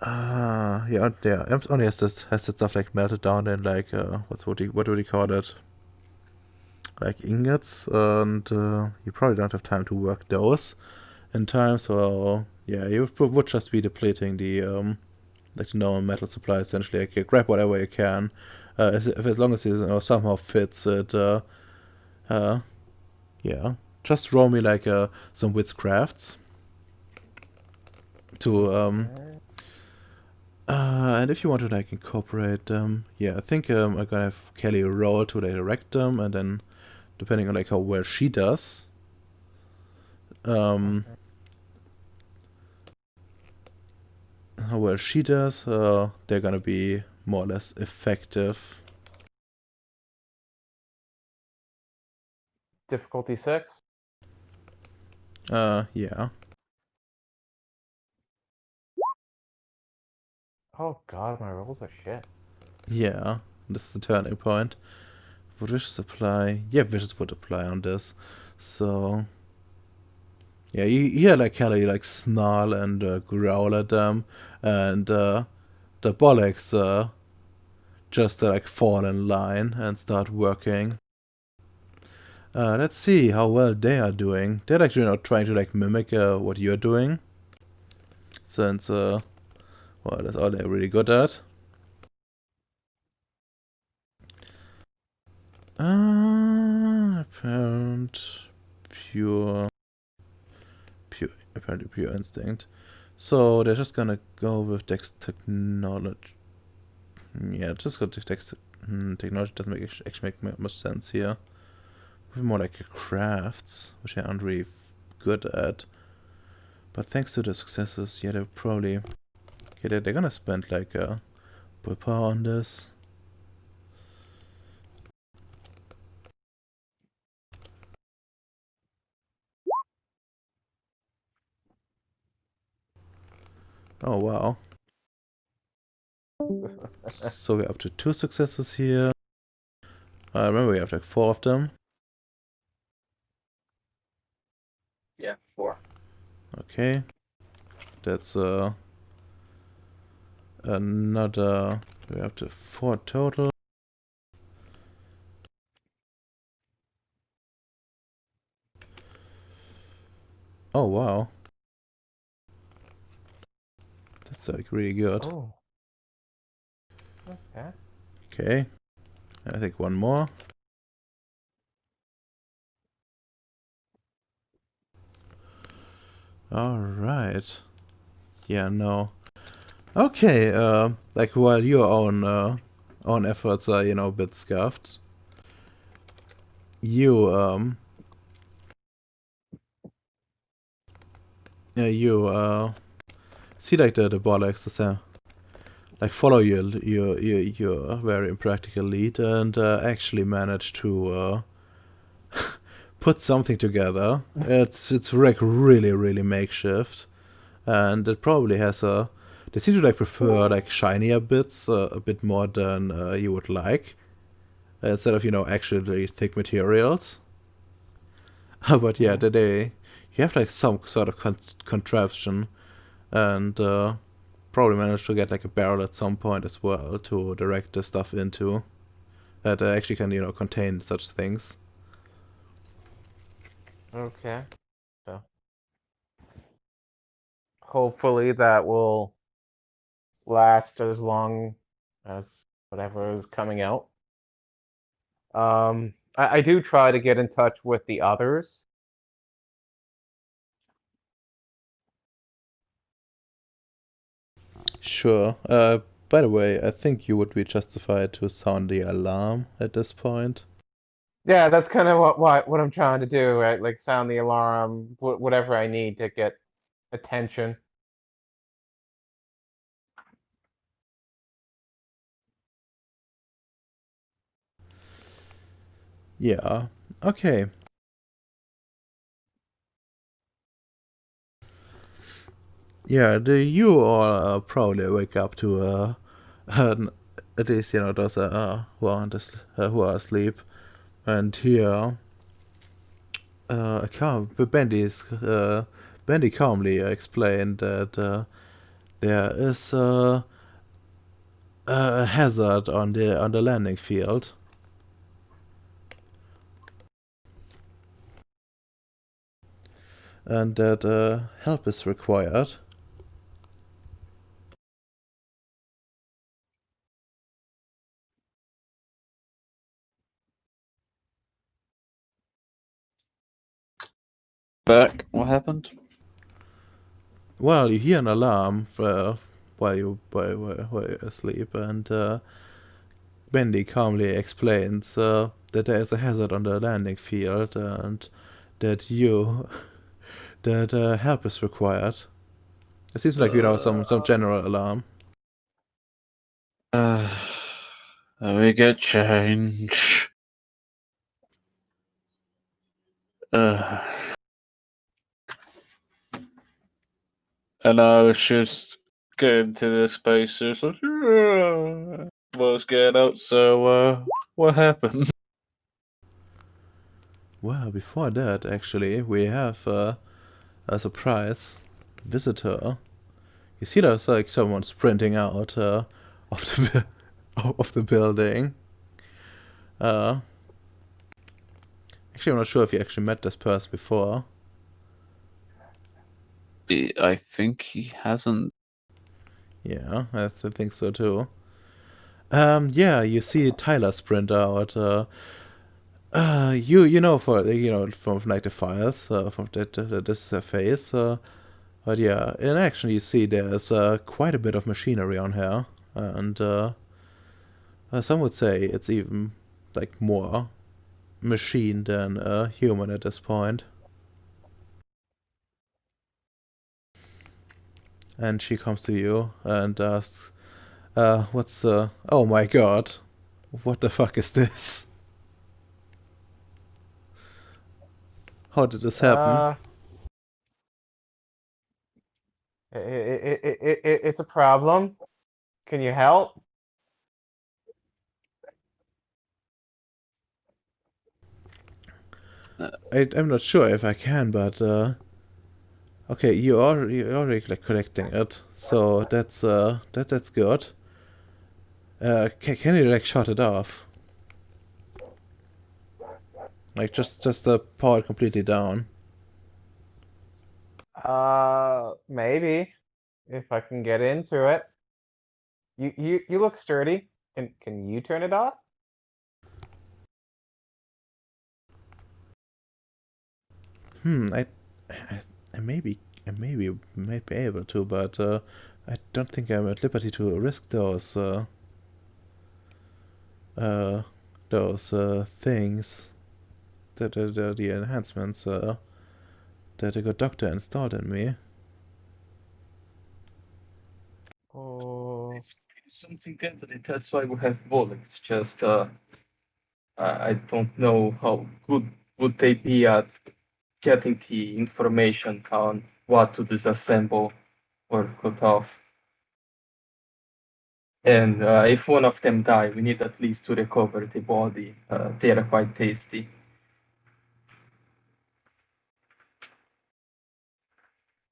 it only has that stuff like melted down in like what would you call it? Like ingots, and you probably don't have time to work those in time. So yeah, you would just be depleting the like the normal metal supply essentially. Like, you grab whatever you can, as long as it somehow fits it. Yeah, just roll me like some witchcrafts to and if you want to like incorporate them, yeah, I think I'm gonna have Kelly roll to like, direct them, and then depending on like how well she does, how well she does, they're gonna be more or less effective. Difficulty 6. Yeah. Oh god, my rolls are shit. Yeah, this is the turning point. Would wishes apply? Yeah, wishes would apply on this. So yeah, you hear like Kelly like snarl and growl at them, and the bollocks just like fall in line and start working. Let's see how well they are doing. They're actually not trying to like mimic what you're doing, since well, that's all they're really good at. Pure, apparently pure instinct. So they're just gonna go with Dex technology. Yeah, just go to Dex technology doesn't actually make much sense here. More like crafts, which they aren't really good at. But thanks to the successes, yeah, they're probably okay. They're gonna spend like willpower on this. Oh wow. So we're up to 2 successes here. Remember we have like 4 of them. Yeah, 4. Okay. That's another, we have to 4 total. Oh wow. That's like really good. Oh. Okay. Okay. I think 1 more. Alright. Yeah, no. Okay, like while your own efforts are, a bit scuffed, you yeah, you see like the bollocks like follow your very impractical lead, and actually manage to put something together. It's like really makeshift, and it probably has they seem to like prefer like shinier bits a bit more than you would like, instead of actually thick materials. But yeah, you have like some sort of contraption, and probably managed to get like a barrel at some point as well to direct the stuff into that actually can contain such things. Okay. So hopefully that will last as long as whatever is coming out. I do try to get in touch with the others. Sure. By the way, I think you would be justified to sound the alarm at this point. Yeah, that's kind of what I'm trying to do, right? Like sound the alarm, whatever I need to get attention. Yeah. Okay. Yeah, you all probably wake up to at least those who are who are asleep. And here, Bendy calmly explained that there is a hazard on the landing field. And that help is required. Back. What happened? Well, you hear an alarm while you're asleep, and Bendy calmly explains that there is a hazard on the landing field, and that that help is required. It seems like some general alarm. We get change. And I was just getting to the spacesuit. Like, was getting out. So, what happened? Well, before that, actually, we have a surprise visitor. You see, there's like someone sprinting out of the of the building. Actually, I'm not sure if you actually met this person before. I think he hasn't. Yeah, I think so too. Yeah, you see Tyler sprint out. You know from like the files from that this is her face. But yeah, in action you see there's quite a bit of machinery on her, and some would say it's even like more machine than human at this point. And she comes to you and asks, what's oh my god, what the fuck is this? How did this happen? It's a problem. Can you help? I'm not sure if I can, but okay, you're already like collecting it, so that's that's good. Can you like shut it off? Like just power it completely down. Maybe if I can get into it. You look sturdy. Can you turn it off? I maybe might be able to, but I don't think I'm at liberty to risk those things, the enhancements that the good doctor installed in me. Oh, If there's something deadly, that's why we have bullets. Just I don't know how good would they be at getting the information on what to disassemble or cut off. And if one of them die, we need at least to recover the body. They are quite tasty.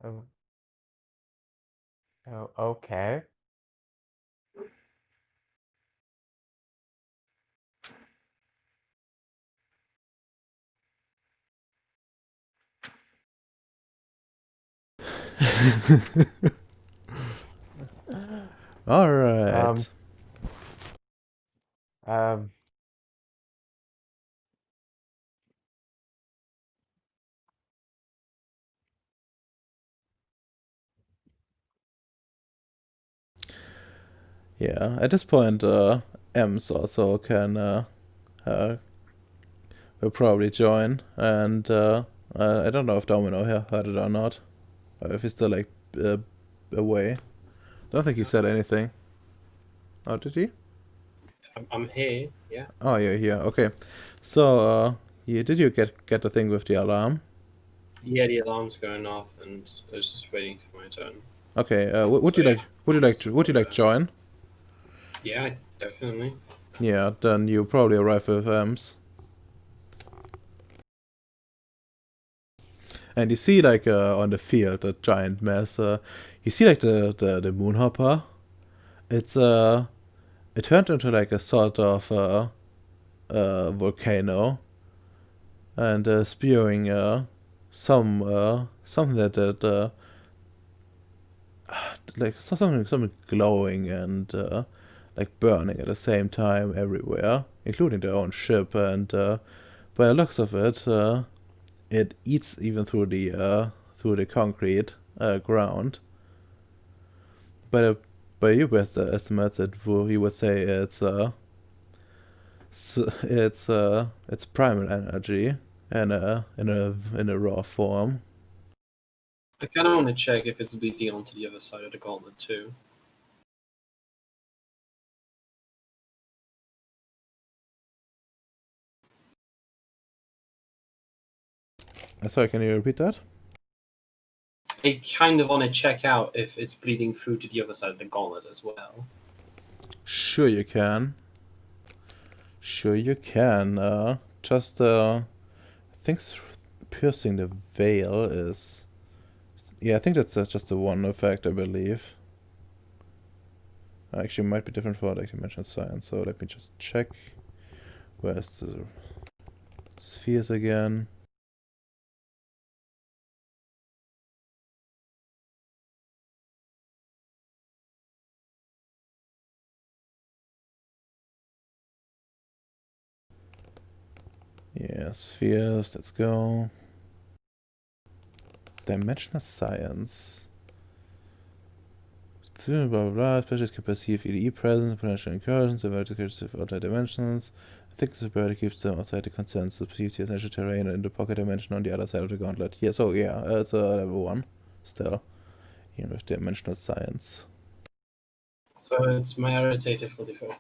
oh, okay. All right. Um, Yeah. At this point, Ems also can will probably join, and I don't know if Domino heard it or not, or if he's still like away. Don't think he said anything. Oh, did he? I'm here. Yeah. Oh, you're here. Okay. So, did you get the thing with the alarm? Yeah, the alarm's going off, and I was just waiting for my turn. Okay. Would So, you yeah, like to join? Yeah, definitely. Yeah. Then you probably arrive with Ems. And you see like on the field, the giant mess. You see like the moonhopper. It turned into like a sort of volcano, and spewing something that like something glowing and like burning at the same time everywhere, including their own ship. And by the looks of it, it eats even through the concrete ground. By your best estimates, you would say it's primal energy in a raw form. I kind of want to check if it's bleeding onto the other side of the gauntlet too. Sorry, can you repeat that? I kind of want to check out if it's bleeding through to the other side of the gauntlet as well. Sure you can. Sure you can. Just I think piercing the veil is. Yeah, I think that's just the one effect, I believe. Actually, it might be different for like dimensional science. So let me just check. Where's the spheres again? Yeah, spheres, let's go. Dimensional science. Blah blah blah. Specialists can perceive EDE presence, potential incursions, the verticals of outside dimensions. I think this ability keeps them outside the concerns to perceive the essential terrain in the pocket dimension on the other side of the gauntlet. Yeah, so yeah, it's a level 1 still. Even with dimensional science. So it's my irritated 44.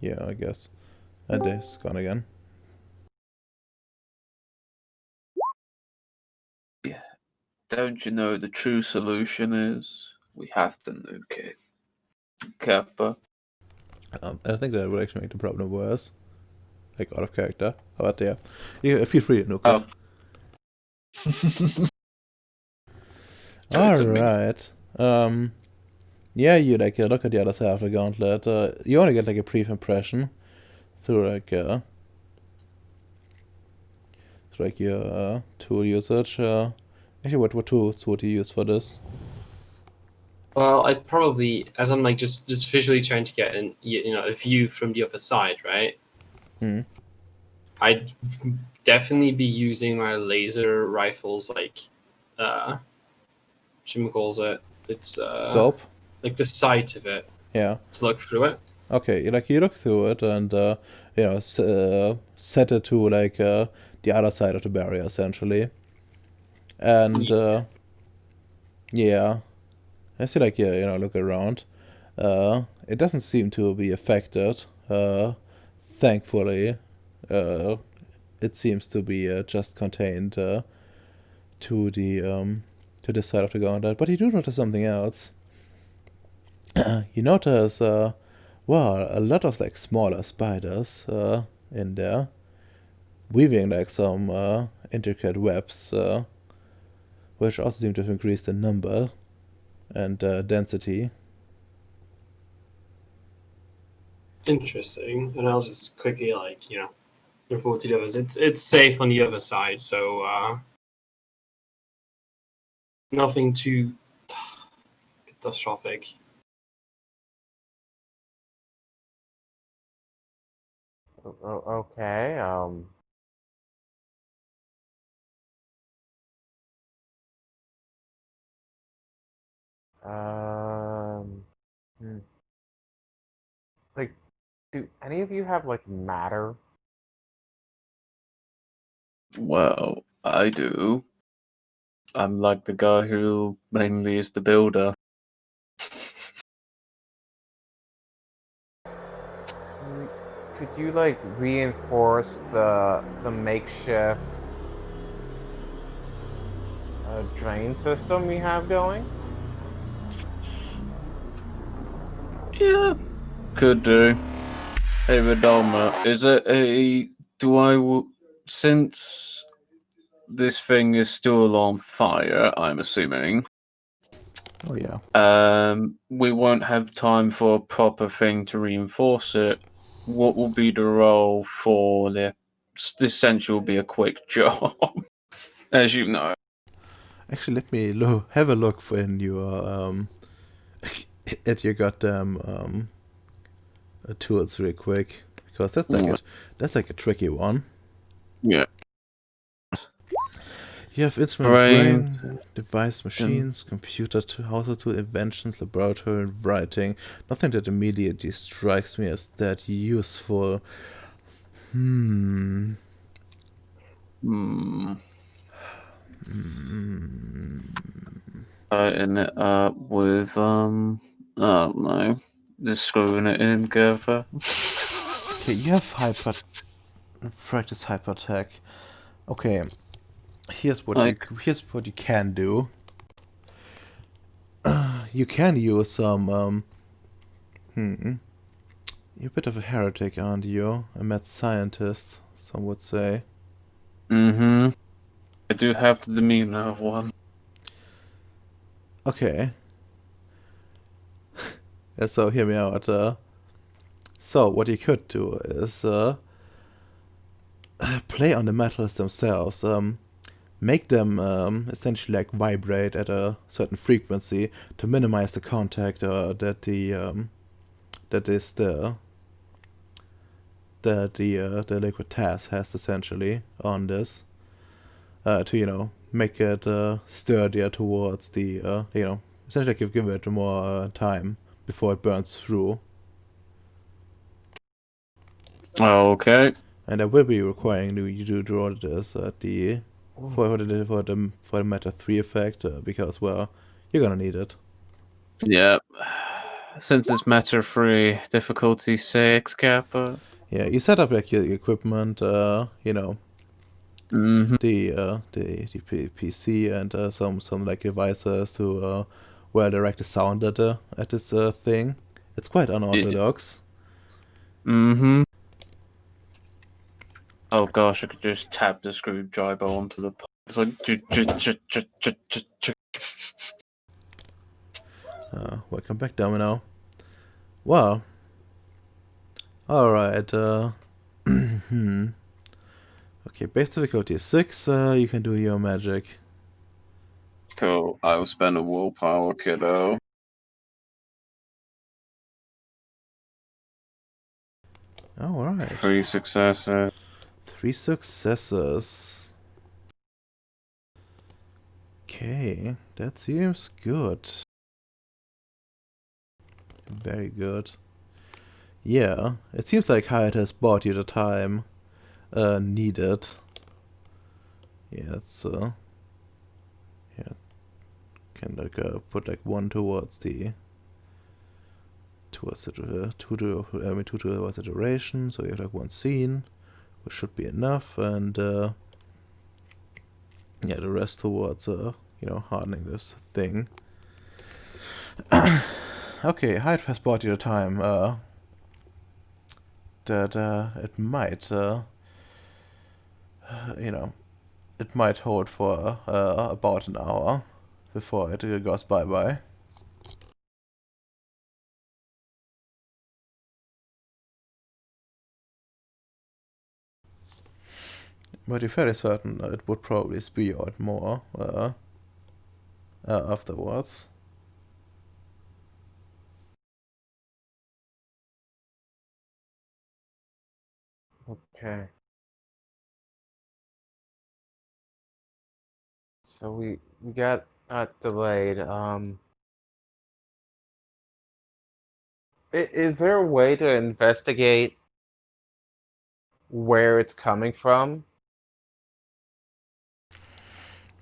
Yeah, I guess. And it's gone again. Yeah. Don't you know the true solution is we have to nuke it? Kappa. I think that would actually make the problem worse. Like out of character. But yeah, feel free to nuke it. Alright. Yeah, you like look at the other side of the gauntlet. You only get like a brief impression through like your tool usage. Actually, what tools would you use for this? Well, I'd probably, as I'm like just visually trying to get a view from the other side, right? I'd definitely be using my laser rifles, like calls it? It's scope, like the sight of it. Yeah. To look through it. Okay, you look through it and set it to like the other side of the barrier essentially, and yeah, I see like look around. It doesn't seem to be affected. Thankfully, it seems to be just contained to the side of the gauntlet. But you do notice something else. You notice, well, a lot of like smaller spiders in there, weaving like some intricate webs, which also seem to have increased in number and density. Interesting. And I'll just quickly report to the others. It's safe on the other side, so nothing too catastrophic. Okay. Like, do any of you have like matter? Well, I do. I'm like the guy who mainly is the builder. Could you like reinforce the makeshift drain system we have going? Yeah, could do. Hey, Vidalma, is it a since this thing is still on fire, I'm assuming. Oh yeah. We won't have time for a proper thing to reinforce it. What will be the role for the essentially will be a quick job, as you know. Actually, let me have a look in your at your goddamn tools real quick, because that's like a tricky one. Yeah. You have instrument, brain, device, machines, computer, household tool, inventions, laboratory, and writing. Nothing that immediately strikes me as that useful. In it up with I don't know, just screwing it in together. Okay, you have practice hypertech. Okay, here's what you can do. You can use some You're a bit of a heretic, aren't you? A mad scientist, some would say. I do have the demeanor of one. Okay. So hear me out. So what you could do is play on the metals themselves. Make them essentially like vibrate at a certain frequency to minimize the contact that the liquid task has essentially on this, to make it sturdier towards the essentially give it more time before it burns through. Okay. And I will be requiring you to draw this at the for the Meta 3 effect, because well, you're gonna need it. Yeah. Since it's matter free, difficulty 6 kappa. Yeah, you set up like your equipment, the PC and some like devices to well direct the sound at this thing. It's quite unorthodox. Oh gosh, I could just tap the screwdriver onto the. It's like. Welcome back, Domino. Well, all right. Okay, base difficulty is 6. You can do your magic. Cool. I will spend a willpower, kiddo. All right. 3 successes. 3 successes. Okay, that seems good. Very good. Yeah, it seems like Hyatt has bought you the time needed. Yeah, it's yeah, can like put like 1 towards the two towards the duration, so you have like 1 scene, which should be enough, and yeah, the rest towards hardening this thing. Okay, Hyde has bought you the time that it might it might hold for about an hour before it goes bye-bye. But you're fairly certain it would probably spew out more afterwards. Okay. So we got delayed. Is there a way to investigate where it's coming from?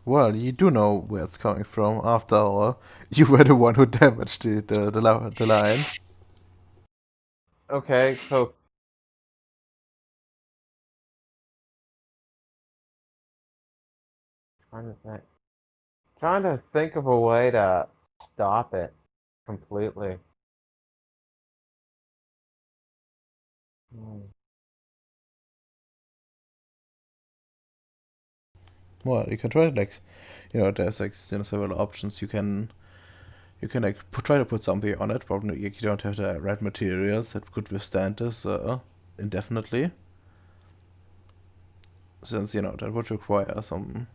Well, you do know where it's coming from. After all, you were the one who damaged the line. Okay, so trying to think of a way to stop it completely. well, you can try like, there's like several options. You can like try to put something on it. Probably you don't have the right materials that could withstand this indefinitely, since that would require some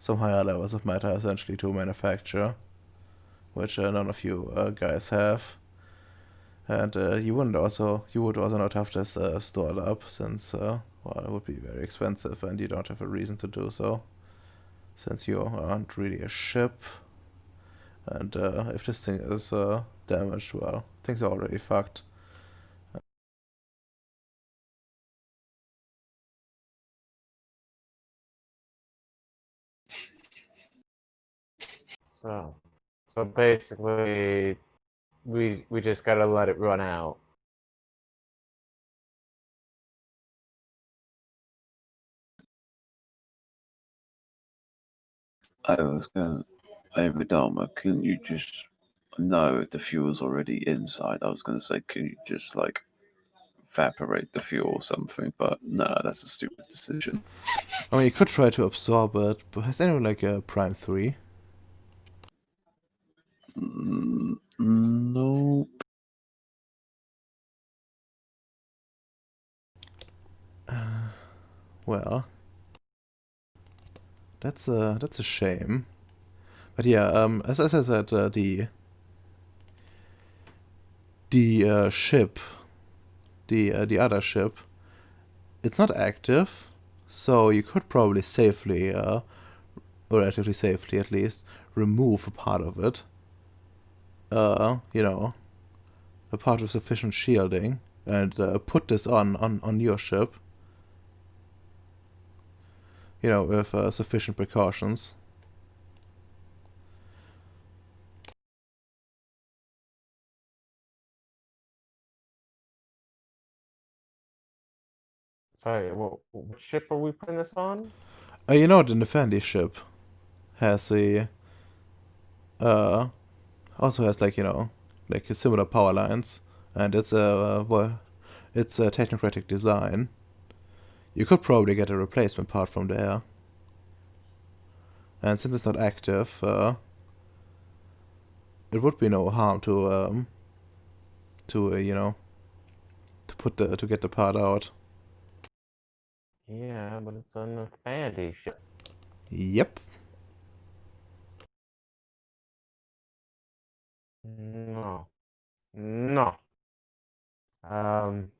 higher levels of matter essentially to manufacture, which none of you guys have. And you would also not have this stored up, since it would be very expensive, and you don't have a reason to do so, since you aren't really a ship. And if this thing is damaged, well, things are already fucked. So basically, we just gotta let it run out. I was going, Avidama, can you just? No, the fuel's already inside. I was going to say, can you just like evaporate the fuel or something? But no, that's a stupid decision. I mean, you could try to absorb it, but has anyone like a Prime 3? No. Well, that's a shame. But yeah, as I said, the ship, the other ship, it's not active, so you could probably safely, or relatively safely at least, remove a part of it. A part with sufficient shielding, and put this on your ship. With sufficient precautions. Sorry, what ship are we putting this on? The Nefandi ship has also has like a similar power lines, and it's a technocratic design. You could probably get a replacement part from there, and since it's not active, it would be no harm to to get the part out. Yeah, but it's on the Fandy ship. Yep. No. No. Um.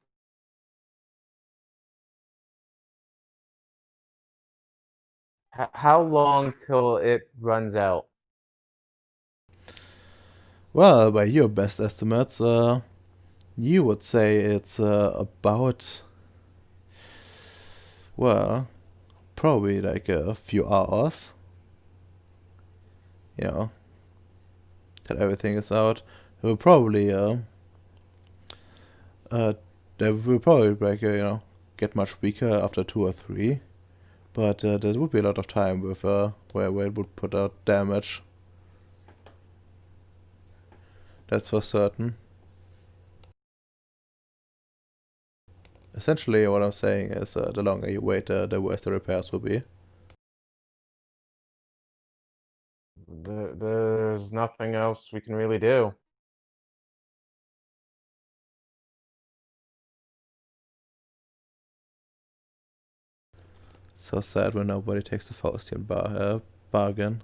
How long till it runs out? Well, by your best estimates, you would say it's about, well, probably like a few hours. That everything is out. It will probably they will probably like get much weaker after 2 or 3. But there would be a lot of time with where it would put out damage. That's for certain. Essentially, what I'm saying is the longer you wait, the worse the repairs will be. There's nothing else we can really do. So sad when nobody takes the Faustian bargain.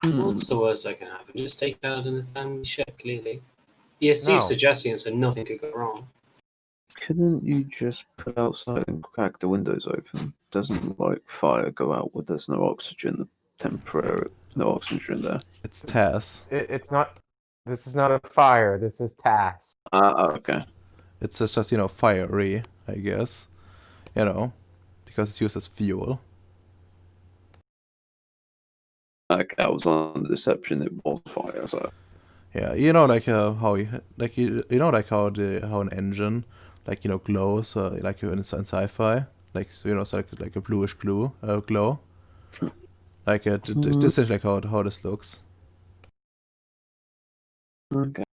What's the worst that can happen? Just take out in a family ship, clearly. ESC No. suggesting so nothing could go wrong. Couldn't you just put outside and crack the windows open? Doesn't like fire go out where there's no oxygen temporary? No oxygen there. It's TAS. It's not. This is not a fire. This is TAS. Okay. It's just fiery, I guess. Because it's used as fuel. Okay, I was on the deception it was fire, so. Yeah, like how like how an engine glows like in sci-fi, so like a bluish glow. Like this is like how this looks. Okay.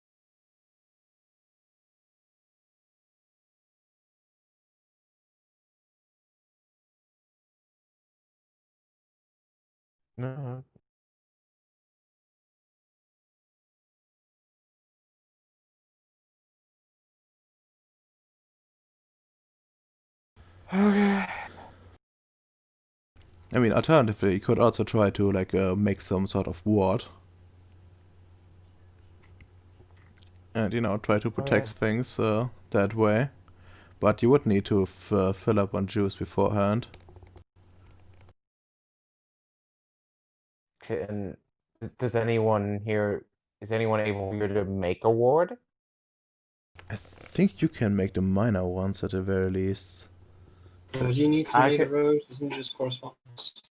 No. Okay. I mean, alternatively, you could also try to like make some sort of ward. And, you know, try to protect things that way. But you would need to fill up on juice beforehand. Okay, and does anyone here, is anyone able here to make a ward? I think you can make the minor ones at the very least. What do you need to I make a could- road? Isn't it just correspondence?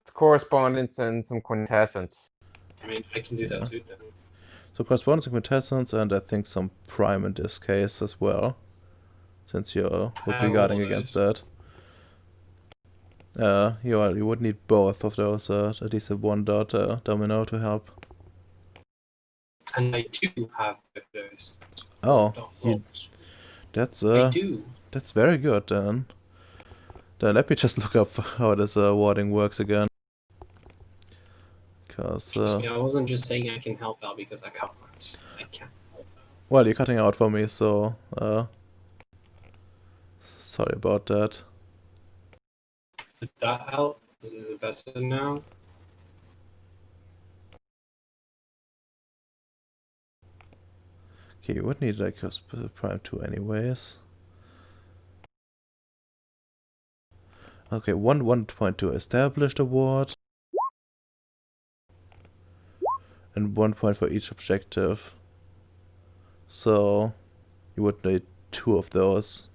It's correspondence and some quintessence. I mean, I can do that too then. So correspondence and quintessence, and I think some prime in this case as well, since you would be How guarding will against those- that. You would need both of those, at least a 1 dot domino to help. And I do have those. Oh, Dots. that's I do. that's very good then. Then let me just look up how this warding works again. Because Trust me, I wasn't just saying I can help out because I can't. I can. well, you're cutting out for me, so sorry about that. Did that help? Is it better now? Okay, you would need like a prime 2 anyways. Okay, 1.2 established award. And 1 point for each objective. So you would need 2 of those.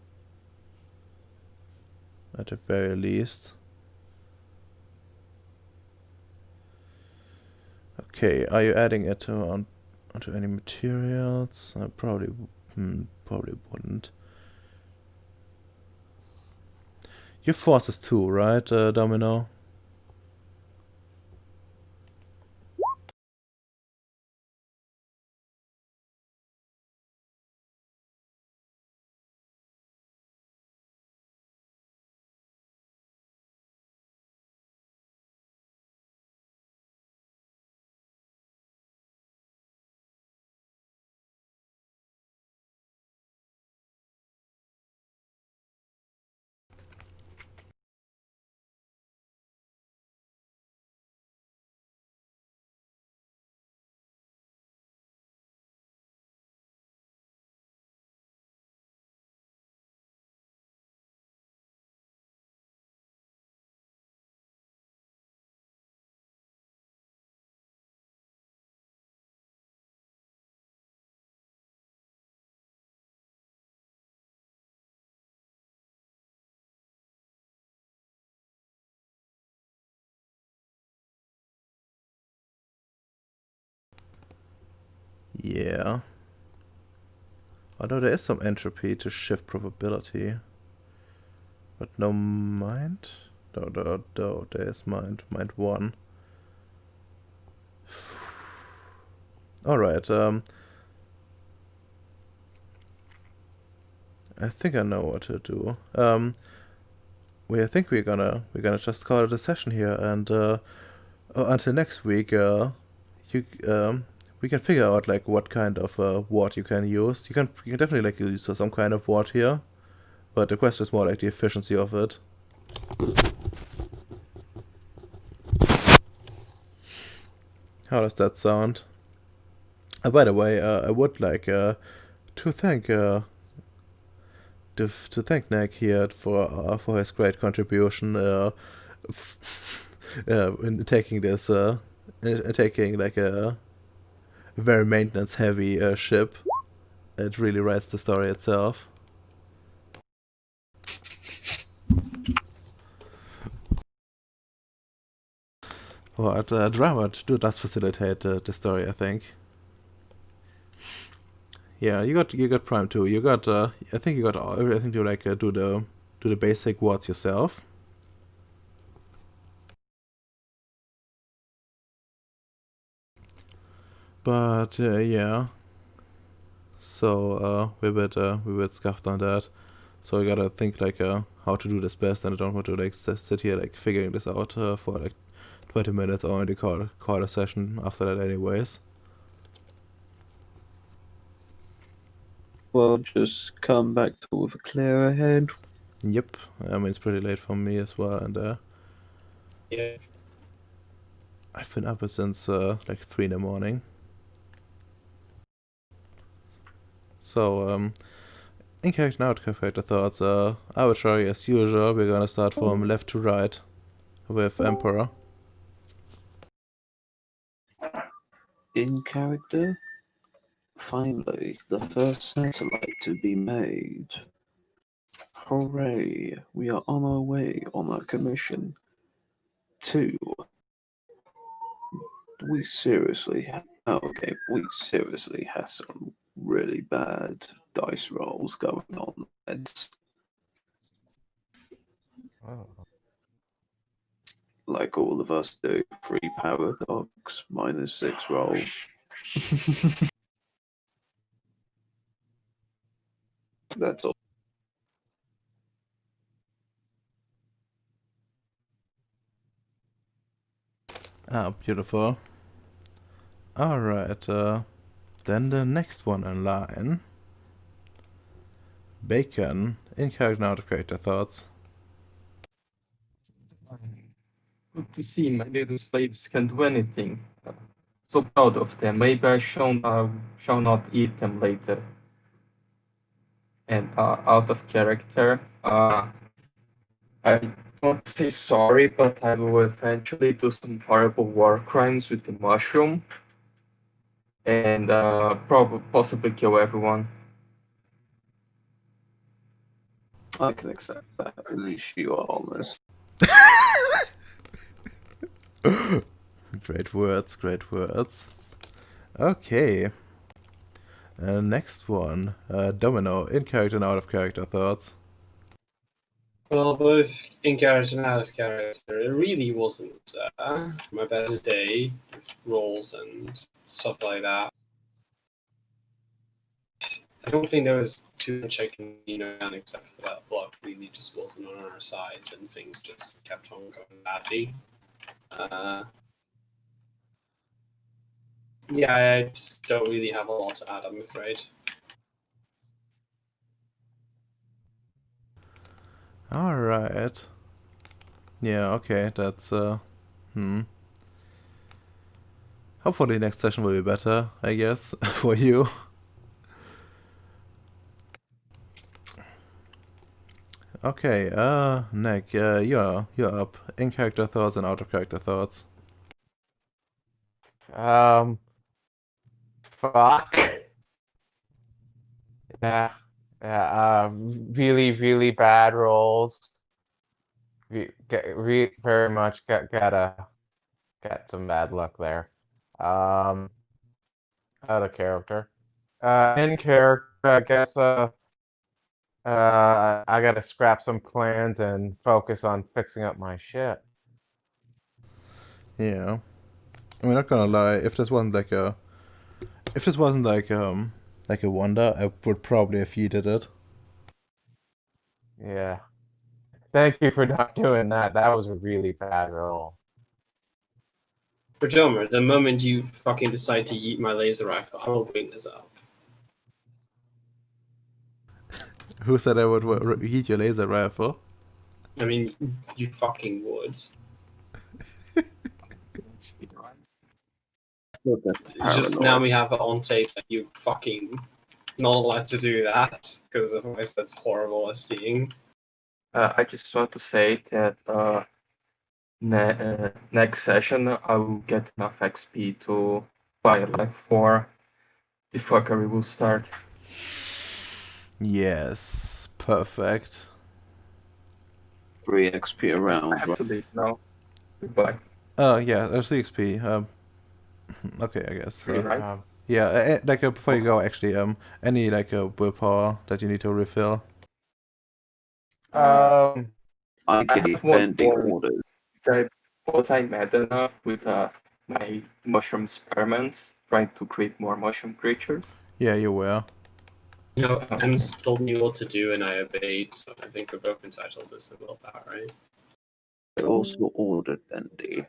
At the very least. Okay, are you adding it onto any materials? I probably wouldn't. Your force is 2, right, Domino? Yeah. Although there is some entropy to shift probability. But no mind? No, there is mind 1. Alright, I think I know what to do. I think we're gonna just call it a session here, and until next week, we can figure out like what kind of ward you can use. You can definitely like use some kind of ward here, but the question is more like the efficiency of it. How does that sound? By the way, I would like to thank Nick here for his great contribution in taking this taking like a very maintenance heavy ship. It really writes the story itself. But drama does facilitate the story, I think. Yeah, you got prime too. You got I think you got everything to like do the basic wards yourself. But yeah. So we bit scuffed on that. So you gotta think like how to do this best, and I don't want to like sit here like figuring this out for like 20 minutes only call a session after that anyways. Well, just come back with a clearer head. Yep, I mean it's pretty late for me as well, and Yeah. I've been up since like 3 in the morning. So in character and out character thoughts, arbitrary as usual. We're gonna start from left to right with Emperor. In character, finally, the first satellite to be made. Hooray! We are on our way on our commission. 2. We seriously have some really bad dice rolls going on. It's Oh. like all of us do. 3 paradox, -6 roll. That's all. Ah, beautiful. Alright, then the next one in line. Bacon. In character and out of character thoughts. Good to see my little slaves can do anything. So proud of them. Maybe I shall not eat them later. And out of character, I won't say sorry, but I will eventually do some horrible war crimes with the mushroom, and possibly kill everyone. I can accept that. At least you are honest. Great words, great words. Okay. Next one. Domino. In character and out of character thoughts. Well, both in character and out of character, it really wasn't my best day with rolls and stuff like that. I don't think there was too much I can, done except for that block really just wasn't on our sides and things just kept on going badly. Yeah, I just don't really have a lot to add, I'm afraid. Alright. Yeah, okay, that's hopefully next session will be better, I guess, for you. Okay, Nick, you're up. In character thoughts and out of character thoughts. Fuck. Yeah. Yeah. Really, really bad rolls. Very much gotta get some bad luck there. Out of character. In character, I guess. I gotta scrap some plans and focus on fixing up my shit. Yeah. I mean, not gonna lie, if this wasn't like a wonder, I would probably have yeeted it. Yeah. Thank you for not doing that. That was a really bad roll. But Jomer, the moment you fucking decide to yeet my laser rifle, I will bring this up. Who said I would heat your laser rifle? I mean, you fucking would. Let's be right. Look at the Just now we have it on tape that you fucking not allowed to do that, because otherwise that's horrible as seeing. I just want to say that next session I will get enough XP to buy a life 4. The fuckery will start. Yes, perfect. 3 XP I around. have to leave now. Goodbye. Yeah, there's 3 XP. Okay, I guess. 3, right? Yeah, before you go, actually, any willpower that you need to refill. I I gave have one bending more. orders. Was I mad enough with my mushroom experiments, trying to create more mushroom creatures? Yeah, you were. Ems told me what to do and I obeyed, so I think we're both entitled to some willpower, right? I also ordered Bendy.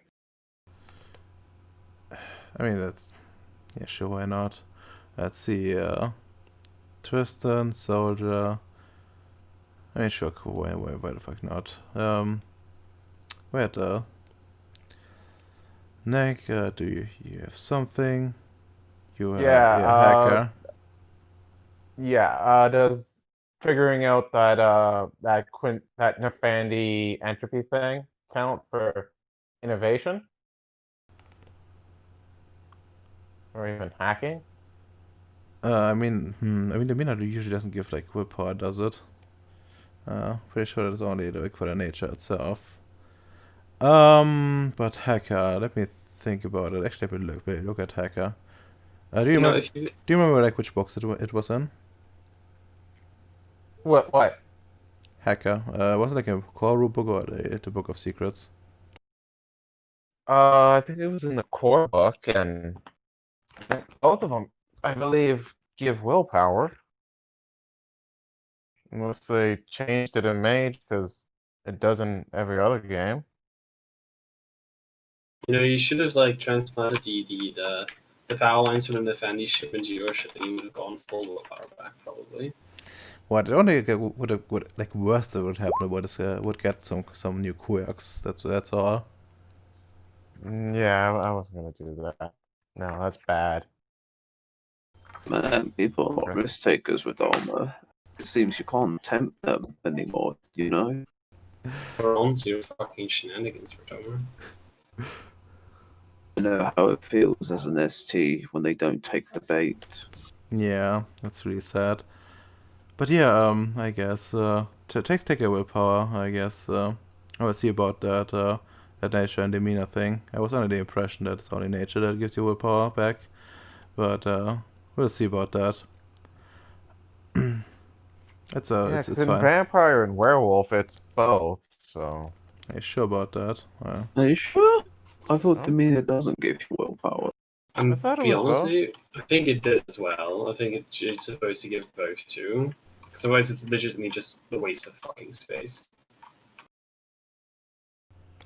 I mean, that's... Yeah, sure, why not? Let's see, Tristan, Soldier... I mean, sure, cool, why the fuck not? Wait, Nick, do you have something? You're a hacker. Does figuring out that Nefandi entropy thing count for innovation? Or even hacking? I mean, the mina usually doesn't give like willpower, does it? Pretty sure it's only like for the nature itself. But hacker, let me think about it. Actually, let me look at hacker. Do you remember? If you, Do you remember like which box it was in? What? Hacker. Was it like a core rule book or the book of secrets? I think it was in the core book, and both of them, I believe, give willpower. Unless they changed it in Mage, because it does in every other game. you should have like transplanted the power lines from the Nefandi ship into your ship, and you would have gone full willpower back probably. What? I don't think would like worst that would happen would get some new quirks. That's all. Yeah, I wasn't gonna do that. No, that's bad. Man, people are risk takers with armor. It seems you can't tempt them anymore, you know? We're on to your fucking shenanigans, Ratomer. You know how it feels as an ST when they don't take the bait. Yeah, that's really sad. But yeah, I guess take a willpower. I guess I will see about that that nature and demeanor thing. I was under the impression that it's only nature that gives you willpower back, but we'll see about that. It's Yeah, it's in fine. Vampire and Werewolf, it's both, so... Are you sure about that? Are you sure? I thought demeanor doesn't give you willpower. I thought To it be was honest both. with you, I think it did as well. I think it's supposed to give both too. Because otherwise it's legitimately just a waste of fucking space.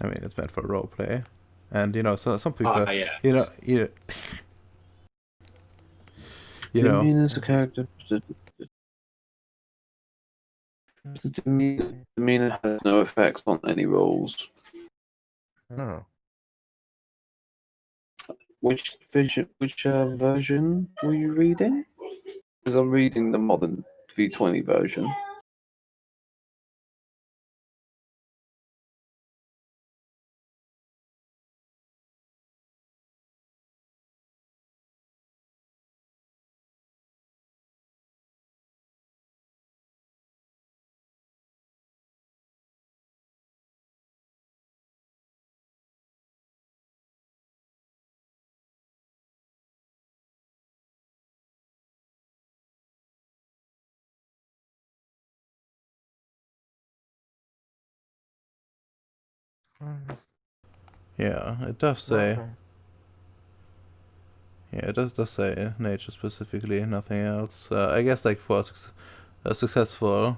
I mean, it's meant for roleplay, and so some people, Yeah. Demeanor's a character. Demeanor has no effect on any rolls. No. Which version were you reading? Because I'm reading the modern V20 version. Yeah, it does say. Okay. Yeah, it does say nature specifically, nothing else. I guess like for a successful,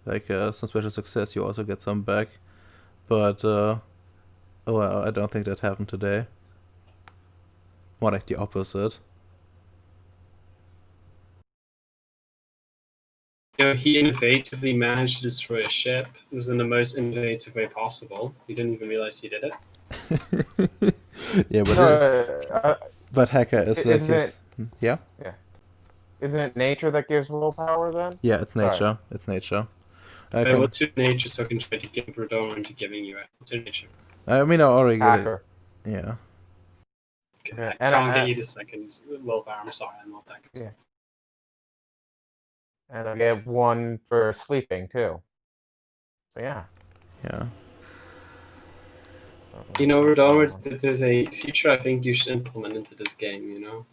like some special success, you also get some back. But oh well, I don't think that happened today. More like the opposite. He innovatively managed to destroy a ship. It was in the most innovative way possible. He didn't even realize he did it. Yeah, but but hacker is like his. Yeah. Yeah. Isn't it nature that gives willpower then? Yeah, it's nature. Sorry. It's nature. What's your nature so I can try to get Brodor into giving you it? What's your nature? I mean, I already get it. Hacker. Yeah. Okay, Yeah, I and can't I- get you the second willpower. I'm sorry, I'm not that good. Yeah. And I get one for sleeping too. So yeah. Yeah. Brodor, there's a feature I think you should implement into this game,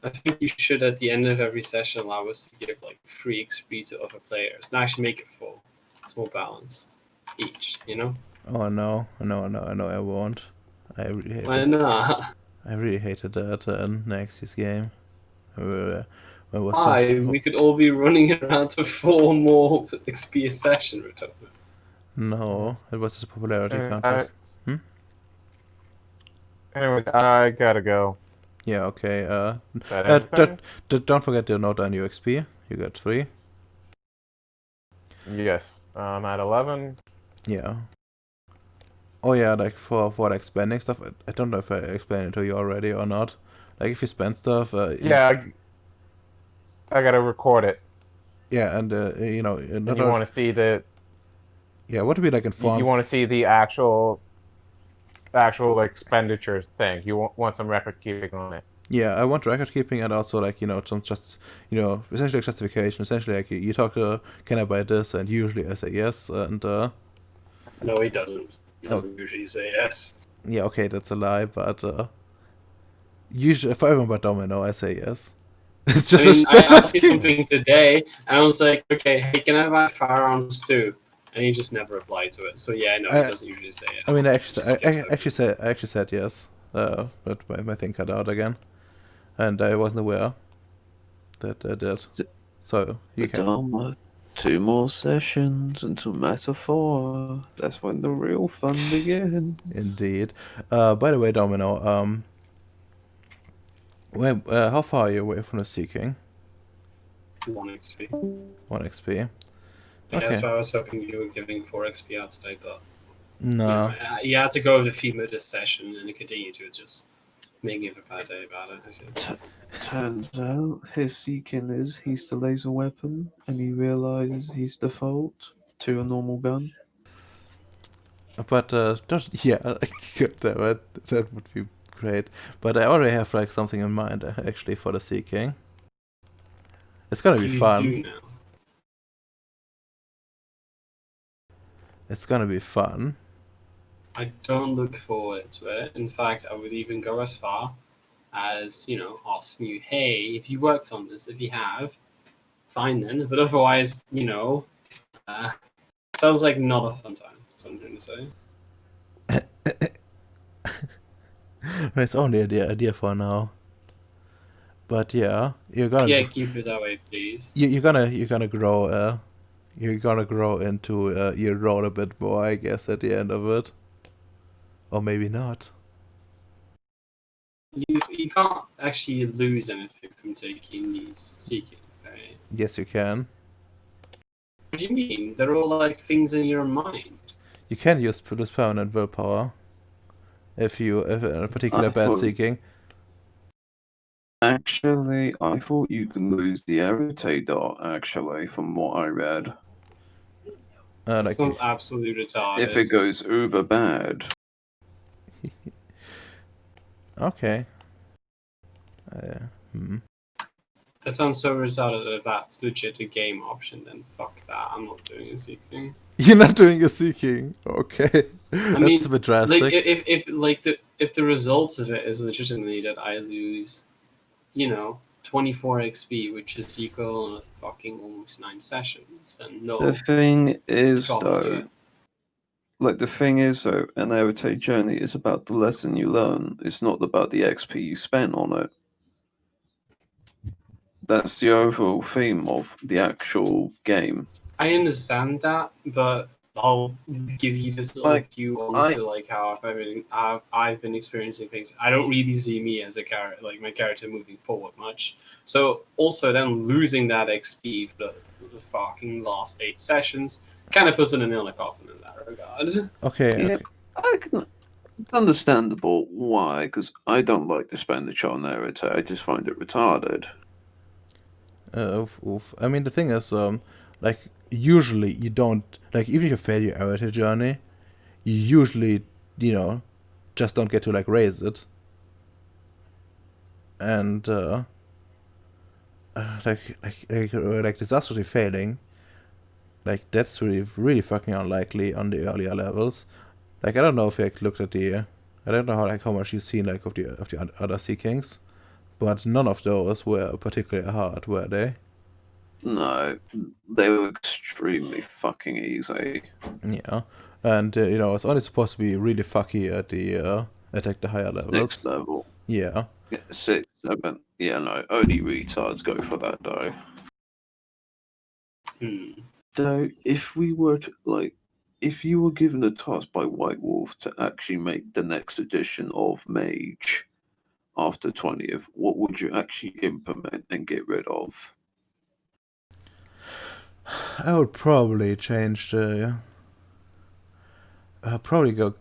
I think you should, at the end of every session, allow us to give like free XP to other players and actually make it full. It's more balanced each, Oh no, I won't. I really hated. Why not? I really hated that in Naxi's game. Why? We could all be running around to 4 more XP a session, Ratomer. No, it was just a popularity contest. Anyways, I gotta go. Yeah, okay. Is that everything? Don't forget to note down your XP. You got 3. Yes. I'm at 11. Yeah. Oh yeah, like for like spending stuff, I don't know if I explained it to you already or not. Like if you spend stuff, Yeah, I gotta record it. yeah, and you know, And you want to see the yeah, what to be like you informed. want to see the actual expenditures thing. You want some record keeping on it. Yeah, I want record keeping and also like some just essentially like justification. Essentially like you talk to, can I buy this, and usually I say yes, and No, he doesn't. He oh doesn't usually say yes. yeah, okay, that's a lie, but usually for everyone but Domino I say yes. It's just I mean, I just asked you asking. something today, and I was like, okay, hey, can I buy firearms too? And he just never replied to it. So yeah, no, he doesn't usually say yes. I mean, I He just skips over it. actually said yes, but my thing cut out again, and I wasn't aware that I did. So you can. Dharma, 2 more sessions until Matter 4. That's when the real fun begins. Indeed. By the way, Domino, how far are you away from the Seeking? 1 XP. 1 XP. Yeah, Okay. that's why I was hoping you were giving 4 XP out today, but No. you had to go with a few minutes session and continue to just making a bad day about it. I see. Turns out his Seeking is he's the laser weapon, and he realizes he's default to a normal gun. But don't, yeah, God damn it, that would be great. But I already have like something in mind actually for the Seeking. It's gonna be You fun. do now. It's gonna be fun. I don't look forward to it. In fact, I would even go as far as, asking you, hey, if you worked on this, if you have, fine then. But otherwise, sounds like not a fun time, that's what I'm trying to say. It's only an idea for now. But yeah, you're gonna Keep it that way, please. you're gonna grow you're gonna grow into your role a bit more, I guess, at the end of it. Or maybe not. You can't actually lose anything from taking these Seeking, right? Yes, you can. What do you mean? They're all like things in your mind. You can use this permanent willpower if in a particular bad Seeking. Actually, I thought you could lose the Arete dot, actually, from what I read. It's not absolutely retarded. If it goes uber bad. Okay. That sounds so retarded that that's legit a game option, then fuck that. I'm not doing a Seeking. You're not doing a Seeking. Okay. That's a bit drastic. Like if the results of it is legitimately that I lose, 24 XP, which is equal to fucking almost 9 sessions, then no. The thing is, can't do though, it. an Arete journey is about the lesson you learn. It's not about the XP you spent on it. That's the overall theme of the actual game. I understand that, but I'll give you this little view onto how I've been experiencing things. I don't really see me as a character, like my character moving forward much. So also then losing that XP for the fucking last 8 sessions kind of puts in a nail in the coffin in that regard. Okay. Yeah, it's understandable why, because I don't like the expenditure on Arete. I just find it retarded. Oof. I mean, the thing is, usually you don't, even if you fail your Arete journey, you usually, just don't get to, raise it. And, disastrously failing, that's really fucking unlikely on the earlier levels. I don't know if you, looked at I don't know how much you've seen, of the other Seekings, but none of those were particularly hard, were they? No, they were extremely fucking easy. Yeah, and it's only supposed to be really fucky at the higher levels. 6th level. Yeah. 6, 7. Yeah, no, only retards go for that though. Though, if we were to if you were given a task by White Wolf to actually make the next edition of Mage after 20th, what would you actually implement and get rid of? I would probably change the. Probably go.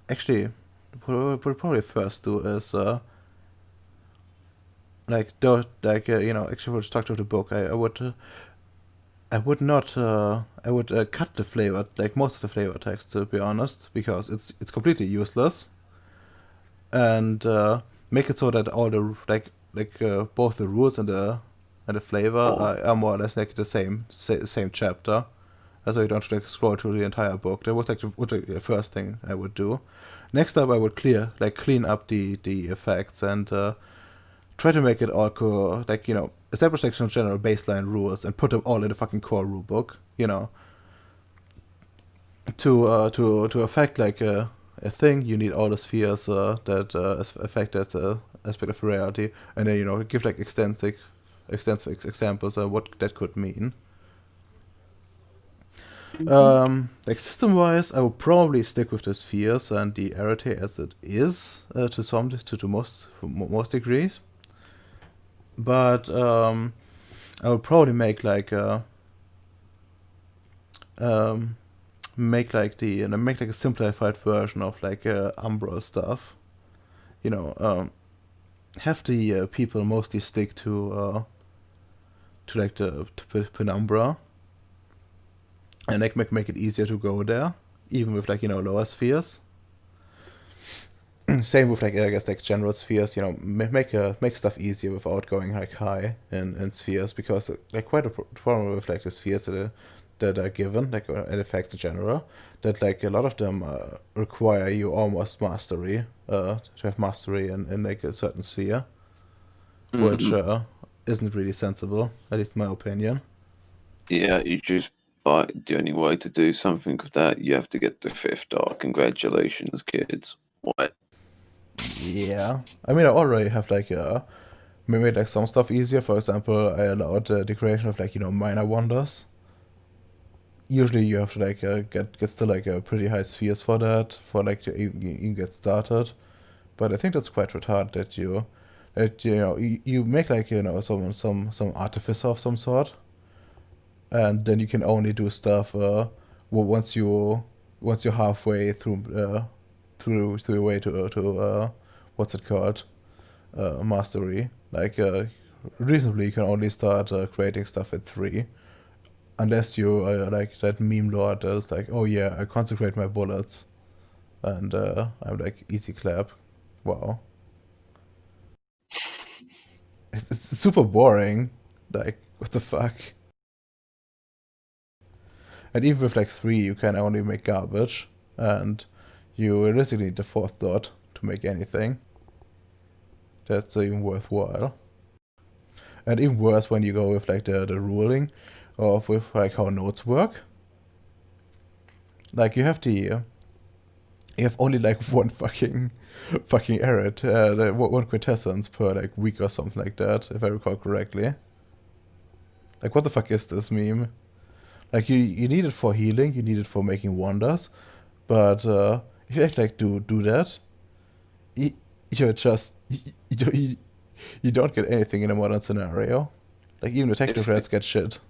Actually, what I'd probably first do is actually for the structure of the book, I would not. I would cut the flavor, like most of the flavor text, to be honest, because it's completely useless, and make it so that all the both the rules and the flavor are more or less like the same chapter, so you don't like scroll through the entire book. That was like the first thing I would do. Next up, I would clean up the effects and try to make it all establish like some general baseline rules and put them all in the fucking core rule book, to affect like a thing, you need all the spheres that affect that aspect of reality, and then give like extensive examples of what that could mean. Like system wise, I would probably stick with the spheres and the arete as it is to most degrees. But I would probably make like make like a simplified version of like Umbra stuff. Have the people mostly stick to like the penumbra, and like make it easier to go there, even with like lower spheres. Same with like I guess like general spheres, make stuff easier without going like high in spheres, because like quite a problem with like the spheres that are given, like and effects in general, that like a lot of them require you almost mastery, to have mastery in like a certain sphere, which isn't really sensible, at least in my opinion. Yeah, but the only way to do something with that, you have to get the 5th Dark. Congratulations, kids. What? Yeah, I mean I already have like made like some stuff easier. For example, I allowed the creation of like minor wonders. Usually you have to like get still like a pretty high spheres for that, for like to even get started. But I think that's quite retarded that you make like some artificer of some sort, and then you can only do stuff once you're halfway through your way to what's it called, mastery. Like reasonably, you can only start creating stuff at 3, unless you like that meme lord that's like, oh yeah, I consecrate my bullets, and I'm like easy clap. Wow, it's super boring. Like what the fuck? And even with like 3, you can only make garbage, and you realistically need the 4th dot to make anything that's even worthwhile. And even worse when you go with like the ruling of with like how nodes work. Like you have only like one fucking error, one quintessence per like week or something like that, if I recall correctly. Like what the fuck is this meme? Like you need it for healing, you need it for making wonders, but if you actually like do that, you're just you don't get anything in a modern scenario. Like even the technocrats get shit.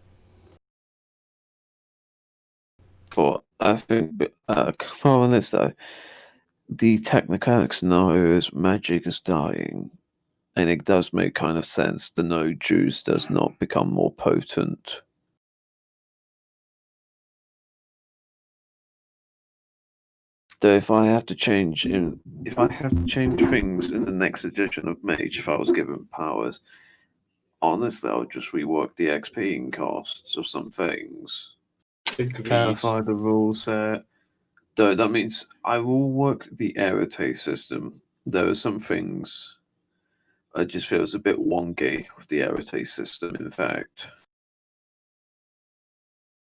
I think, come on this though, the technicalities scenario is magic is dying, and it does make kind of sense. The no juice does not become more potent. So if I have to change things in the next edition of Mage, if I was given powers, honestly, I would just rework the XP and costs of some things. Agreed. Clarify the rule set. Though that means I will work the arete system. There are some things I just feel it's a bit wonky with the arete system, in fact.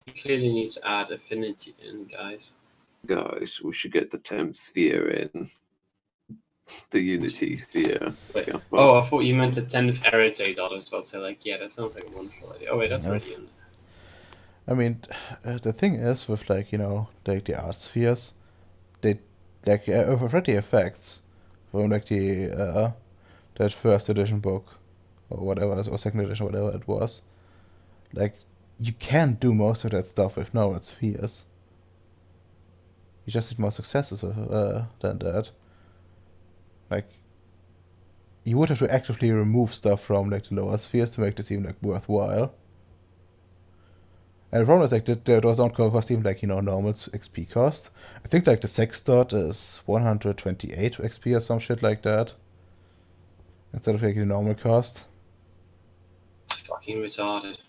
You clearly need to add affinity in, guys. Guys, we should get the 10th sphere in. The unity sphere. Wait. Yeah, well, Oh, I thought you meant the 10th arete dot. I was about to say, like, yeah, that sounds like a wonderful idea. Oh, wait, that's already in I mean, the thing is with like, you know, like the art spheres, they like already effects from like the that first edition book or whatever, or second edition, whatever it was. Like, you can do most of that stuff with no spheres. You just need more successes with, than that. Like, you would have to actively remove stuff from like the lower spheres to make this even like worthwhile. And the problem is like that those don't cost even like, you know, normal XP cost. I think like the sextot is 128 XP or some shit like that. Instead of like the normal cost. It's fucking retarded.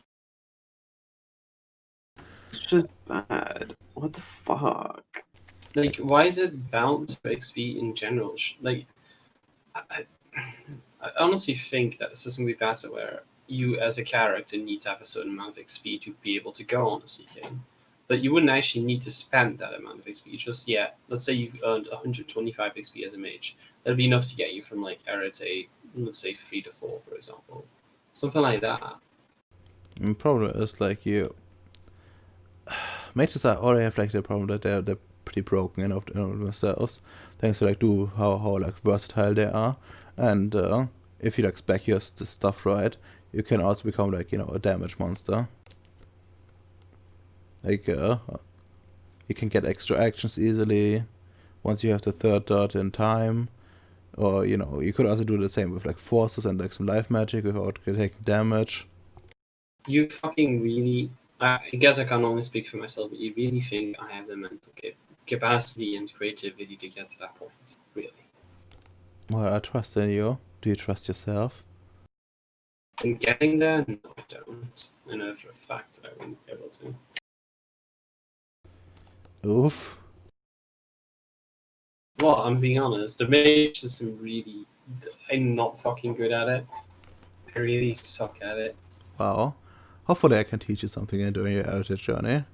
It's just bad. What the fuck? Like, why is it bound for XP in general? Like, I honestly think that the system would be better where you as a character need to have a certain amount of XP to be able to go on a CK. But you wouldn't actually need to spend that amount of XP. Just, yeah, let's say you've earned 125 XP as a mage. That'd be enough to get you from like Arete, let's say 3 to 4, for example. Something like that. The problem is like you mages already have like the problem that they're pretty broken in of themselves. Thanks to like how like versatile they are. And if you like spec your stuff right, you can also become like, you know, a damage monster. Like you can get extra actions easily once you have the third dot in time. Or, you know, you could also do the same with like forces and like some life magic without taking damage. You fucking really, I guess I can only speak for myself, but you really think I have the mental capacity and creativity to get to that point? Really? Well, I trust in you. Do you trust yourself? In getting there? No, I don't. I know for a fact that I wouldn't be able to. Oof. Well, I'm being honest. The mage system really, I'm not fucking good at it. I really suck at it. Wow. Hopefully I can teach you something during your heritage journey.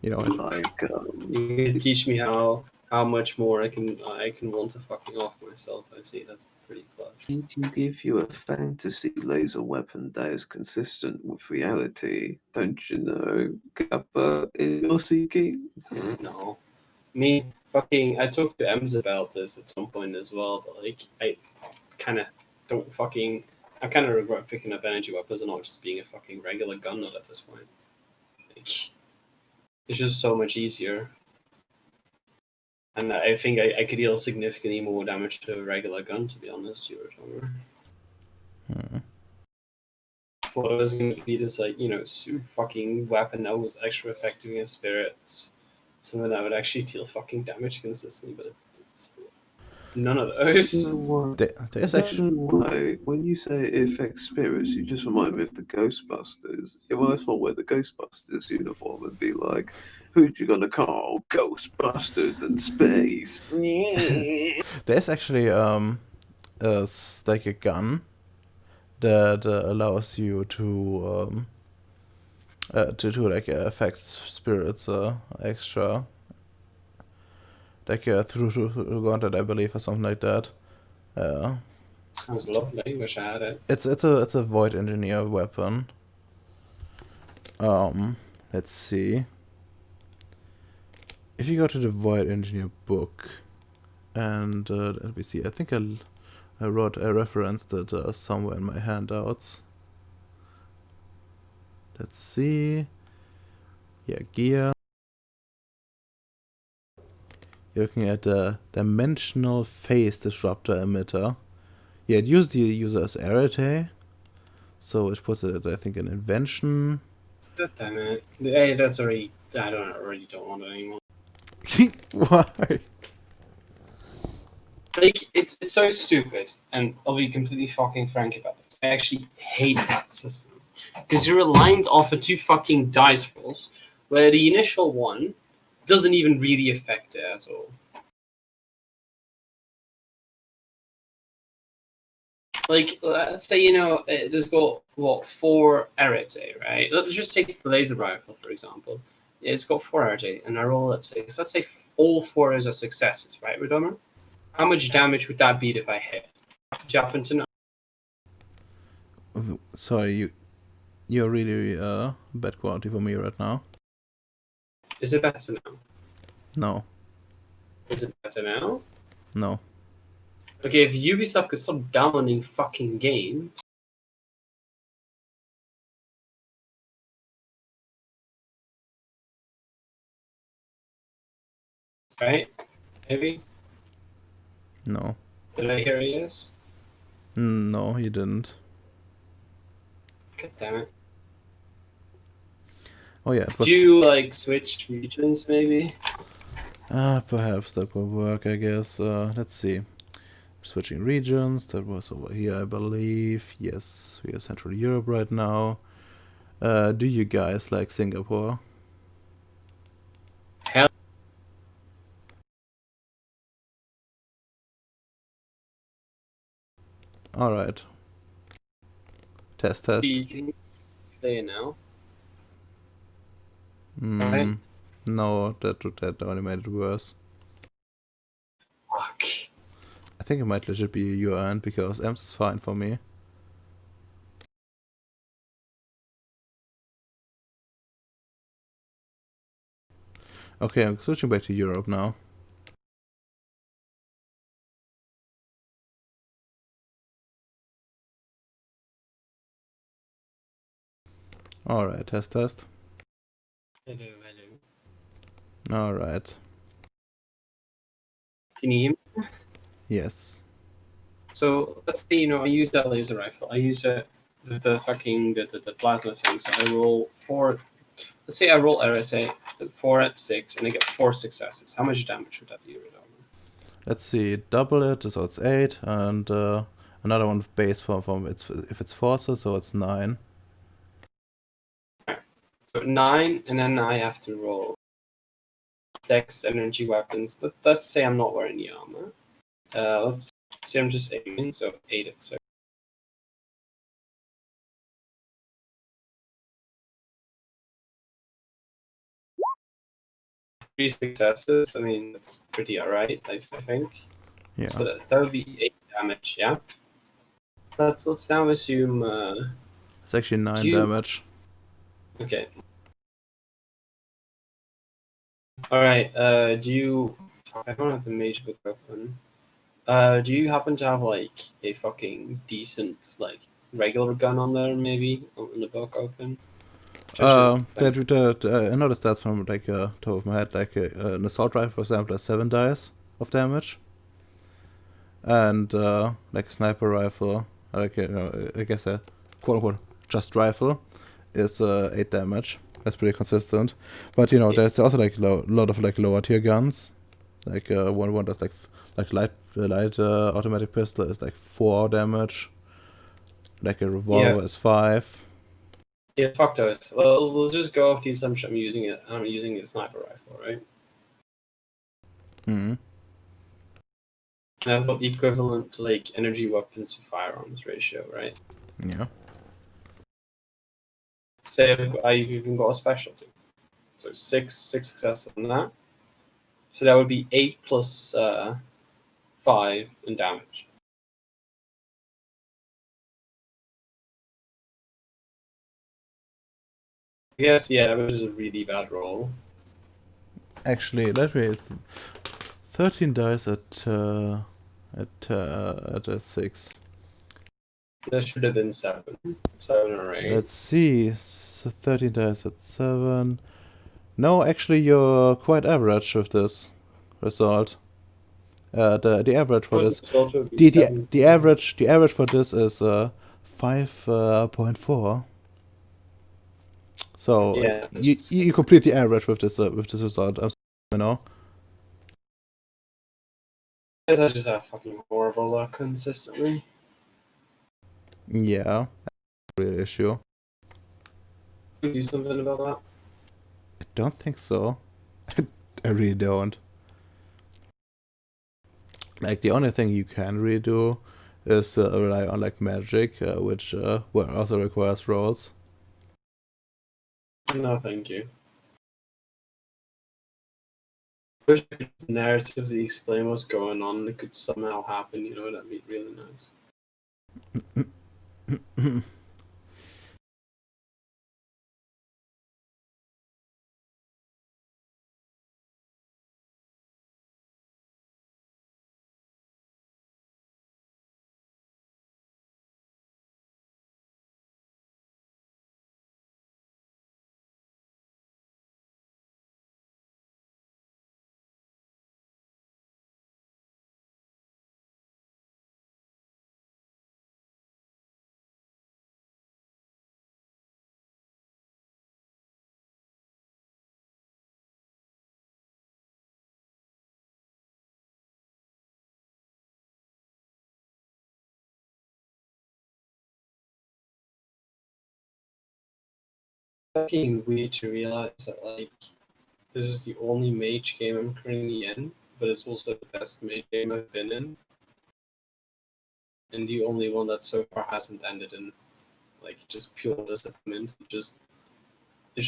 You know, Like, You can teach me how much more I can want to fucking off myself. I see that's pretty close. he can give you a fantasy laser weapon that is consistent with reality. Don't you know, Kappa in your seeking? No, me fucking. I talked to Ems about this at some point as well, but like I kind of don't fucking. I kind of regret picking up energy weapons and not just being a fucking regular gun nut at this point. Like, it's just so much easier. And I think I could deal significantly more damage to a regular gun, to be honest, Eurotomer. What I was going to be this, like, you know, fucking weapon that was extra effective against spirits. Something that would actually deal fucking damage consistently, but it's none of those. there's actually... Why, when you say it affects spirits, you just remind me of the Ghostbusters. If I saw wear the Ghostbusters uniform and be like, who'd you gonna call? Ghostbusters in space. There's actually like a gun that allows you to like affect spirits extra, like through gauntlet, I believe, or something like that. Sounds lovely. Wish I had it. It's a void engineer weapon. Let's see. If you go to the void engineer book, and let me see. I think I referenced it somewhere in my handouts. Let's see. Yeah, gear. You're looking at the dimensional phase disruptor emitter. Yeah, it used the user as Arete, so it puts it at, I think, an invention. God damn it. Hey, that's already. I already don't want it anymore. Why? Like, it's so stupid, and I'll be completely fucking frank about this. I actually hate that system. Because you're reliant off of 2 fucking dice rolls, where the initial one doesn't even really affect it at all. Like, let's say, you know, there's got, what, 4 Arete, right? Let's just take the laser rifle, for example. It's got 4 Arete, and I roll, let's say all 4 are successes, right, Redomer? How much damage would that be if I hit? Do you happen to know? Sorry, You're really bad quality for me right now. Is it better now? No, Is it better now? no. Okay, if Ubisoft could stop downloading fucking games. Right? Maybe? No. Did I hear a yes? No, you didn't. God damn it. Oh yeah, it was... Do you, like, switch regions, maybe? Perhaps that will work, I guess. Let's see. Switching regions, that was over here, I believe. Yes, we are Central Europe right now. Do you guys like Singapore? Hell. Alright. Test. See, can you play it now? Mm, no, that only made it worse. Fuck. I think it might legit be your end, because EMS is fine for me. Okay, I'm switching back to Europe now. Alright, test. Hello. Alright. Can you hear me? Yes. So, let's say, I use that laser rifle. I use the plasma thing. So I roll 4. Let's say I roll RSA 4 at 6, and I get 4 successes. How much damage would that be, Redomer? Let's see, double it, so it's 8, and another one with base from it's if it's forces, so it's 9. So 9, and then I have to roll Dex, energy, weapons. But let's say I'm not wearing the armor. Let's say I'm just aiming, so 8 at 6. Three successes. I mean, that's pretty alright, I think. Yeah. So that would be 8 damage, yeah? Let's now assume... It's actually 9 damage. Okay. Alright, do you... I don't have the mage book open. Do you happen to have, like, a fucking decent, like, regular gun on there, maybe? In the book open? I noticed that from, like, top of my head, like, an assault rifle, for example, has 7 dice of damage. And, like, a sniper rifle, like, I guess a quote-unquote just rifle, is 8 damage. That's pretty consistent. But, there's also, like, a lot of, like, lower tier guns. Like, one that's, like light automatic pistol is, like, 4 damage. Like, a revolver is 5. Yeah, fuck those. Well, let's just go off the assumption I'm using a sniper rifle, right? Hmm. And I've got the equivalent to, like, energy weapons to firearms ratio, right? Yeah. Say I've even got a specialty. So 6 success on that. So that would be 8 plus 5 in damage. I guess, yeah, that was just a really bad roll. Actually, let me... 13 dice at a 6. That should have been 7. 7 or 8. Let's see. So 13 dice at 7. No, actually, you're quite average with this result. The average for this... The average for this is 5.4. So yeah, you complete the average with this result. I'm sorry, I just have fucking horrible luck consistently. Yeah, real issue. Can you do something about that? I don't think so. I really don't. Like, the only thing you can really do is rely on, like, magic, which also requires rolls. No, thank you. I wish I could narratively explain what's going on that could somehow happen, that'd be really nice. fucking weird to realize that like this is the only mage game I'm currently in, but it's also the best mage game I've been in, and the only one that so far hasn't ended in like just pure disappointment. It's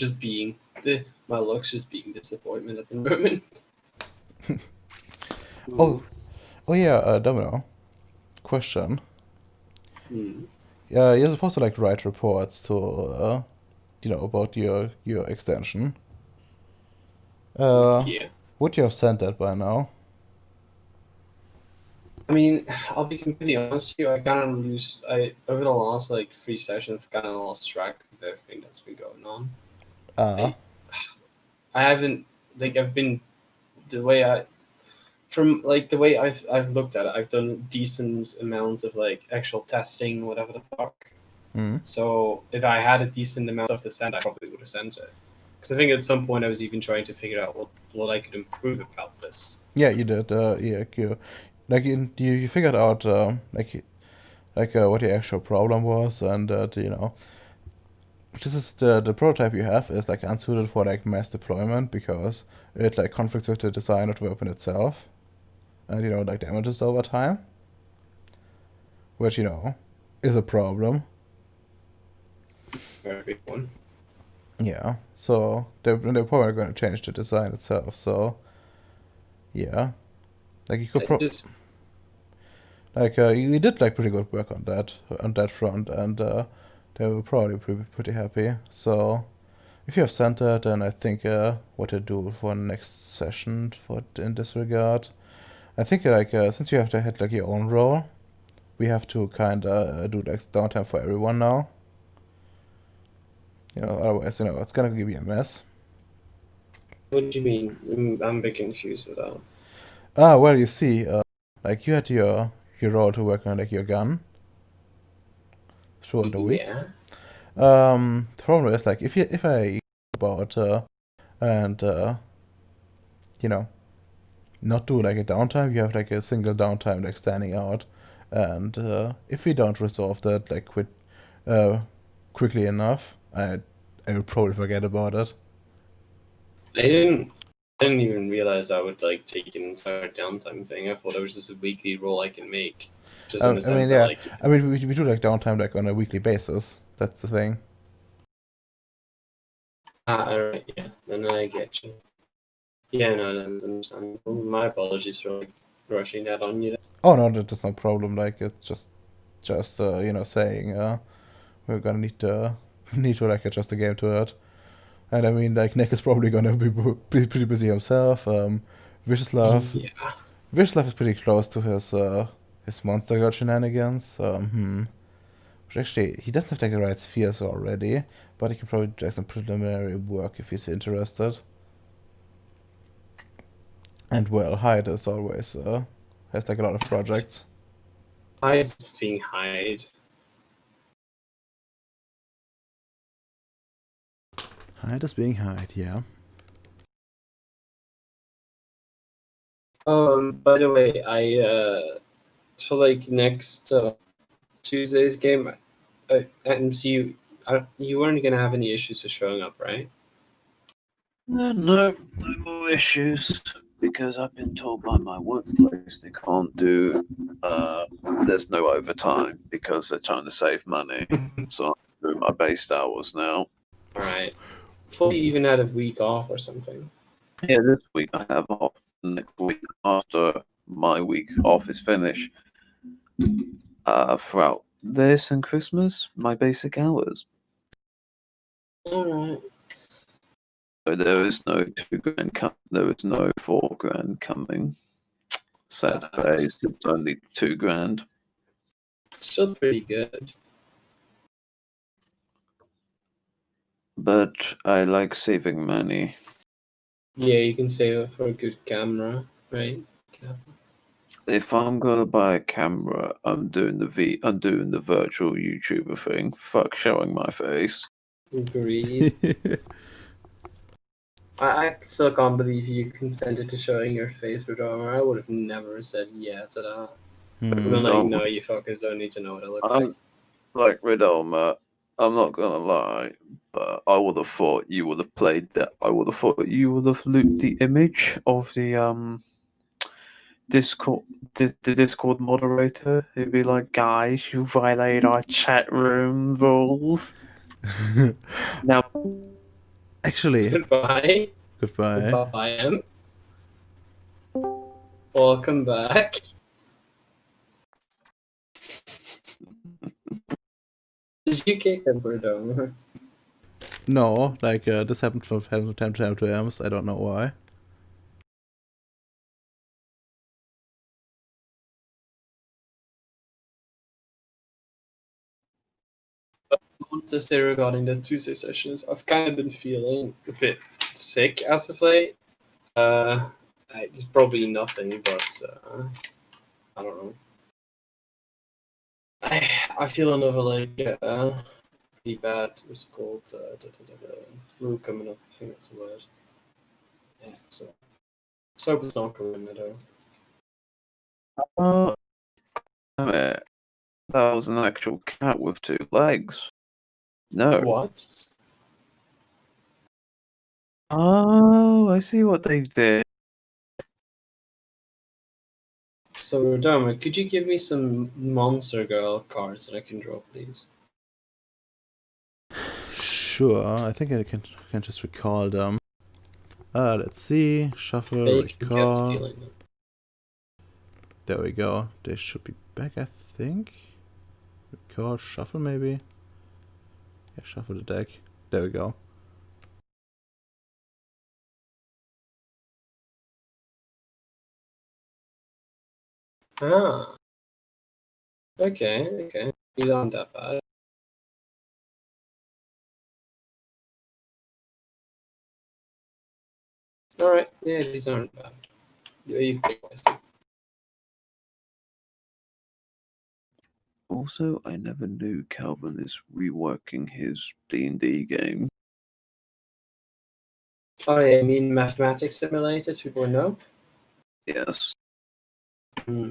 just being my luck's just being disappointment at the moment. Oh yeah, Domino. Question. Yeah, you're supposed to like write reports to, about your extension. Yeah. Would you have sent that by now? I mean, I'll be completely honest with you. I kind of over the last like 3 sessions, kind of lost track of everything that's been going on. I haven't I've been the way I've looked at it. I've done decent amount of like actual testing, whatever the fuck. So if I had a decent amount of stuff to send, I probably would have sent it. Because I think at some point I was even trying to figure out what I could improve about this. Yeah, you did. You figured out what the actual problem was, and this is the prototype you have is like unsuited for like mass deployment because it like conflicts with the design of the weapon itself, and like damages over time, which is a problem. Very big one. Yeah, so they're probably going to change the design itself. So yeah, like you could you did like pretty good work on that front, and they were probably pretty happy. So if you have sent it, then I think what to do for next session in this regard. I think since you have to hit like your own role, we have to kind of do like downtime for everyone now. Otherwise it's gonna be a mess. What do you mean? I'm a bit confused with that. Well, you see, like you had your role to work on like your gun throughout the week. Yeah. The problem is like if I about and not do like a downtime, you have like a single downtime like standing out, and if we don't resolve that like quickly enough, I will probably forget about it. I didn't even realize I would like take an entire downtime thing. I thought it was just a weekly role I can make. Just in the sense that like we do like downtime like on a weekly basis. That's the thing. Alright, yeah, then I get you. Yeah, no, that's understandable. My apologies for like rushing that on you. Oh no, that's no problem. Like it's just saying we're gonna need to like adjust the game to it. And I mean, like Nick is probably gonna be pretty busy himself. Vishlav is pretty close to his monster god shenanigans. Which actually he doesn't have like the right spheres already, but he can probably do some preliminary work if he's interested. And well, Hyde is always has like a lot of projects. Hyde's being Hyde. Hyde is being Hyde, yeah. By the way, for like next Tuesday's game, MCU, you weren't gonna have any issues with showing up, right? No issues, because I've been told by my workplace they can't do. There's no overtime because they're trying to save money. So I'm doing my based hours now. All right. Thought you even had a week off or something. Yeah, this week I have off. Next week, after my week off is finished, throughout this and Christmas, my basic hours. All right. So there is no $2,000 there is no $4,000 coming. Sad face, it's only $2,000. Still pretty good. But I like saving money. Yeah, you can save it for a good camera, right? If I'm gonna buy a camera, I'm doing the virtual YouTuber thing. Fuck showing my face. Agreed. I still can't believe you consented to showing your face with armor. I would have never said yeah to that. I'm like, no, you fuckers don't need to know what I look like. Like with armor, I'm not gonna lie, but I would have thought you would have played that. I would have thought you would have looped the image of the Discord, the Discord moderator. He'd be like, "Guys, you violate our chat room rules." Now, Actually, Goodbye. goodbye. Goodbye, Em. Welcome back. Did you kick him, Bruno? No, like this happened from time to time to Ems. I don't know why. Want to say regarding the Tuesday sessions, I've kind of been feeling a bit sick as of late. It's probably nothing, but I don't know. I feel another like pretty bad. What's it called? Flu coming up. I think that's the word. Yeah. So let's hope it's not corona though. that was an actual cat with 2 legs. No. What? Oh, I see what they did. So Rodoma, could you give me some Monster Girl cards that I can draw, please? Sure, I think I can just recall them. Let's see. Shuffle, Fake and kept recall. stealing them. There we go. They should be back, I think. Recall, shuffle maybe. Yeah, shuffle the deck. There we go. Ah. Okay. These aren't that bad. Alright, yeah, these aren't bad. Yeah, you pick wisely. Also, I never knew Calvin is reworking his D&D game. Oh, yeah, you mean Mathematics Simulator 2.0? Yes. Hmm.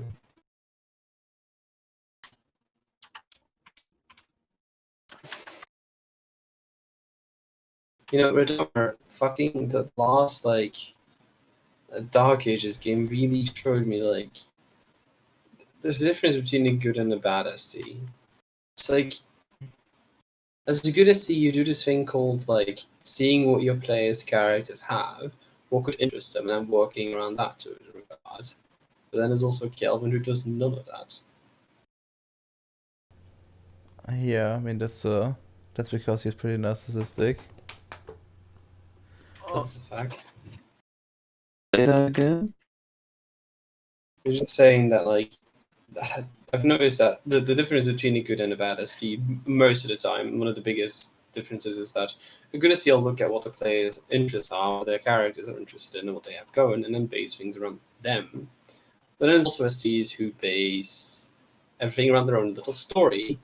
You know, Redomer, fucking the last, like, Dark Ages game really showed me, like, there's a difference between a good and a bad ST. It's like, as a good ST, you do this thing called, like, seeing what your players' characters have, what could interest them, and then working around that to a regard. But then there's also Kelvin who does none of that. Yeah, I mean that's because he's pretty narcissistic. That's a fact. Say that again? You're just saying that, like, I've noticed that the difference between a good and a bad ST, most of the time, one of the biggest differences is that a good ST will look at what the players' interests are, what their characters are interested in, and what they have going, and then base things around them. But then there's also STs who base everything around their own little story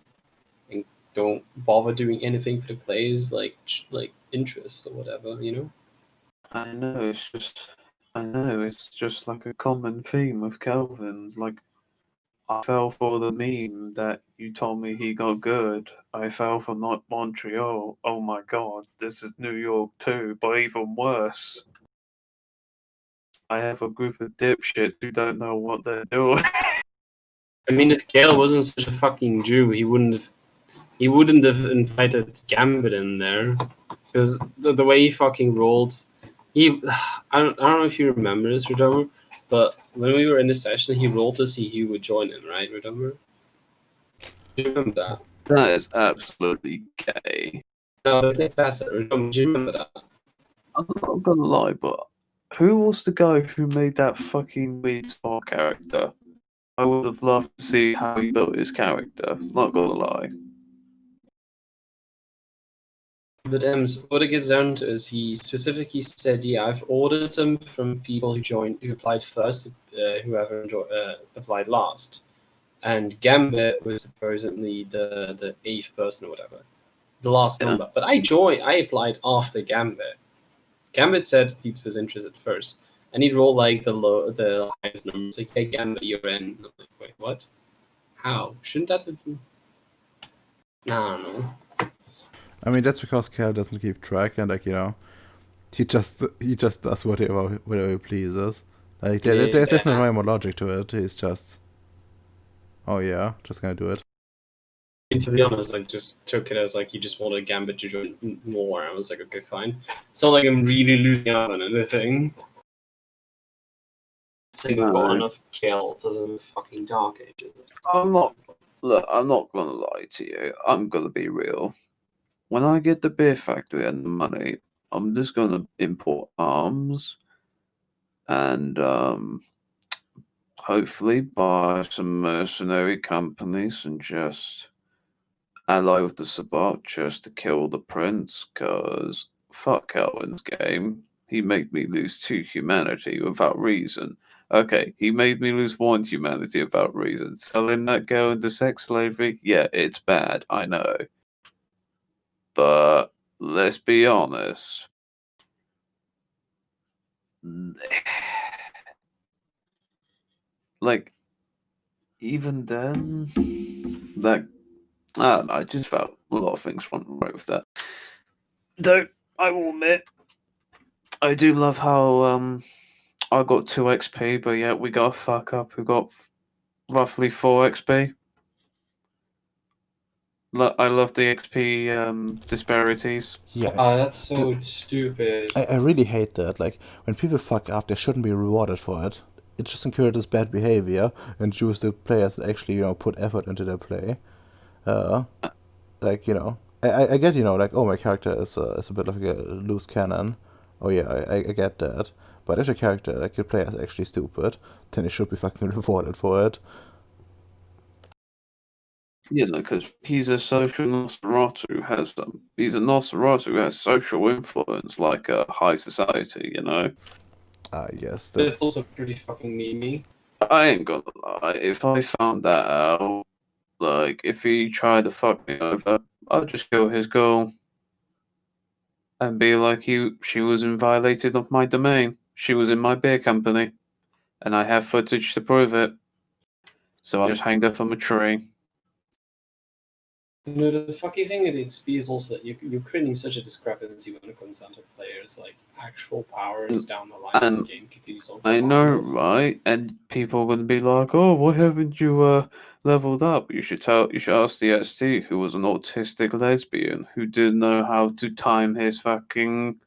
and don't bother doing anything for the players' like interests or whatever, you know? I know, it's just like a common theme of Calvin. Like, I fell for the meme that you told me he got good. I fell for not Montreal. Oh my god, this is New York too, but even worse. I have a group of dipshits who don't know what they're doing. I mean, if Gale wasn't such a fucking Jew, he wouldn't have invited Gambit in there, because the way he fucking rolled, I don't know if you remember this, Redomer, but when we were in the session, he rolled to see who would join him, right, Redomer? Do you remember that? That is absolutely gay. No, but it's past it. Redomer, do you remember that? I'm not gonna lie, but who was the guy who made that fucking weird star character? I would have loved to see how he built his character. Not gonna lie. But what it gets down to is he specifically said, "Yeah, I've ordered them from people who applied first, whoever applied last." And Gambit was supposedly the 8th person or whatever, the last Yeah. number. But I applied after Gambit. Gambit said he was interested first, and he'd roll like the highest number. It's like, "Hey, Gambit, you're in." And I'm like, "Wait, what? How? Shouldn't that have been?" Nah, I don't know. I mean, that's because Cal doesn't keep track, and like, you know, he just does whatever he pleases. Like there's no rhyme or logic to it. He's just, oh yeah, just gonna do it. To be honest, I just took it as like he just wanted Gambit to join more. I was like, okay, fine. It's not like I'm really losing out on anything. I think I've got enough kills as a fucking Dark Ages. Look, I'm not gonna lie to you. I'm gonna be real. When I get the beer factory and the money, I'm just gonna import arms and hopefully buy some mercenary companies and just ally with the Sabbat just to kill the prince, cause fuck Elvin's game. He made me lose 2 humanity without reason. Okay, he made me lose 1 humanity without reason. Selling that girl into sex slavery, yeah, it's bad, I know. But let's be honest. Like, even then, that I don't know, I just felt a lot of things went right with that. Though I will admit, I do love how I got 2 XP, but yet we got a fuck up who got roughly 4 XP. I love the XP disparities. Yeah. That's so stupid. I really hate that. Like, when people fuck up, they shouldn't be rewarded for it. It just encourages bad behavior and choose the players that actually, you know, put effort into their play. Like, you know, I get, you know, like, oh, my character is a bit of a loose cannon. Oh yeah, I get that. But if your character, like your player, is actually stupid, then you should be fucking rewarded for it. You know, because he's a social Nosferatu who has he's a Nosferatu who has social influence like a high society, you know. Yes, But it's also pretty fucking memey. I ain't gonna lie, if I found that out, like, if he tried to fuck me over, I'd just kill his girl. And be like, she was in violated of my domain. She was in my beer company. And I have footage to prove it. So I just hanged her from a tree. You know, the fucking thing with XP is also that you're creating such a discrepancy when it comes down to players, like actual powers down the line of the game continues on. I know, right? And people are gonna be like, "Oh, why haven't you leveled up?" You should ask the ST, who was an autistic lesbian who didn't know how to time his fucking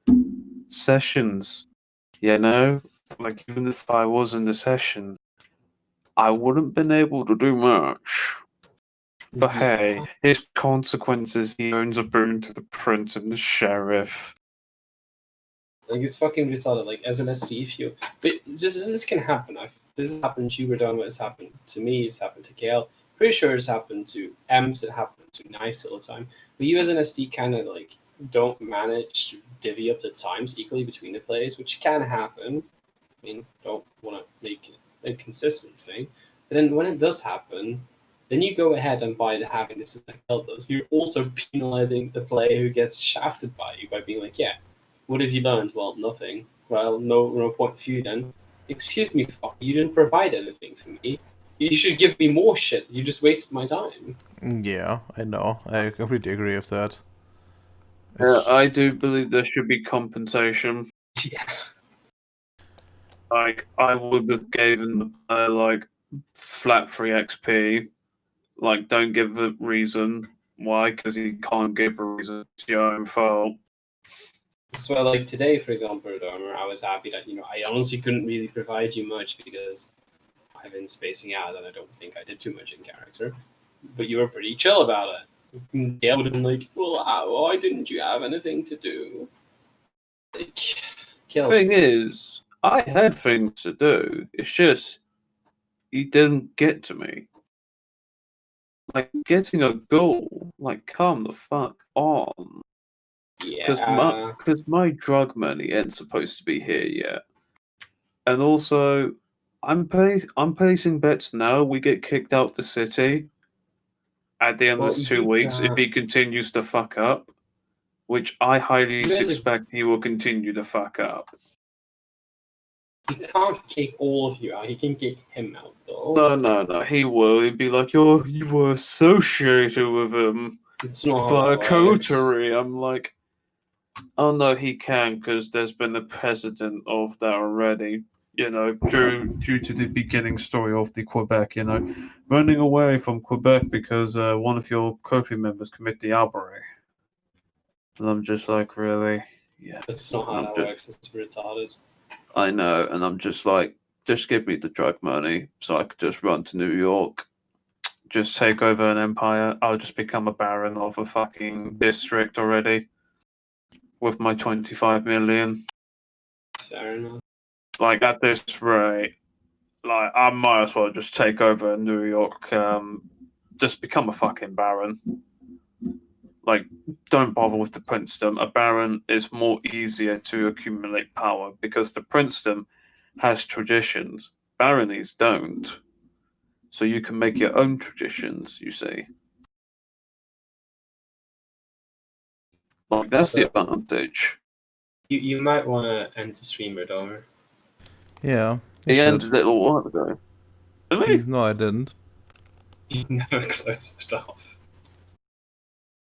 sessions. You know, like, even if I was in the session, I wouldn't been able to do much. But hey, his consequences, he owns a boon to the prince and the sheriff. Like, it's fucking retarded. Like, as an ST, if you... But this can happen. This has happened to you, Redon, it's happened to me, it's happened to KL. Pretty sure it's happened to Ems, it happened to Nice all the time. But you as an ST kind of, like, don't manage to divvy up the times equally between the players, which can happen. I mean, don't want to make it a consistent thing. But then when it does happen, then you go ahead and by having this as like does, you're also penalizing the player who gets shafted by you by being like, yeah, what have you learned? Well, nothing. Well, no point for you then. Excuse me, fuck, you didn't provide anything for me. You should give me more shit. You just wasted my time. Yeah, I know. I completely agree with that. I do believe there should be compensation. Yeah. Like, I would have given the player, like, flat free XP. Like, don't give a reason. Why? Because he can't give a reason. It's your own fault. So, like, today, for example, I was happy that, I honestly couldn't really provide you much because I've been spacing out and I don't think I did too much in character. But you were pretty chill about it. Yeah, would have been like, well, why didn't you have anything to do? Like, Thing is, I had things to do. It's just, he didn't get to me. Like, getting a goal, like, come the fuck on. Yeah. Because my drug money ain't supposed to be here yet. And also, I'm placing bets now we get kicked out the city at the end of this 2 weeks if he continues to fuck up, which I highly suspect he will continue to fuck up. He can't kick all of you out. He can kick him out, though. No. He will. He'd be like, you were associated with him. It's not But how a that works. coterie, I'm like, oh no, he can because there's been a precedent of that already. You know, due to the beginning story of the Quebec, you know, running away from Quebec because one of your coterie members committed the robbery. And I'm just like, really? Yes. That's not how that works. It's retarded. I know, and I'm just like, just give me the drug money so I could just run to New York. Just take over an empire. I'll just become a baron of a fucking district already with my 25 million. Fair enough. Like, at this rate, like, I might as well just take over New York, just become a fucking baron. Like, don't bother with the princedom. A baron is more easier to accumulate power because the princedom has traditions. Baronies don't. So you can make your own traditions, you see. Like, that's the advantage. You might want to enter streamer, Domer. Yeah, He should. ended it a little while ago. Really? No, I didn't. You never closed it off.